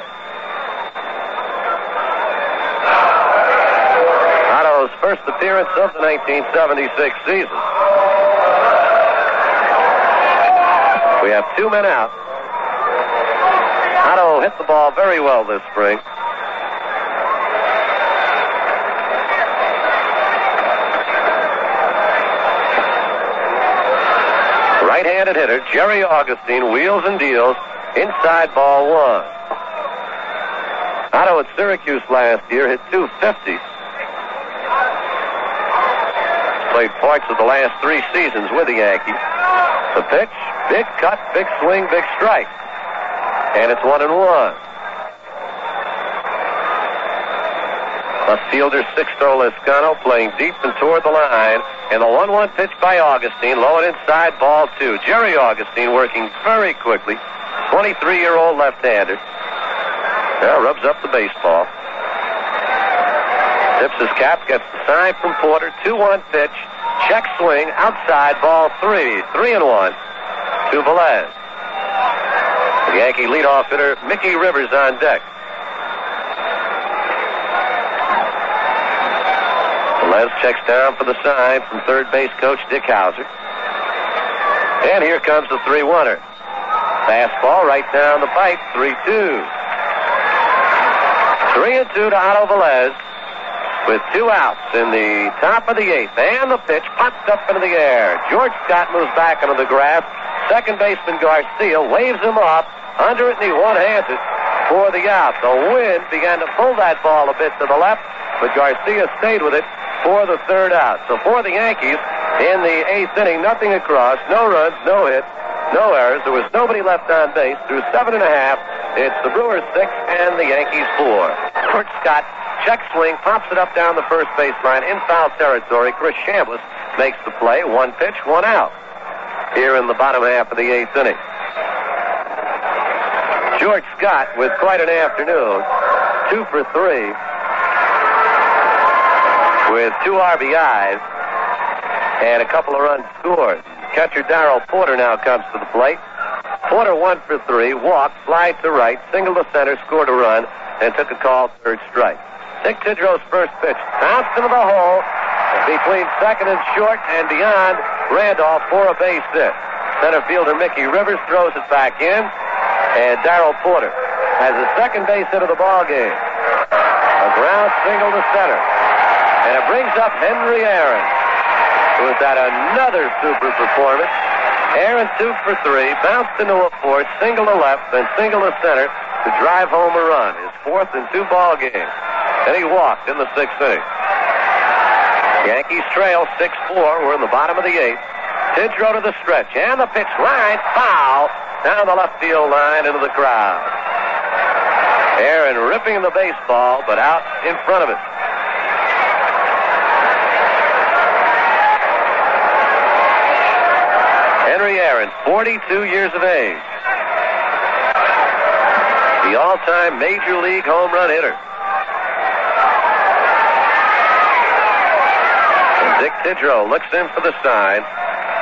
Otto's first appearance of the 1976 season. We have 2 men out. Otto hit the ball very well this spring. Right-handed hitter Jerry Augustine wheels and deals inside. Ball 1. Otto at Syracuse last year hit .250. Played parts of the last 3 seasons with the Yankees. The pitch, big cut, big swing, big strike. And it's 1-1. Left fielder Sixto Lizcano playing deep and toward the line. And the 1-1 pitch by Augustine, low and inside. Ball 2. Jerry Augustine working very quickly. 23-year-old left-hander. Now rubs up the baseball. Tips his cap, gets the sign from Porter. 2-1 pitch. Check swing outside. Ball 3. 3-1 to Velez. The Yankee leadoff hitter Mickey Rivers on deck. Velez checks down for the sign from third base coach Dick Hauser. And here comes the 3-1er. Fastball right down the pipe. 3-2. 3-2 to Otto Velez with 2 outs in the top of the 8th. And the pitch popped up into the air. George Scott moves back into the grass. Second baseman Garcia waves him off. Under it, and he one-hands it for the out. The wind began to pull that ball a bit to the left, but Garcia stayed with it for the 3rd out. So for the Yankees, in the 8th inning, nothing across, no runs, no hits, no errors. There was nobody left on base through 7 1/2. It's the Brewers 6 and the Yankees 4. George Scott, check swing, pops it up down the first baseline in foul territory. Chris Chambliss makes the play. 1 pitch, 1 out. Here in the bottom half of the 8th inning. George Scott with quite an afternoon. 2 for 3 with 2 RBIs and a couple of runs scored. Catcher Darrell Porter now comes to the plate. Porter 1 for 3, walked, fly to right, single to center, scored a run, and took a call, 3rd strike. Dick Tidrow's first pitch bounced into the hole between second and short and beyond Randolph for a base hit. Center fielder Mickey Rivers throws it back in, and Darrell Porter has the second base hit of the ball game. A ground single to center, and it brings up Henry Aaron, who has had another super performance. Aaron 2 for 3, bounced into a fourth, single to left, then single to center to drive home a run. His 4th in 2 ball games, and he walked in the 6th inning. Yankees trail 6-4. We're in the bottom of the 8th. Tidrow to the stretch, and the pitch line foul down the left field line into the crowd. Aaron ripping the baseball, but out in front of it. Henry Aaron, 42 years of age. The all-time Major League home run hitter. And Dick Tidrow looks in for the sign.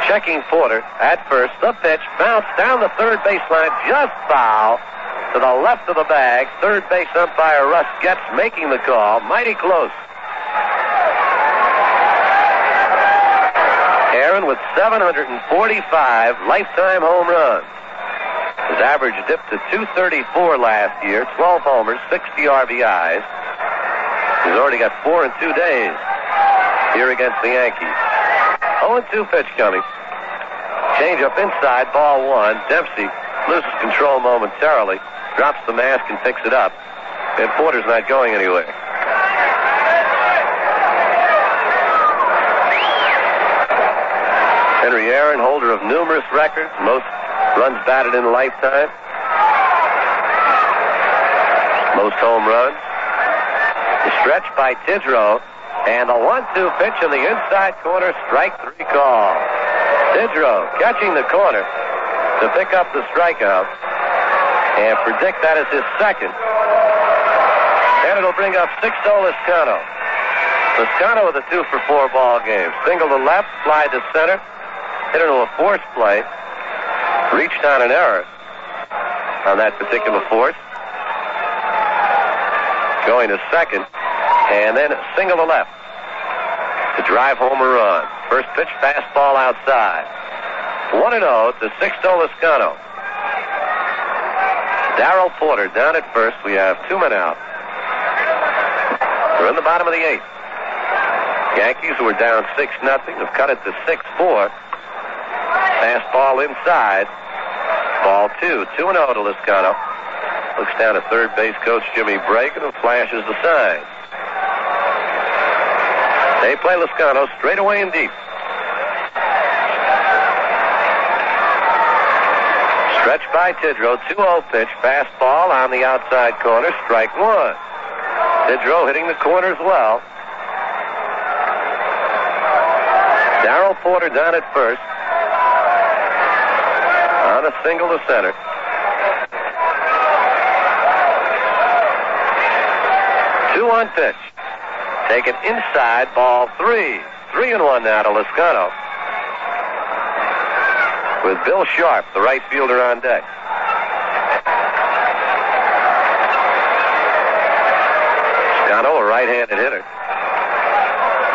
Checking Porter at first. The pitch bounced down the third baseline, just foul to the left of the bag. Third base umpire Russ Getz making the call. Mighty close. Aaron with 745 lifetime home runs. His average dipped to 234 last year. 12 homers, 60 RBIs. He's already got 4 in 2 days here against the Yankees. 0-2 pitch coming. Change up inside, ball 1. Dempsey loses control momentarily, drops the mask and picks it up. And Porter's not going anywhere. Henry Aaron, holder of numerous records, most runs batted in a lifetime, most home runs. The stretch by Tidrow, and the 1-2 pitch in the inside corner, strike 3 call. Tidrow catching the corner to pick up the strikeout and predict that is his second. And it'll bring up Sixto Lezcano. Lezcano with a 2-for-4 ball game. Single to left, fly to center, hit into a force play, reached on an error on that particular force. Going to second, and then single to left to drive home a run. First pitch, fastball outside. 1-0 to Sixto Lezcano. Darrell Porter down at first. We have 2 men out. We're in the bottom of the 8th. Yankees, who were down 6-0, have cut it to 6-4. Fastball inside. Ball 2. 2-0 to Lezcano. Looks down at third base coach Jimmy Bragan and flashes the sign. They play Lezcano straight away and deep. Stretch by Tidrow. 2-0 pitch. Fastball on the outside corner. Strike 1. Tidrow hitting the corners well. Darrell Porter down at first. On a single to center. Two-one pitch. Taken inside, ball 3. 3-1 now to Lezcano. With Bill Sharp, the right fielder, on deck. Lezcano, a right-handed hitter.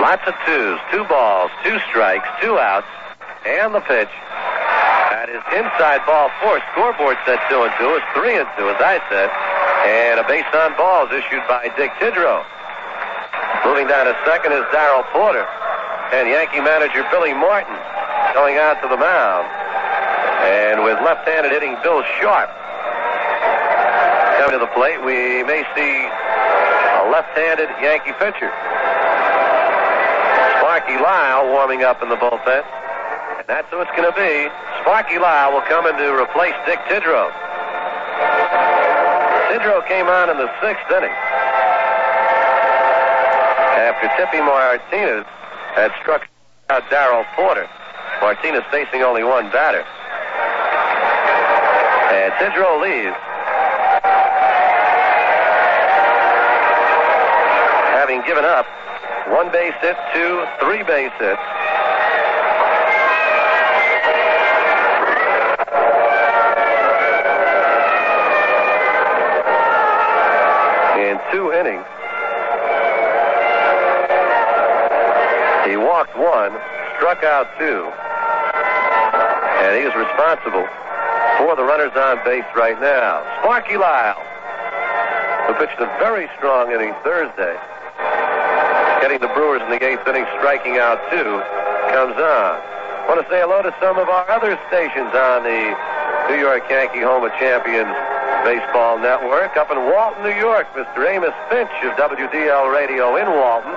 Lots of 2s, 2 balls, 2 strikes, 2 outs, and the pitch. That is inside, ball 4. Scoreboard said 2-2. It's 3-2, as I said. And a base on balls issued by Dick Tidrow. Moving down to second is Darrell Porter. And Yankee manager Billy Martin going out to the mound. And with left-handed hitting Bill Sharp coming to the plate, we may see a left-handed Yankee pitcher. Sparky Lyle warming up in the bullpen. And that's who it's going to be. Sparky Lyle will come in to replace Dick Tidrow. Tidrow came on in the 6th inning after Tippy Martinez had struck out Darrell Porter. Martinez facing only one batter. And Tidrow leaves, having given up 1 base hit, 2, 3 base hits. In 2 innings. He walked 1, struck out 2, and he is responsible for the runners on base right now. Sparky Lyle, who pitched a very strong inning Thursday, getting the Brewers in the 8th inning, striking out 2, comes on. I want to say hello to some of our other stations on the New York Yankee Home of Champions Baseball Network. Up in Walton, New York, Mr. Amos Finch of WDL Radio in Walton.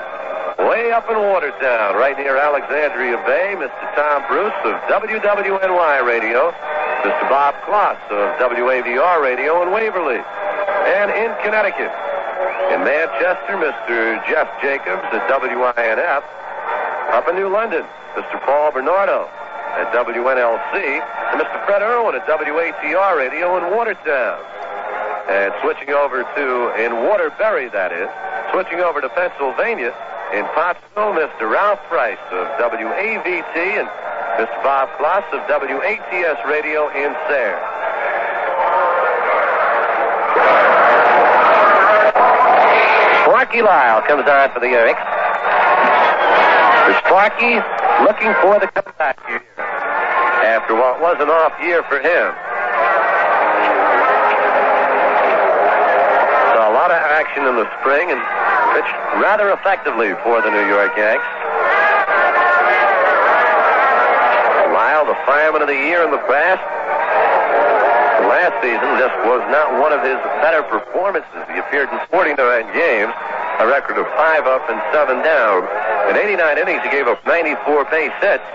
Way up in Watertown, right near Alexandria Bay, Mr. Tom Bruce of WWNY Radio, Mr. Bob Kloss of WAVR Radio in Waverly. And in Connecticut, in Manchester, Mr. Jeff Jacobs at WINF. Up in New London, Mr. Paul Bernardo at WNLC, and Mr. Fred Irwin at WATR Radio in Watertown. And switching over to, in Waterbury, that is, switching over to Pennsylvania, in Pottsville, Mr. Ralph Price of WAVT and Mr. Bob Kloss of WATS Radio in Sayre. Sparky Lyle comes on for the Yanks. For Sparky, looking for the comeback here after what was an off year for him. So a lot of action in the spring and pitched rather effectively for the New York Yanks. Lyle, the fireman of the year in the past. Last season just was not one of his better performances. He appeared in 49 games, a record of 5 up and 7 down. In 89 innings, he gave up 94 base hits.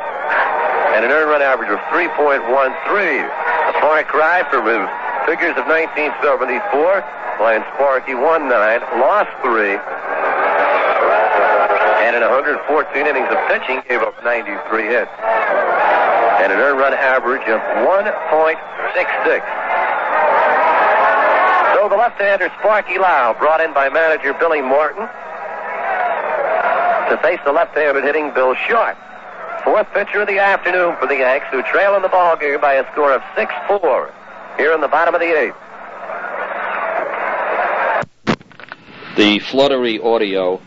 and an earned run average of 3.13. A far cry from his figures of 1974, when Sparky won 9, lost 3, and in 114 innings of pitching gave up 93 hits, and an earned run average of 1.66. So the left-hander Sparky Lau, brought in by manager Billy Martin, to face the left-handed hitting Bill Sharp. Fourth pitcher of the afternoon for the Yanks, who trail in the ballgame by a score of 6-4 here in the bottom of the 8th. The fluttery audio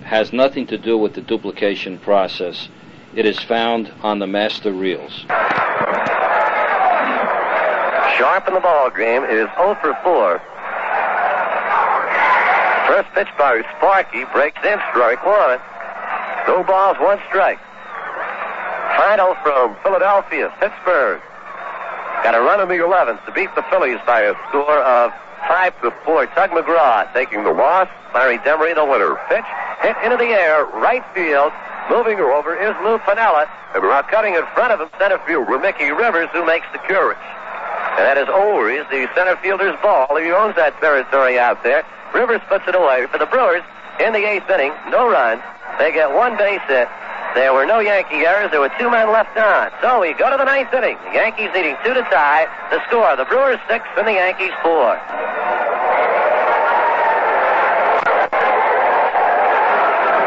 has nothing to do with the duplication process. It is found on the master reels. Sharp in the ballgame is 0 for 4. First pitch by Sparky, breaks in, strike 1. 2 balls, 1 strike. Final from Philadelphia, Pittsburgh. Got a run in the 11th to beat the Phillies by a score of 5-4. Tug McGraw taking the loss. Larry Demery the winner. Pitch hit into the air, right field. Moving her over is Lou Piniella. And cutting in front of him, center fielder Mickey Rivers, who makes the catch. And that is always the center fielder's ball. He owns that territory out there. Rivers puts it away for the Brewers in the 8th inning. No runs. They get 1 base hit. There were no Yankee errors. There were 2 men left on. So we go to the 9th inning. The Yankees needing 2 to tie. The score, the Brewers 6 and the Yankees 4.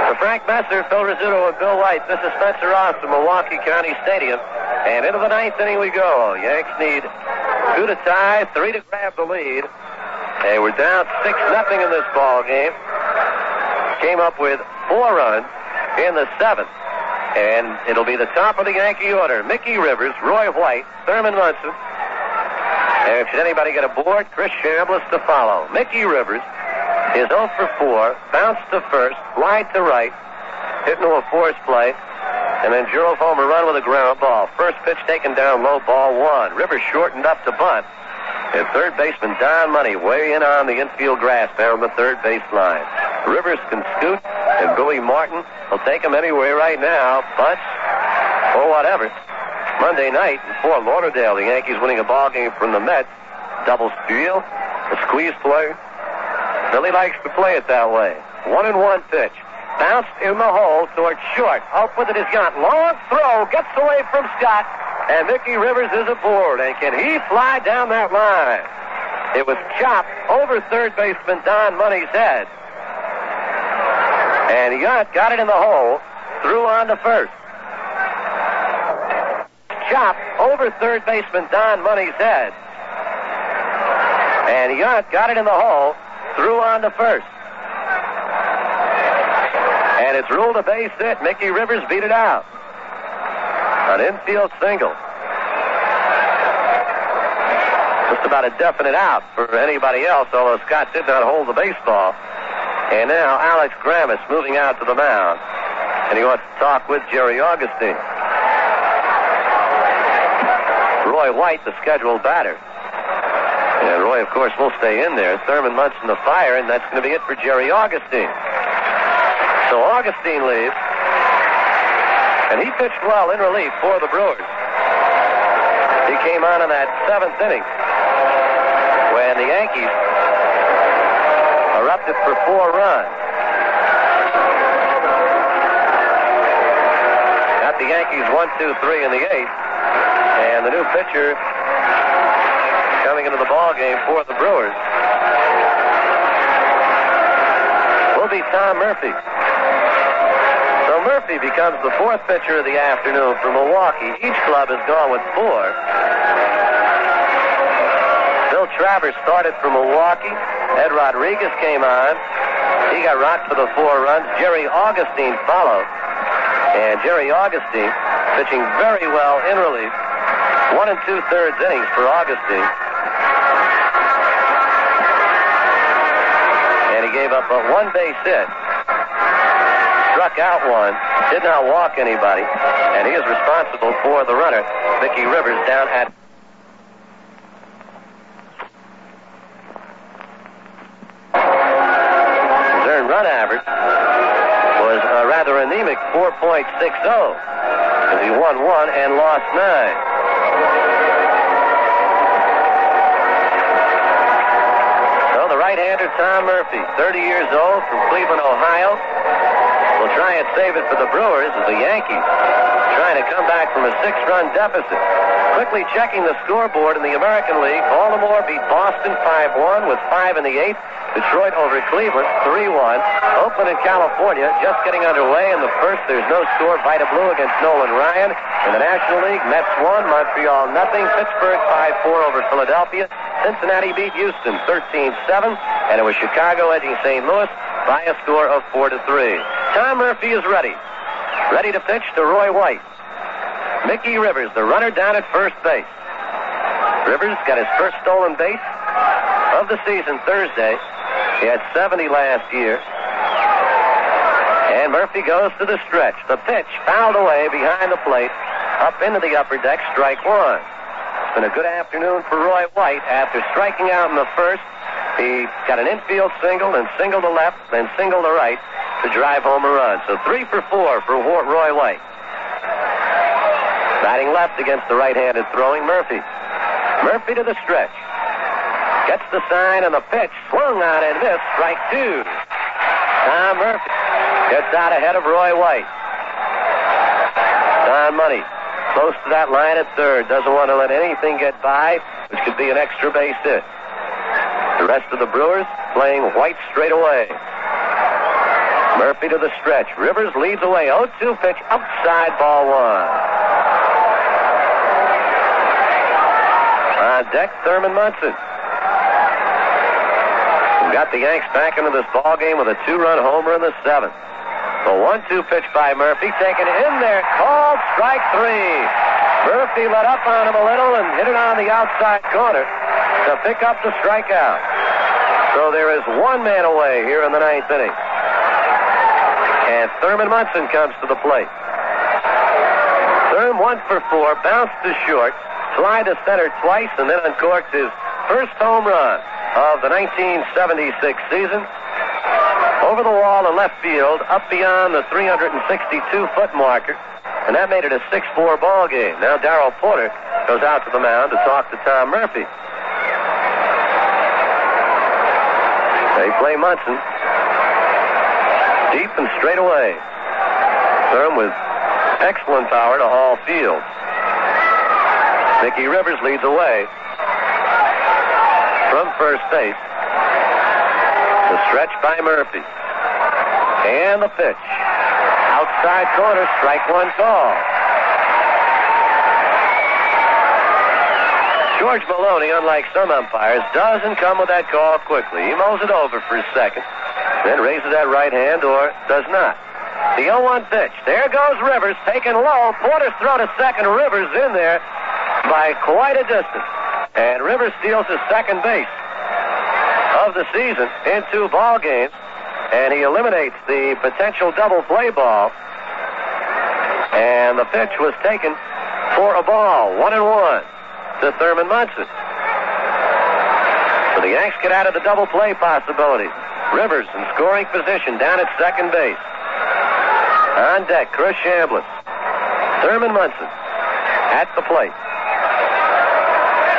For Frank Messer, Phil Rizzuto, and Bill White, this is Spencer Ross from Milwaukee County Stadium. And into the 9th inning we go. Yanks need 2 to tie, 3 to grab the lead. They were down 6-0 in this ball game. Came up with 4 runs in the 7th. And it'll be the top of the Yankee order. Mickey Rivers, Roy White, Thurman Munson. And should anybody get aboard, Chris Chambliss to follow. Mickey Rivers is 0 for 4, bounced to first, wide to right, hit into a force play, and then drove home a run with a ground ball. First pitch taken down low, ball 1. Rivers shortened up to bunt. And third baseman Don Money way in on the infield grass down the third base line. Rivers can scoot, and Billy Martin will take him anywhere right now, bunts, or whatever. Monday night in Fort Lauderdale, the Yankees winning a ball game from the Mets. Double steal, a squeeze play. Billy likes to play it that way. 1-1 pitch. Bounced in the hole towards short. Up with it is Yount. Long throw, gets away from Scott. And Mickey Rivers is aboard. And can he fly down that line? It was chopped over third baseman Don Money's head. And Yount got it in the hole, threw on to first. Chopped over third baseman Don Money's head. And Yount got it in the hole, threw on to first. And it's ruled a base hit. Mickey Rivers beat it out. An infield single. Just about a definite out for anybody else, although Scott did not hold the baseball. And now Alex Gramis moving out to the mound. And he wants to talk with Jerry Augustine. Roy White, the scheduled batter. And Roy, of course, will stay in there. Thurman Munson the fire, and that's going to be it for Jerry Augustine. So Augustine leaves, and he pitched well in relief for the Brewers. He came on in that 7th inning when the Yankees erupted for 4 runs. Got the Yankees 1-2-3 in the 8th, and the new pitcher coming into the ball game for the Brewers will be Tom Murphy. So Murphy becomes the 4th pitcher of the afternoon for Milwaukee. Each club has gone with 4. Bill Travers started for Milwaukee. Ed Rodriguez came on. He got rocked for the 4 runs. Jerry Augustine followed. And Jerry Augustine pitching very well in relief. 1 2/3 innings for Augustine. And he gave up a 1 base hit. Struck out 1, did not walk anybody, and he is responsible for the runner, Mickey Rivers, down at... His earned run average was a rather anemic 4.60. as he won 1 and lost 9. So the right-hander Tom Murphy, 30 years old, from Cleveland, Ohio, will try and save it for the Brewers as the Yankees trying to come back from a 6-run deficit. Quickly checking the scoreboard in the American League, Baltimore beat Boston 5-1 with 5 in the 8th. Detroit over Cleveland 3-1. Oakland in California just getting underway in the first. There's no score. Vita Blue against Nolan Ryan. In the National League, Mets 1, Montreal nothing. Pittsburgh 5-4 over Philadelphia. Cincinnati beat Houston 13-7, and it was Chicago edging St. Louis by a score of 4-3. Tom Murphy is ready to pitch to Roy White. Mickey Rivers, the runner, down at first base. Rivers got his first stolen base of the season Thursday. He had 70 last year. And Murphy goes to the stretch. The pitch fouled away behind the plate, up into the upper deck, strike 1. It's been a good afternoon for Roy White. After striking out in the first, he got an infield single and single to left, then single to right to drive home a run. So 3 for 4 for Roy White. Batting left against the right-handed throwing Murphy. Murphy to the stretch. Gets the sign and the pitch. Swung on and missed. Strike 2. Tom Murphy gets out ahead of Roy White. Don Money close to that line at third. Doesn't want to let anything get by, which could be an extra base hit. The rest of the Brewers playing White straight away. Murphy to the stretch. Rivers leads away. 0-2 pitch outside, ball 1. On deck, Thurman Munson. We've got the Yanks back into this ball game with a 2-run homer in the 7th. The 1-2 pitch by Murphy, taken in there, called strike 3. Murphy let up on him a little and hit it on the outside corner to pick up the strikeout. So there is 1 man away here in the 9th inning. And Thurman Munson comes to the plate. Thurman 1 for 4, bounced to short, fly to center twice, and then uncorked his first home run of the 1976 season. Over the wall in left field, up beyond the 362-foot marker, and that made it a 6-4 ball game. Now Darrell Porter goes out to the mound to talk to Tom Murphy. They play Munson deep and straight away. Thurman with excellent power to haul field. Mickey Rivers leads away from first base. The stretch by Murphy. And the pitch. Outside corner, strike 1 call. George Maloney, unlike some umpires, doesn't come with that call quickly. He mows it over for a second, then raises that right hand or does not. The 0-1 pitch. There goes Rivers, taken low. Porter's throw to second. Rivers in there by quite a distance. And Rivers steals his second base of the season in 2 ball games. And he eliminates the potential double play ball. And the pitch was taken for a ball. 1-1 to Thurman Munson. So the Yanks get out of the double play possibility. Rivers in scoring position down at second base. On deck, Chris Chambliss. Thurman Munson at the plate.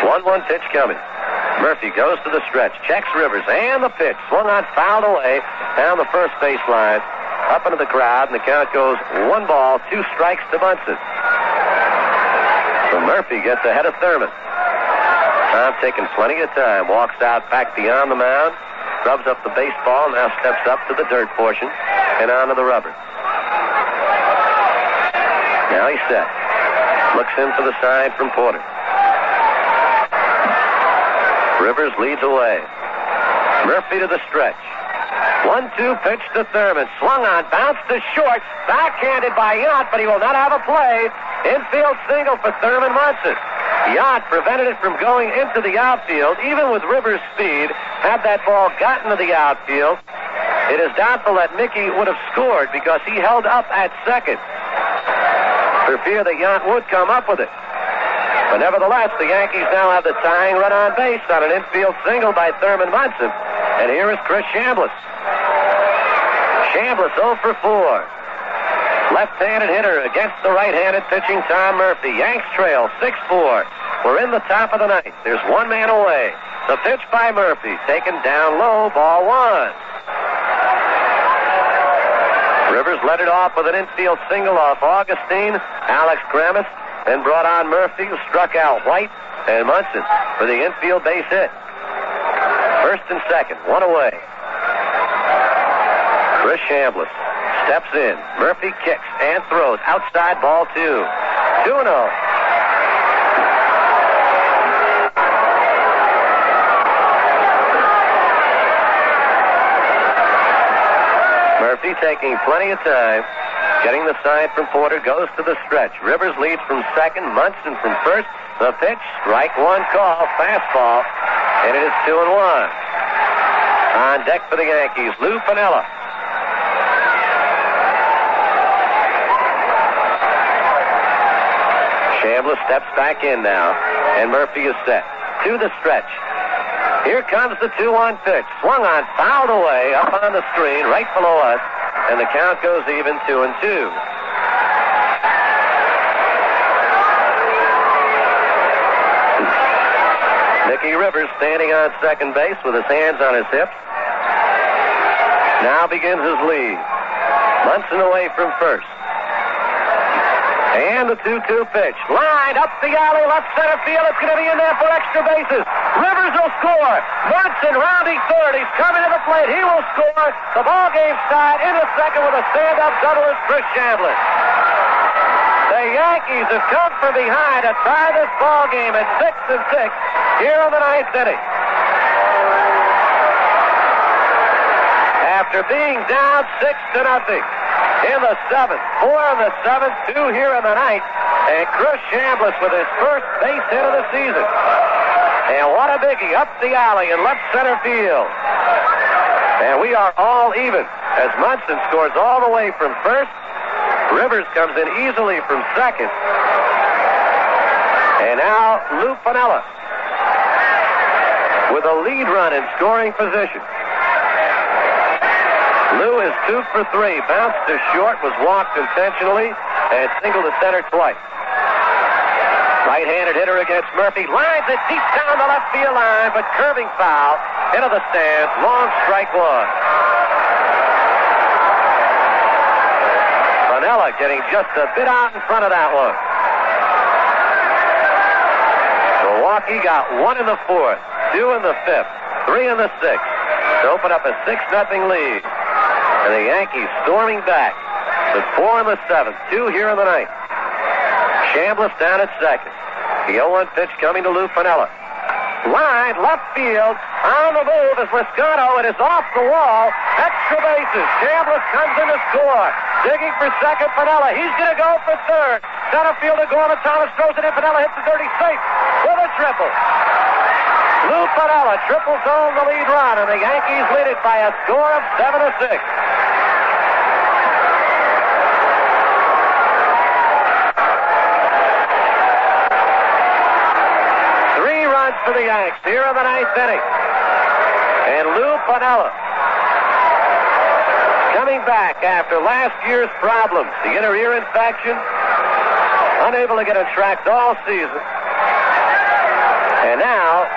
1-1 pitch coming. Murphy goes to the stretch, checks Rivers, and the pitch. Swung on, fouled away, down the first baseline, up into the crowd, and the count goes 1 ball, 2 strikes to Munson. So Murphy gets ahead of Thurman. Tom taking plenty of time, walks out back beyond the mound, rubs up the baseball, now steps up to the dirt portion, and onto the rubber. Now he's set. Looks in for the sign from Porter. Rivers leads away. Murphy to the stretch. 1-2 pitch to Thurman. Swung on, bounced to short. Backhanded by Yount, but he will not have a play. Infield single for Thurman Munson. Yount prevented it from going into the outfield. Even with Rivers' speed, had that ball gotten to the outfield, it is doubtful that Mickey would have scored because he held up at second for fear that Yount would come up with it. But nevertheless, the Yankees now have the tying run on base on an infield single by Thurman Munson. And here is Chris Chambliss. Chambliss 0 for 4. Left-handed hitter against the right-handed pitching Tom Murphy. Yanks trail 6-4. We're in the top of the ninth. There's one man away. The pitch by Murphy, taken down low, ball one. Rivers led it off with an infield single off Augustine. Alex Gramis then brought on Murphy, who struck out White and Munson for the infield base hit. First and second, one away. Chris Chambliss steps in. Murphy kicks and throws. Outside, ball two. 2-0. Murphy taking plenty of time. Getting the sign from Porter, goes to the stretch. Rivers leads from second, Munson from first. The pitch, strike one call, fastball, and it is 2-1. On deck for the Yankees, Lou Piniella. Chambliss steps back in now, and Murphy is set. To the stretch. Here comes the 2-1 pitch. Swung on, fouled away, up on the screen, right below us, and the count goes even 2-2. Mickey Rivers standing on second base with his hands on his hips. Now begins his lead. Munson away from first. And the 2-2 pitch. Line up the alley, left center field. It's going to be in there for extra bases. Rivers will score. Munson rounding third. He's coming to the plate. He will score. The ball game's tied in the second with a stand-up double is Chris Chambliss. The Yankees have come from behind to tie this ball game at 6-6 here in the ninth inning. After being down 6-0 in the seventh, 4 in the seventh, 2 here in the ninth, and Chris Chambliss with his first base hit of the season. And what a biggie up the alley in left center field. And we are all even as Munson scores all the way from first. Rivers comes in easily from second. And now Lou Piniella with a lead run in scoring position. Lou is 2 for 3. Bounced to short, was walked intentionally, and singled to center twice. Right-handed hitter against Murphy. Lines it deep down the left field line, but curving foul into the stands. Long strike one. Piniella getting just a bit out in front of that one. Milwaukee got 1 in the fourth, 2 in the fifth, 3 in the sixth to open up a 6-0 lead. And the Yankees storming back with 4 in the seventh, 2 here in the ninth. Chambliss down at second. The 0-1 pitch coming to Lou Piniella. Line, left field, on the move is Liscano. It is off the wall. Extra bases. Chambliss comes in to score. Digging for second, Piniella. He's going to go for third. Center fielder Gorman Thomas throws it in. Piniella hits the dirty safe with a triple. Lou Piniella triples home the lead run, and the Yankees lead it by a score of 7-6. For the Yanks here in the ninth inning. And Lou Piniella coming back after last year's problems. The inner ear infection, unable to get a track all season. And now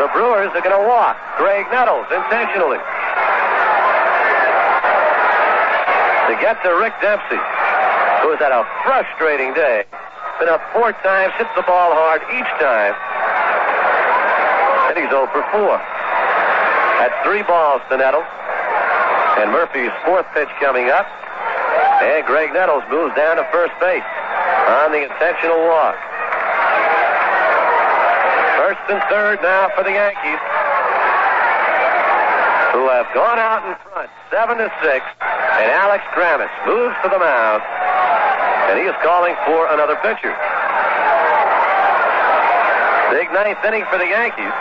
the Brewers are going to walk Greg Nettles intentionally to get to Rick Dempsey, who has had a frustrating day. Been up 4 times, hit the ball hard each time. And he's 0 for 4. That's 3 balls to Nettles. And Murphy's 4th pitch coming up. And Greg Nettles moves down to first base on the intentional walk. First and third now for the Yankees, who have gone out in front 7-6. And Alex Gramis moves to the mound. And he is calling for another pitcher. Big ninth inning for the Yankees.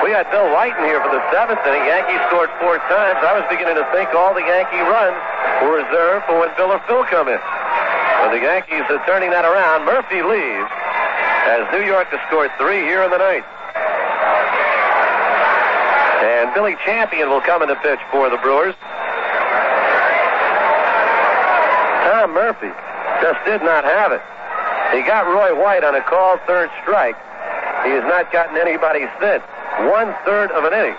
We had Bill White in here for the 7th inning. Yankees scored 4 times. I was beginning to think all the Yankee runs were reserved for when Bill or Phil come in. But the Yankees are turning that around. Murphy leaves as New York has scored 3 here in the ninth. And Billy Champion will come in to pitch for the Brewers. Tom Murphy just did not have it. He got Roy White on a called third strike. He has not gotten anybody since. 1/3 of an inning.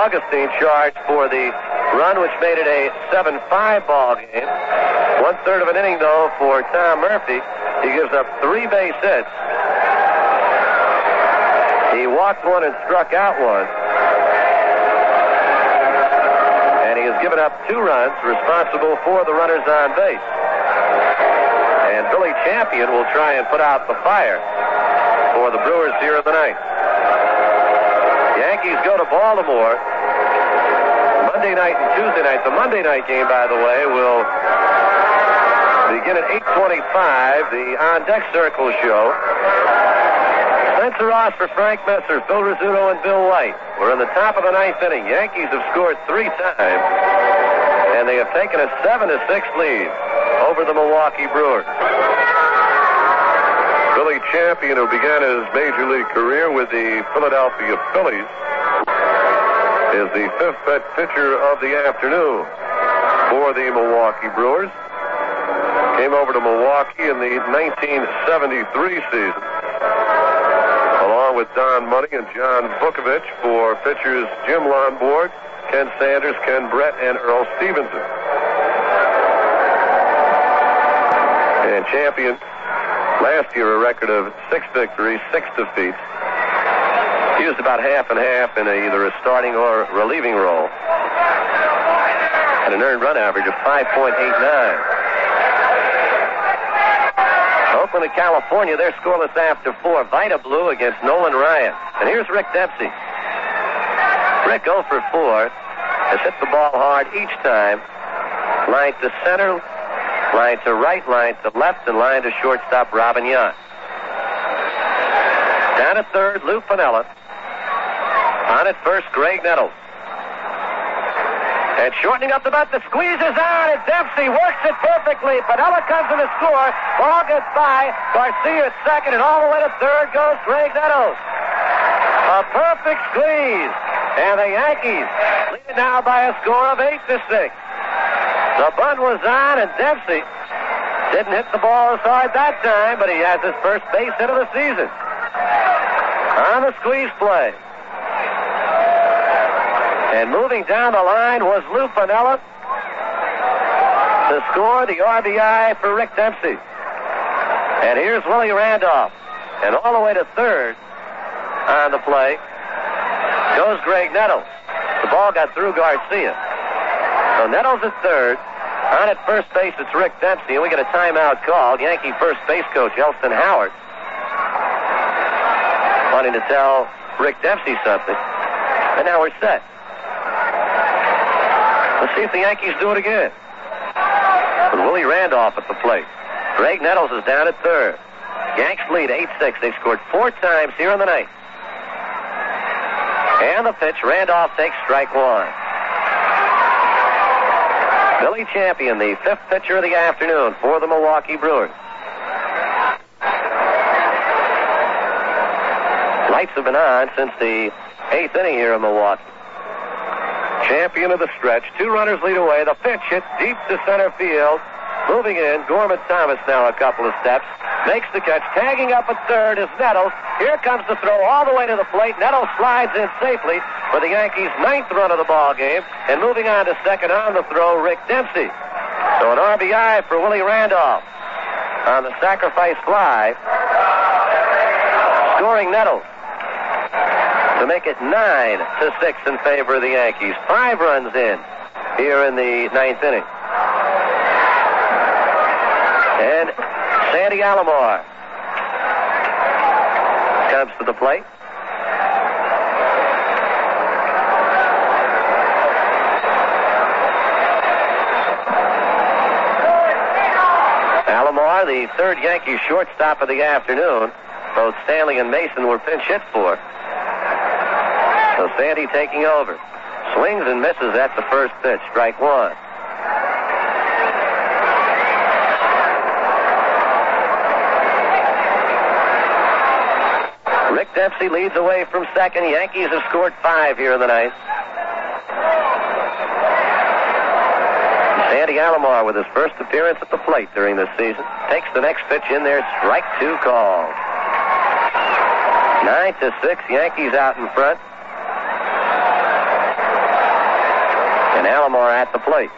Augustine charged for the run, which made it a 7-5 ball game. 1/3 of an inning, though, for Tom Murphy. He gives up 3 base hits. He walked one and struck out one. And he has given up 2 runs, responsible for the runners on base. And Billy Champion will try and put out the fire for the Brewers here in the ninth. Yankees go to Baltimore Monday night and Tuesday night. The Monday night game, by the way, will begin at 8:25, the On Deck Circle show. Spencer Ross for Frank Messer, Phil Rizzuto, and Bill White. We're in the top of the ninth inning. Yankees have scored 3 times, and they have taken a 7-6 lead over the Milwaukee Brewers. Billy Champion, who began his major league career with the Philadelphia Phillies, is the 5th pitcher of the afternoon for the Milwaukee Brewers. Came over to Milwaukee in the 1973 season, along with Don Money and John Vukovich for pitchers Jim Lonborg, Ken Sanders, Ken Brett, and Earl Stevenson. And Champion, last year a record of 6 victories, 6 defeats. He used about half and half in either a starting or relieving role. And an earned run average of 5.89. Oakland and California, they're scoreless after 4. Vita Blue against Nolan Ryan. And here's Rick Dempsey. Rick 0 for 4 has hit the ball hard each time. Line to center, line to right, line to left, and line to shortstop Robin Yount. Down at third, Lou Piniella. On at first, Greg Nettles. And shortening up the bat, the squeeze is on, and Dempsey works it perfectly. Piniella comes in to score. Ball gets by. Garcia at second, and all the way to third goes Greg Nettles. A perfect squeeze. And the Yankees lead it now by a score of 8-6. The bunt was on, and Dempsey didn't hit the ball as hard that time, but he has his first base hit of the season on the squeeze play. And moving down the line was Lou Piniella to score the RBI for Rick Dempsey. And here's Willie Randolph. And all the way to third on the play goes Greg Nettles. The ball got through Garcia. So Nettles at third. On at first base, it's Rick Dempsey. And we get a timeout called. Yankee first base coach Elston Howard wanting to tell Rick Dempsey something. And now we're set. Let's see if the Yankees do it again. With Willie Randolph at the plate. Greg Nettles is down at third. Yanks lead 8-6. They've scored 4 times here in the ninth. And the pitch, Randolph takes strike 1. Billy Champion, the 5th pitcher of the afternoon for the Milwaukee Brewers. Lights have been on since the 8th inning here in Milwaukee. Champion of the stretch. 2 runners lead away. The pitch hit deep to center field. Moving in, Gorman Thomas now a couple of steps. Makes the catch. Tagging up at third is Nettles. Here comes the throw all the way to the plate. Nettles slides in safely for the Yankees' 9th run of the ball game. And moving on to second on the throw, Rick Dempsey. So an RBI for Willie Randolph on the sacrifice fly. Scoring Nettles to make it 9-6 in favor of the Yankees. 5 runs in here in the 9th inning. And Sandy Alomar comes to the plate. Alomar, the 3rd Yankee shortstop of the afternoon. Both Stanley and Mason were pinch hit for. So Sandy taking over. Swings and misses at the first pitch. Strike 1. Rick Dempsey leads away from second. Yankees have scored 5 here in the ninth. Sandy Alomar with his first appearance at the plate during this season. Takes the next pitch in there, strike 2 called. 9-6, Yankees out in front. And Alomar at the plate.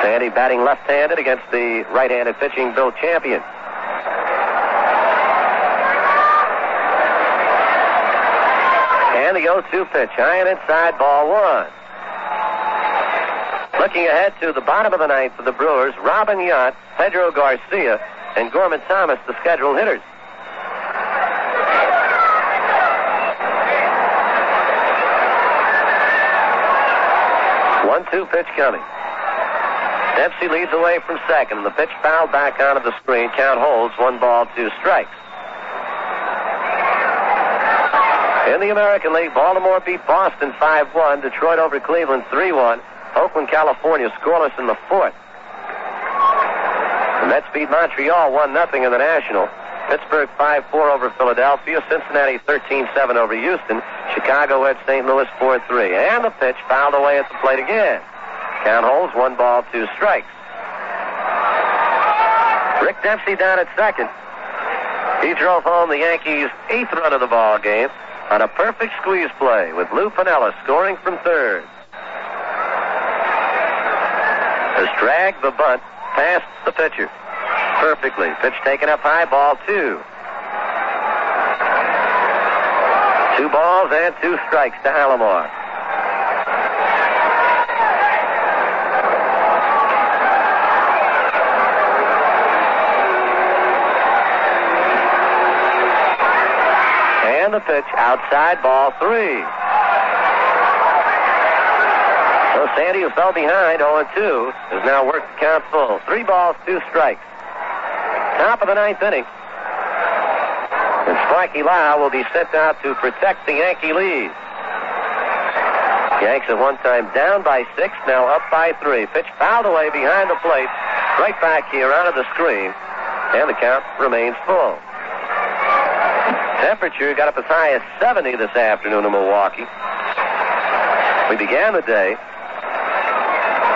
Sandy batting left-handed against the right-handed pitching Bill Champion. And the 0-2 pitch, high and inside, ball 1. Looking ahead to the bottom of the ninth for the Brewers, Robin Yount, Pedro Garcia, and Gorman Thomas, the scheduled hitters. One-two pitch coming. Dempsey leads away from second. The pitch fouled back onto the screen. Count holds. 1 ball, 2 strikes. In the American League, Baltimore beat Boston 5-1. Detroit over Cleveland 3-1. Oakland, California scoreless in the 4th. The Mets beat Montreal 1-0 in the National. Pittsburgh 5-4 over Philadelphia. Cincinnati 13-7 over Houston. Chicago at St. Louis 4-3. And the pitch fouled away at the plate again. Count holds. 1 ball, 2 strikes. Rick Dempsey down at second. He drove home the Yankees' 8th run of the ball game on a perfect squeeze play with Lou Piniella scoring from third. Has dragged the bunt past the pitcher perfectly. Pitch taken up high, ball 2. 2 balls and 2 strikes to Alomar. And the pitch outside, ball 3. So Sandy, who fell behind 0-2, has now worked the count full. 3 balls, 2 strikes. Top of the 9th inning. And Sparky Lau will be sent out to protect the Yankee lead. Yanks at one time down by 6, now up by 3. Pitch fouled away behind the plate, right back here onto the screen, and the count remains full. Temperature got up as high as 70 this afternoon in Milwaukee. We began the day.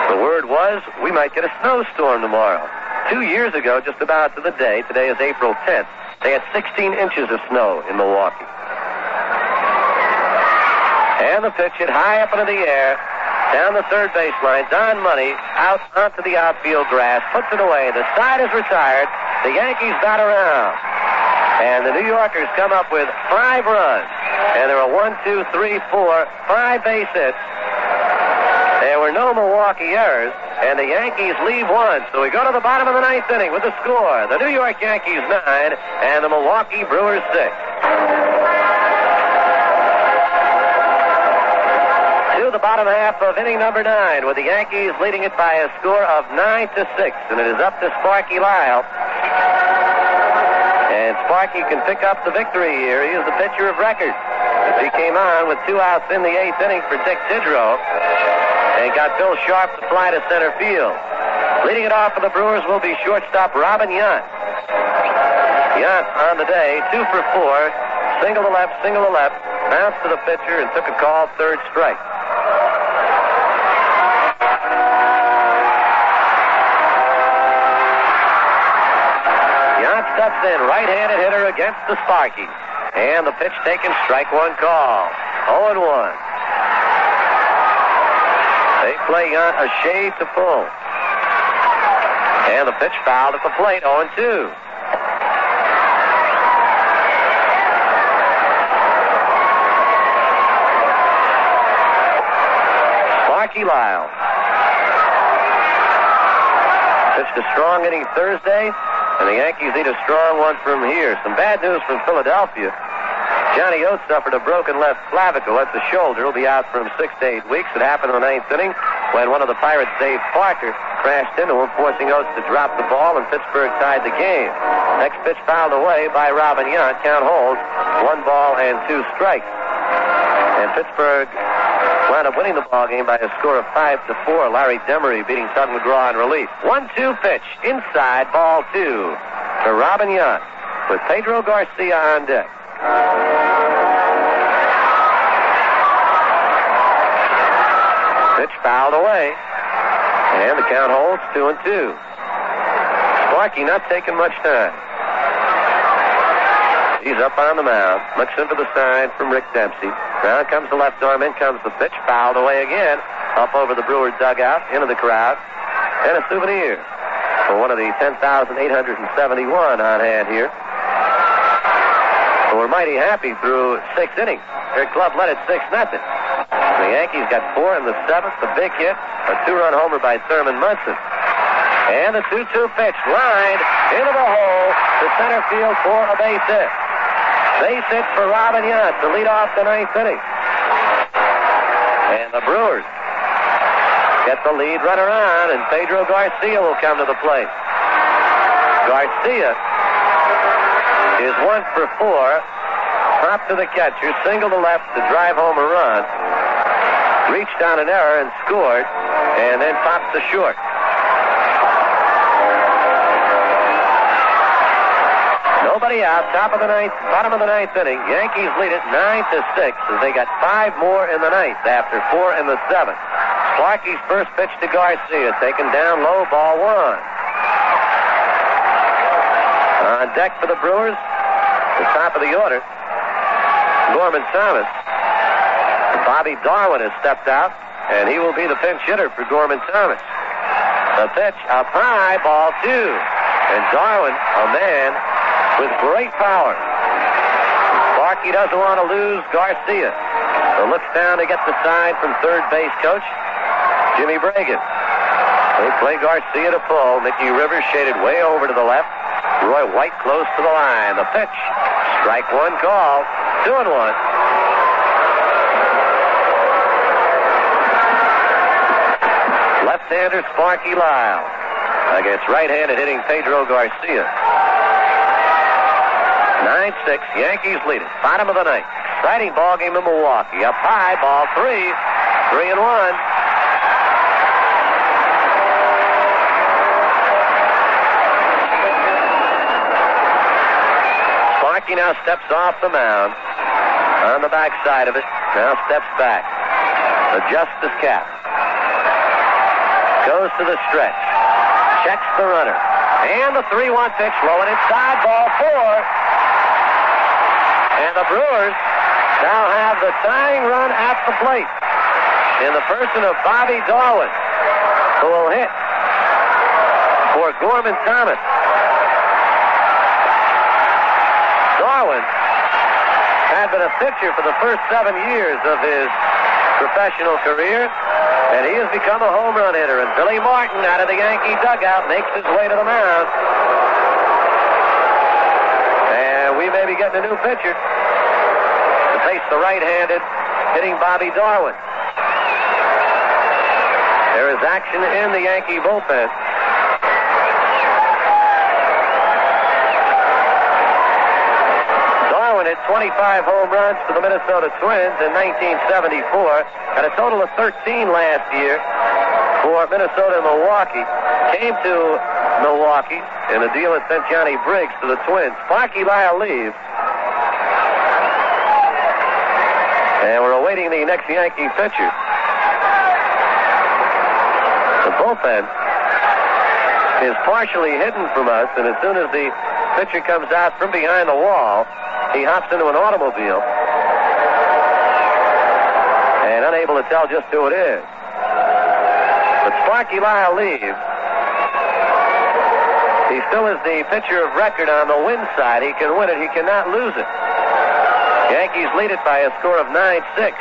The word was we might get a snowstorm tomorrow. 2 years ago, just about to the day, today is April 10th, they had 16 inches of snow in Milwaukee. And the pitch hit high up into the air, down the third baseline. Don Money out onto the outfield grass, puts it away. The side is retired. The Yankees bat around. And the New Yorkers come up with 5 runs. And there are 1, 2, 3, 4, 5 base hits. There were no Milwaukee errors, and the Yankees leave 1. So we go to the bottom of the 9th inning with the score. The New York Yankees 9 and the Milwaukee Brewers 6. To the bottom half of inning number 9, with the Yankees leading it by a score of 9-6, and it is up to Sparky Lyle. And Sparky can pick up the victory here. He is the pitcher of record. He came on with 2 outs in the 8th inning for Dick Tidrow and got Bill Sharp to fly to center field. Leading it off for the Brewers will be shortstop Robin Yount. Yount on the day, 2 for 4, single to left, bounced to the pitcher and took a called third strike. Steps in, right-handed hitter against the Sparky. And the pitch taken, strike 1 call. 0-1. They play Yount a shade to pull. And the pitch fouled at the plate, 0-2. Sparky Lyle. Pitched a strong inning Thursday. And the Yankees need a strong one from here. Some bad news from Philadelphia. Johnny Oates suffered a broken left clavicle at the shoulder. He'll be out from 6 to 8 weeks. It happened in the 9th inning when one of the Pirates, Dave Parker, crashed into him, forcing Oates to drop the ball, and Pittsburgh tied the game. Next pitch fouled away by Robin Yount. Count holds. 1 ball and 2 strikes. And Pittsburgh wound up winning the ball game by a score of 5-4. Larry Demery beating Tug McGraw in relief. 1-2 pitch inside, ball 2 for Robin Yount with Pedro Garcia on deck. Pitch fouled away. count holds 2-2. Sparky not taking much time. He's up on the mound. Looks in for the sign from Rick Dempsey. Round comes the left arm. In comes the pitch. Fouled away again. Up over the Brewer dugout. Into the crowd. And a souvenir for one of the 10,871 on hand here. We're mighty happy through 6 innings. Their club led it 6-0. The Yankees got 4 in the 7th. The big hit. A 2-run homer by Thurman Munson. And the 2-2 pitch lined into the hole to center field for a base hit. Base hit for Robin Yount to lead off the 9th inning. And the Brewers get the lead runner on, and Pedro Garcia will come to the plate. Garcia is 1 for 4. Pop to the catcher, single to left to drive home a run. Reached on an error and scored, and then pops to short. Nobody out, top of the 9th, bottom of the 9th inning. Yankees lead it 9-6 as they got 5 more in the 9th after 4 in the 7th. Sparky's first pitch to Garcia, taken down low, ball 1. On deck for the Brewers, the top of the order, Gorman Thomas. Bobby Darwin has stepped out, and he will be the pinch hitter for Gorman Thomas. The pitch up high, ball 2. And Darwin, a man with great power. Sparky doesn't want to lose Garcia. So looks down to get the sign from third base coach Jimmy Bragan. They play Garcia to pull. Mickey Rivers shaded way over to the left. Roy White close to the line. The pitch. Strike 1 call. 2-1. Left-hander Sparky Lyle against right-handed hitting Pedro Garcia. 9-6. Yankees lead it. Bottom of the 9th. Exciting ball game in Milwaukee. Up high, ball 3. 3-1. Sparky now steps off the mound on the backside of it. Now steps back. Adjusts his cap. Goes to the stretch. Checks the runner. And the 3-1 pitch low and inside, ball 4. And the Brewers now have the tying run at the plate in the person of Bobby Darwin, who will hit for Gorman Thomas. Darwin had been a pitcher for the first 7 years of his professional career, and he has become a home run hitter. And Billy Martin, out of the Yankee dugout, makes his way to the mound. And we may be getting a new pitcher to face the right-handed hitting Bobby Darwin. There is action in the Yankee bullpen. Darwin hit 25 home runs for the Minnesota Twins in 1974. Had a total of 13 last year for Minnesota and Milwaukee. Came to Milwaukee in a deal that sent Johnny Briggs to the Twins. Sparky Lyle leaves. And we're awaiting the next Yankee pitcher. The bullpen is partially hidden from us, and as soon as the pitcher comes out from behind the wall, he hops into an automobile and unable to tell just who it is. But Sparky Lyle leaves. He still is the pitcher of record on the win side. He can win it. He cannot lose it. Yankees lead it by a score of 9-6.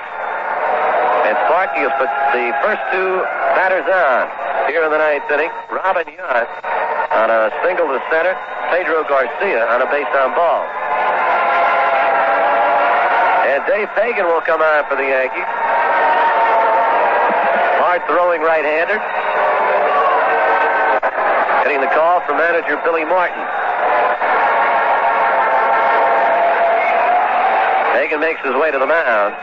And Sparky has put the first 2 batters on here in the 9th inning. Robin Yount on a single to center. Pedro Garcia on a base on ball. And Dave Pagan will come on for the Yankees. Hard-throwing right-hander. Getting the call from manager Billy Martin. Pagan makes his way to the mound,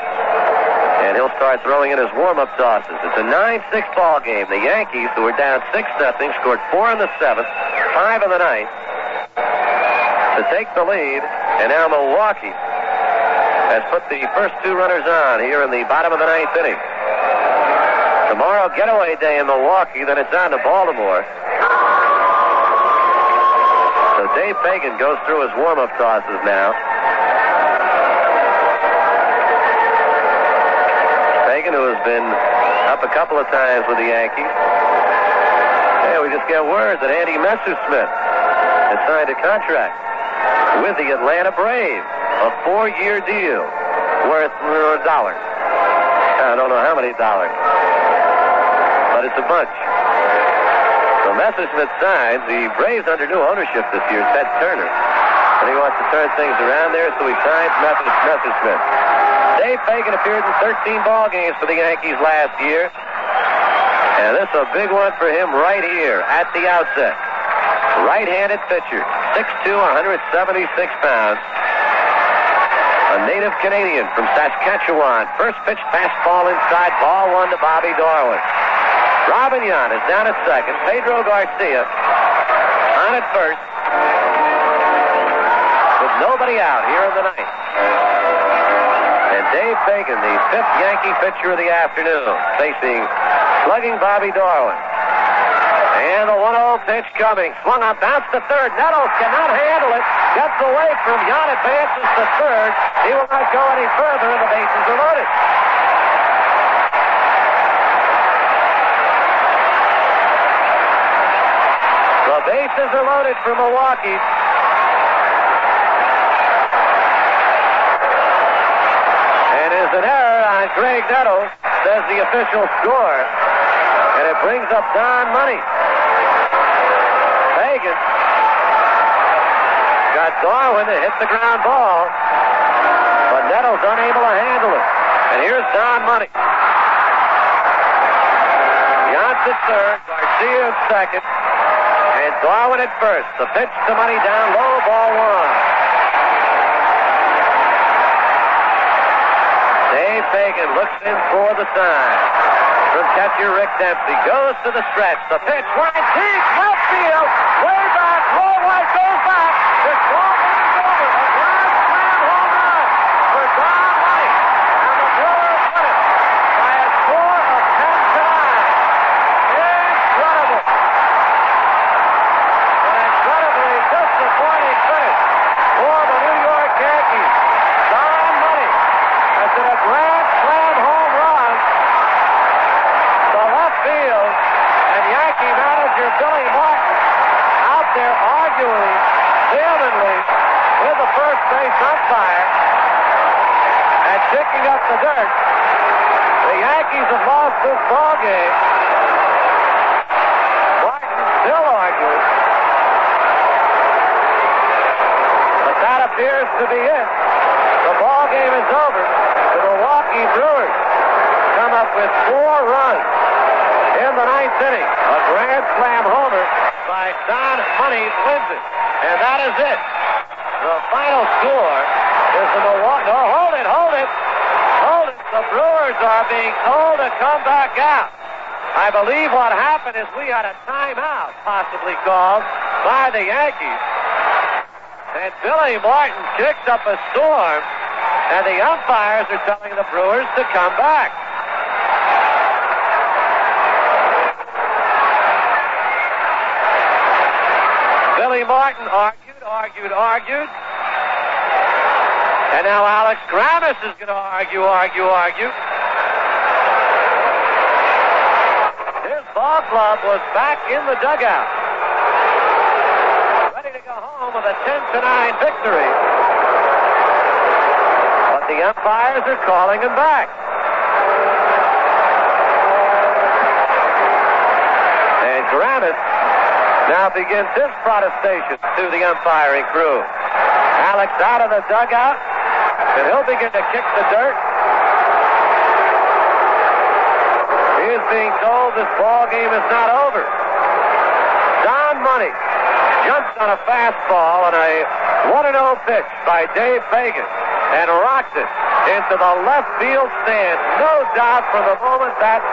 and he'll start throwing in his warm-up tosses. It's a 9-6 ball game. The Yankees, who were down 6-0, scored 4 in the 7th, 5 in the 9th to take the lead, and now Milwaukee has put the first 2 runners on here in the bottom of the 9th inning. Tomorrow, getaway day in Milwaukee, then it's on to Baltimore. So Dave Fagan goes through his warm-up tosses now. Fagan, who has been up a couple of times with the Yankees. Hey, we just get word that Andy Messersmith has signed a contract with the Atlanta Braves. A 4-year deal worth $1. I don't know how many dollars, but it's a bunch. So Messersmith signs. The Braves under new ownership this year, Ted Turner. And he wants to turn things around there, so he signs Messersmith. Dave Fagan appeared in 13 ball games for the Yankees last year. And this is a big one for him right here at the outset. Right-handed pitcher, 6'2", 176 pounds. A native Canadian from Saskatchewan. First pitch fastball inside, ball one to Bobby Darwin. Robin Yount is down at second. Pedro Garcia on at first. With nobody out here in the ninth. And Dave Fagan, the 5th Yankee pitcher of the afternoon, facing slugging Bobby Darwin. And the 1-0 pitch coming. Swung up, bounced to third. Nettles cannot handle it. Gets away from Yount, advances to third. He will not go any further, and the bases are loaded. The bases are loaded for Milwaukee. And is an error on Greg Nettles, says the official score. And it brings up Don Money. Fagan got Darwin to hit the ground ball, but Nettles unable to handle it. And here's Don Money. Yount at third, Garcia at second, and Darwin at first. The pitch to Money down low, ball one. Dave Fagan looks in for the sign. From catcher Rick Dempsey goes to the stretch. The pitch right deep, left field, way back, low right, goes back. This ball game is over. A grand slam home run for Don Money, and the Brewers win it by a score of 10-9. Incredible! An incredibly disappointing finish for the New York Yankees. Don Money has hit a grand slam home run to left field, and Yankee manager Billy Martin out there arguing vehemently with the first base umpire and kicking up the dirt. The Yankees have lost this ball game. Martin still arguing, but that appears to be it. The ball game is over. The Milwaukee Brewers come up with 4 runs in the 9th inning. A grand slam homer by Don Money wins it. And that is it. The final score is the Milwaukee. No, hold it. The Brewers are being told to come back out. I believe what happened is we had a timeout possibly called by the Yankees. And Billy Martin kicked up a storm, and the umpires are telling the Brewers to come back. Billy Martin argued. And now Alex Gramis is going to argue. His ball club was back in the dugout, ready to go home with a 10-9 victory. But the umpires are calling him back. And Gramis now begins his protestation to the umpiring crew. Alex out of the dugout, and he'll begin to kick the dirt. He is being told this ball game is not over. Don Money jumps on a fastball on a 1-0 pitch by Dave Fagan and rocked it into the left field stand. No doubt from the moment that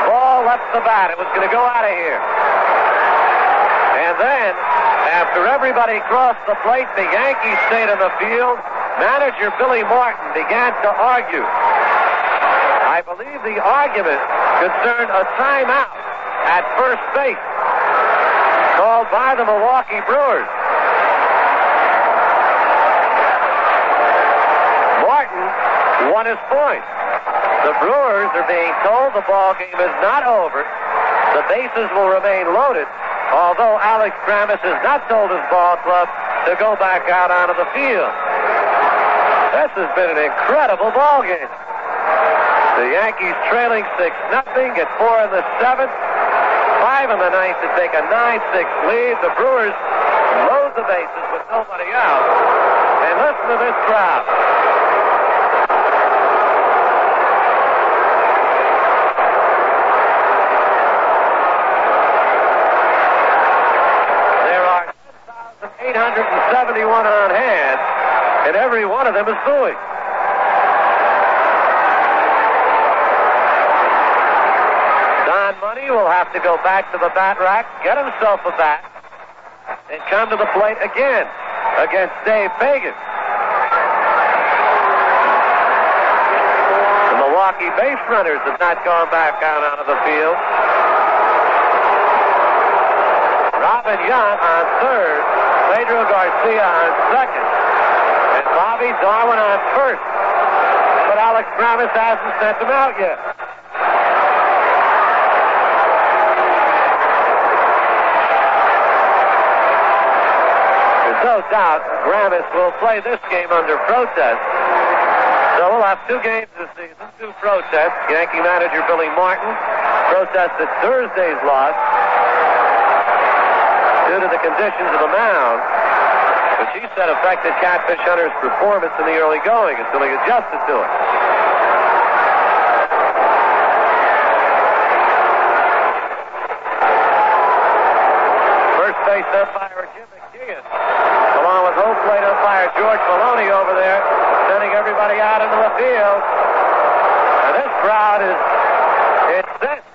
ball left the bat, it was going to go out of here. And then, after everybody crossed the plate, the Yankees stayed on the field. Manager Billy Martin began to argue. I believe the argument concerned a timeout at first base called by the Milwaukee Brewers. Martin won his point. The Brewers are being told the ball game is not over. The bases will remain loaded, although Alex Kramis has not told his ball club to go back out onto the field. This has been an incredible ball game. The Yankees trailing 6-0, get 4 in the 7th, 5 in the 9th to take a 9-6 lead. The Brewers load the bases with nobody out. And listen to this crowd. There are 10,871 on hand, and every one of them is booing. Money will have to go back to the bat rack, get himself a bat, and come to the plate again against Dave Fagan. The Milwaukee base runners have not gone back out onto the field. Robin Yount on third, Pedro Garcia on second, and Bobby Darwin on first. But Alex Kramis hasn't sent them out yet. No doubt Kramis will play this game under protest. So we'll have 2 games this season, 2 protests. Yankee manager Billy Martin protested Thursday's loss due to the conditions of the mound, which he said affected Catfish Hunter's performance in the early going until he adjusted to it. First base umpire Jim McKeon, along with home plate umpire George Maloney over there, sending everybody out into the field. And this crowd is incensed.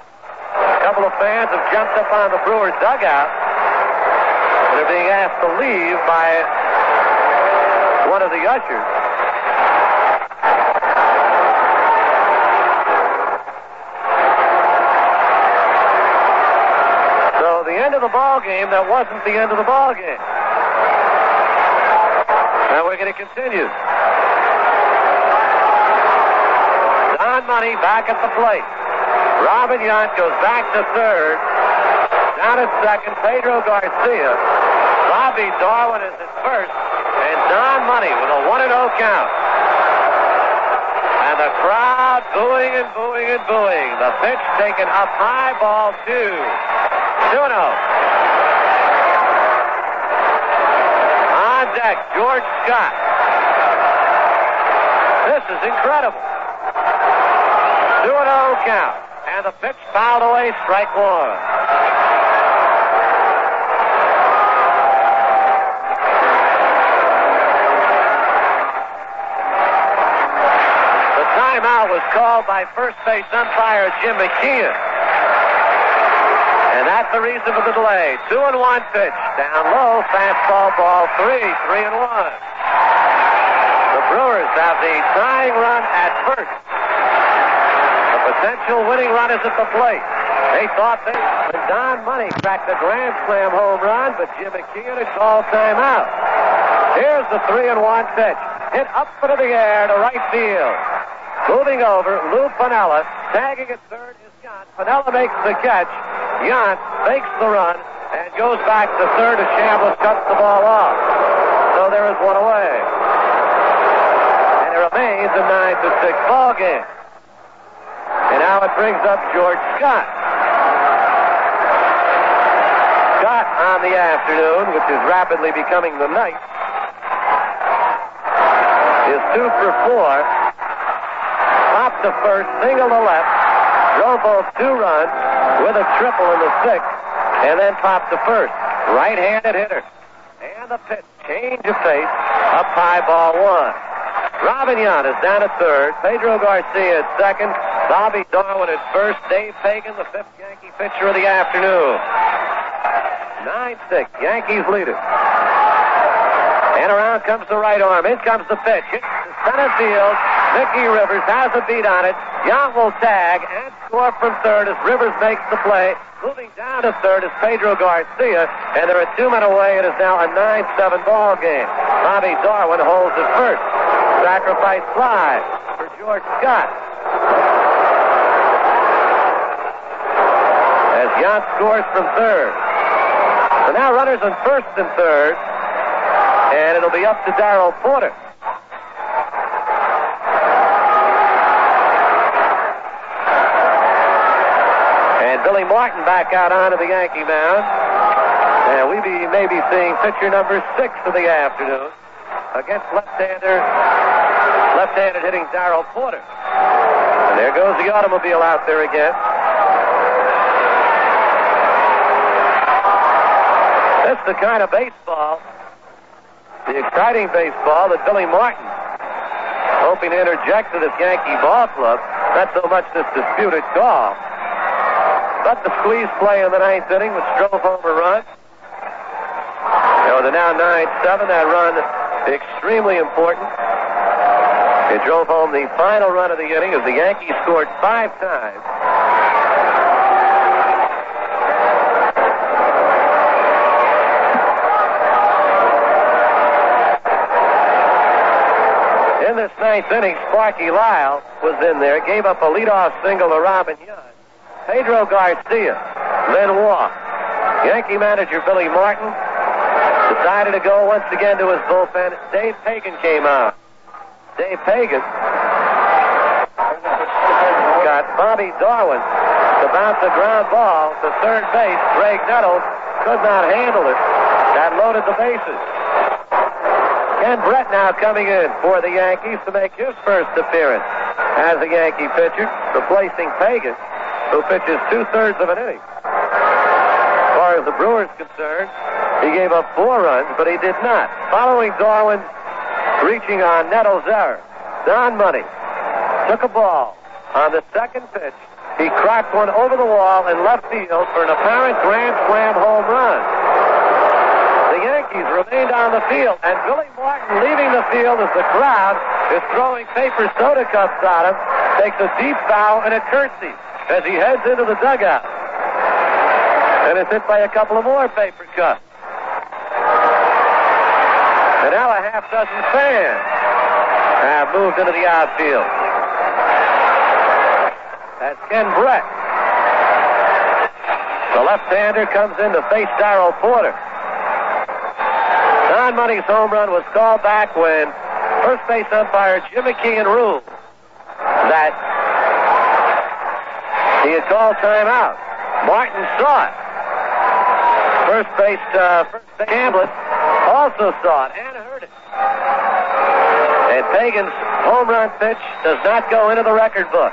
A couple of fans have jumped up on the Brewers dugout. They're being asked to leave by one of the ushers. So the end of the ball game, that wasn't the end of the ball game. Now we're going to continue. Don Money back at the plate. Robin Yount goes back to third. Down at second, Pedro Garcia. Bobby Darwin is at first. And Don Money with a 1-0 count. And the crowd booing and booing and booing. The pitch taken up high, ball 2. 2-0. On deck, George Scott. This is incredible. 2-0 count. And the pitch fouled away, strike 1. Timeout was called by first base umpire Jim McKeon. And that's the reason for the delay. 2-1 pitch. Down low, fastball, ball 3, 3-1. The Brewers have the tying run at first. The potential winning run is at the plate. They thought when Don Money cracked the grand slam home run, but Jim McKeon had called timeout. Here's the 3-1 pitch. Hit up into the air to right field. Moving over, Lou Piniella, tagging at third is Yount. Piniella makes the catch. Yount fakes the run and goes back to third as Chambliss cuts the ball off. So there is one away. And it remains a 9-6 ball game. And now it brings up George Scott. Scott on the afternoon, which is rapidly becoming the night, is 2 for 4. Top to first, single to left, drove both 2 runs with a triple in the 6th, and then popped to first. Right-handed hitter. And the pitch, change of pace, up high, ball 1. Robin Yount is down at third, Pedro Garcia at second, Bobby Darwin at first, Dave Fagan, the 5th Yankee pitcher of the afternoon. 9-6, Yankees lead it. And around comes the right arm. In comes the pitch. Hit to center field. Mickey Rivers has a beat on it. Yount will tag and score from third as Rivers makes the play. Moving down to third is Pedro Garcia, and there are 2 men away. It is now a 9-7 ball game. Bobby Darwin holds it first. Sacrifice fly for George Scott. As Yount scores from third. So now runners on first and third, and it'll be up to Darrell Porter. And Billy Martin back out onto the Yankee mound. And we may be seeing pitcher number 6 of the afternoon against left-handed hitting Darrell Porter. And there goes the automobile out there again. That's the kind of baseball, the exciting baseball that Billy Martin hoping to interject to this Yankee ball club. Not so much this disputed call, but the squeeze play in the 9th inning, which drove home a run. They're now 9-7. That run extremely important. It drove home the final run of the inning as the Yankees scored 5 times. In this 9th inning, Sparky Lyle was in there, gave up a leadoff single to Robin Yount. Pedro Garcia then walked. Yankee manager Billy Martin decided to go once again to his bullpen. Dave Pagan came out. Dave Pagan got Bobby Darwin to bounce a ground ball to third base. Greg Nettles could not handle it. That loaded the bases. Ken Brett now coming in for the Yankees to make his first appearance as a Yankee pitcher, replacing Pagan, who pitches 2/3 of an inning. As far as the Brewers concerned, he gave up 4 runs, but he did not. Following Darwin reaching on Nettles' error, Don Money took a ball on the second pitch. He cracked one over the wall in left field for an apparent grand slam home run. The Yankees remained on the field, and Billy Martin leaving the field as the crowd is throwing paper soda cups at him, takes a deep bow and a curtsy as he heads into the dugout. And is hit by a couple of more paper cups. And now a half dozen fans have moved into the outfield. That's Ken Brett. The left-hander comes in to face Darrell Porter. Don Money's home run was called back when first base umpire Jim McKeon ruled that he had called timeout. Martin saw it. First base Hamlet also saw it and heard it. And Pagan's home run pitch does not go into the record book.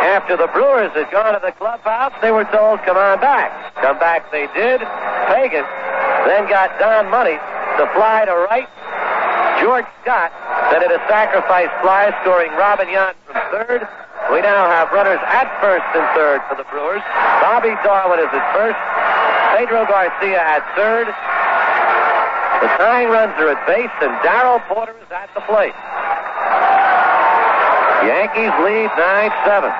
After the Brewers had gone to the clubhouse, they were told, come on back. Come back they did. Pagan then got Don Money to fly to right. George Scott then hit a sacrifice fly, scoring Robin Yount from third. We now have runners at first and third for the Brewers. Bobby Darwin is at first. Pedro Garcia at third. The tying runs are at base, and Darrell Porter is at the plate. Yankees lead 9-7.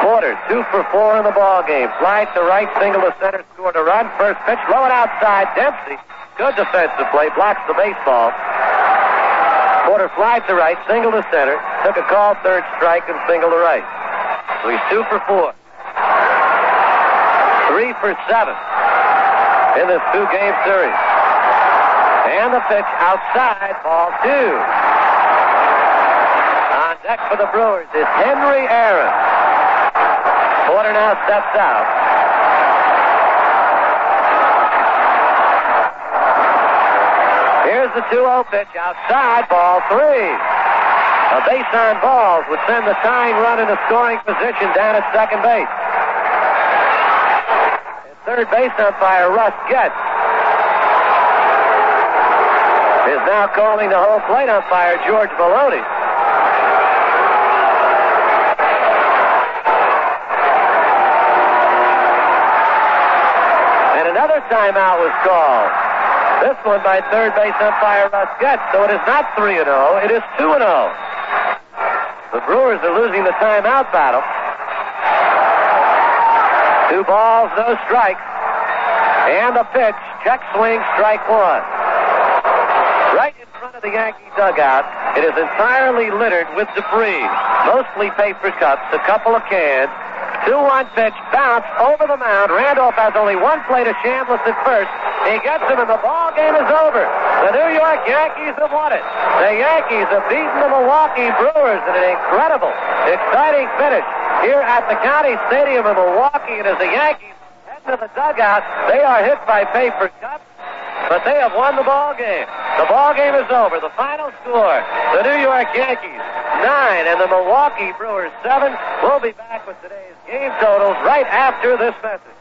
Porter 2 for 4 in the ball game. Fly to right, single to center, scored a run. First pitch, low and outside. Dempsey, good defensive play, blocks the baseball. Porter flied to right, single to center, took a call, third strike, and single to right. So he's 2 for 4. 3 for 7 in this 2-game series. And the pitch outside, ball 2. On deck for the Brewers is Henry Aaron. Porter now steps out. Here's the 2-0 pitch outside, ball 3. A base on balls would send the tying run into scoring position down at second base. And third base umpire Russ Getz is now calling the home plate umpire George Maloney. And another timeout was called. This one by third base umpire Russ Getz. So it is not 3-0. It is 2-0. The Brewers are losing the timeout battle. 2 balls, no strikes. And a pitch. Check swing, strike one. Right in front of the Yankee dugout, it is entirely littered with debris. Mostly paper cups, a couple of cans. 2-1 pitch, bounce over the mound. Randolph has only one play to Chambliss at first. He gets him, and the ball game is over. The New York Yankees have won it. The Yankees have beaten the Milwaukee Brewers in an incredible, exciting finish here at the County Stadium in Milwaukee. And as the Yankees head to the dugout, they are hit by paper cups, but they have won the ball game. The ball game is over. The final score, the New York Yankees 9 and the Milwaukee Brewers 7. We'll be back with today's game totals right after this message.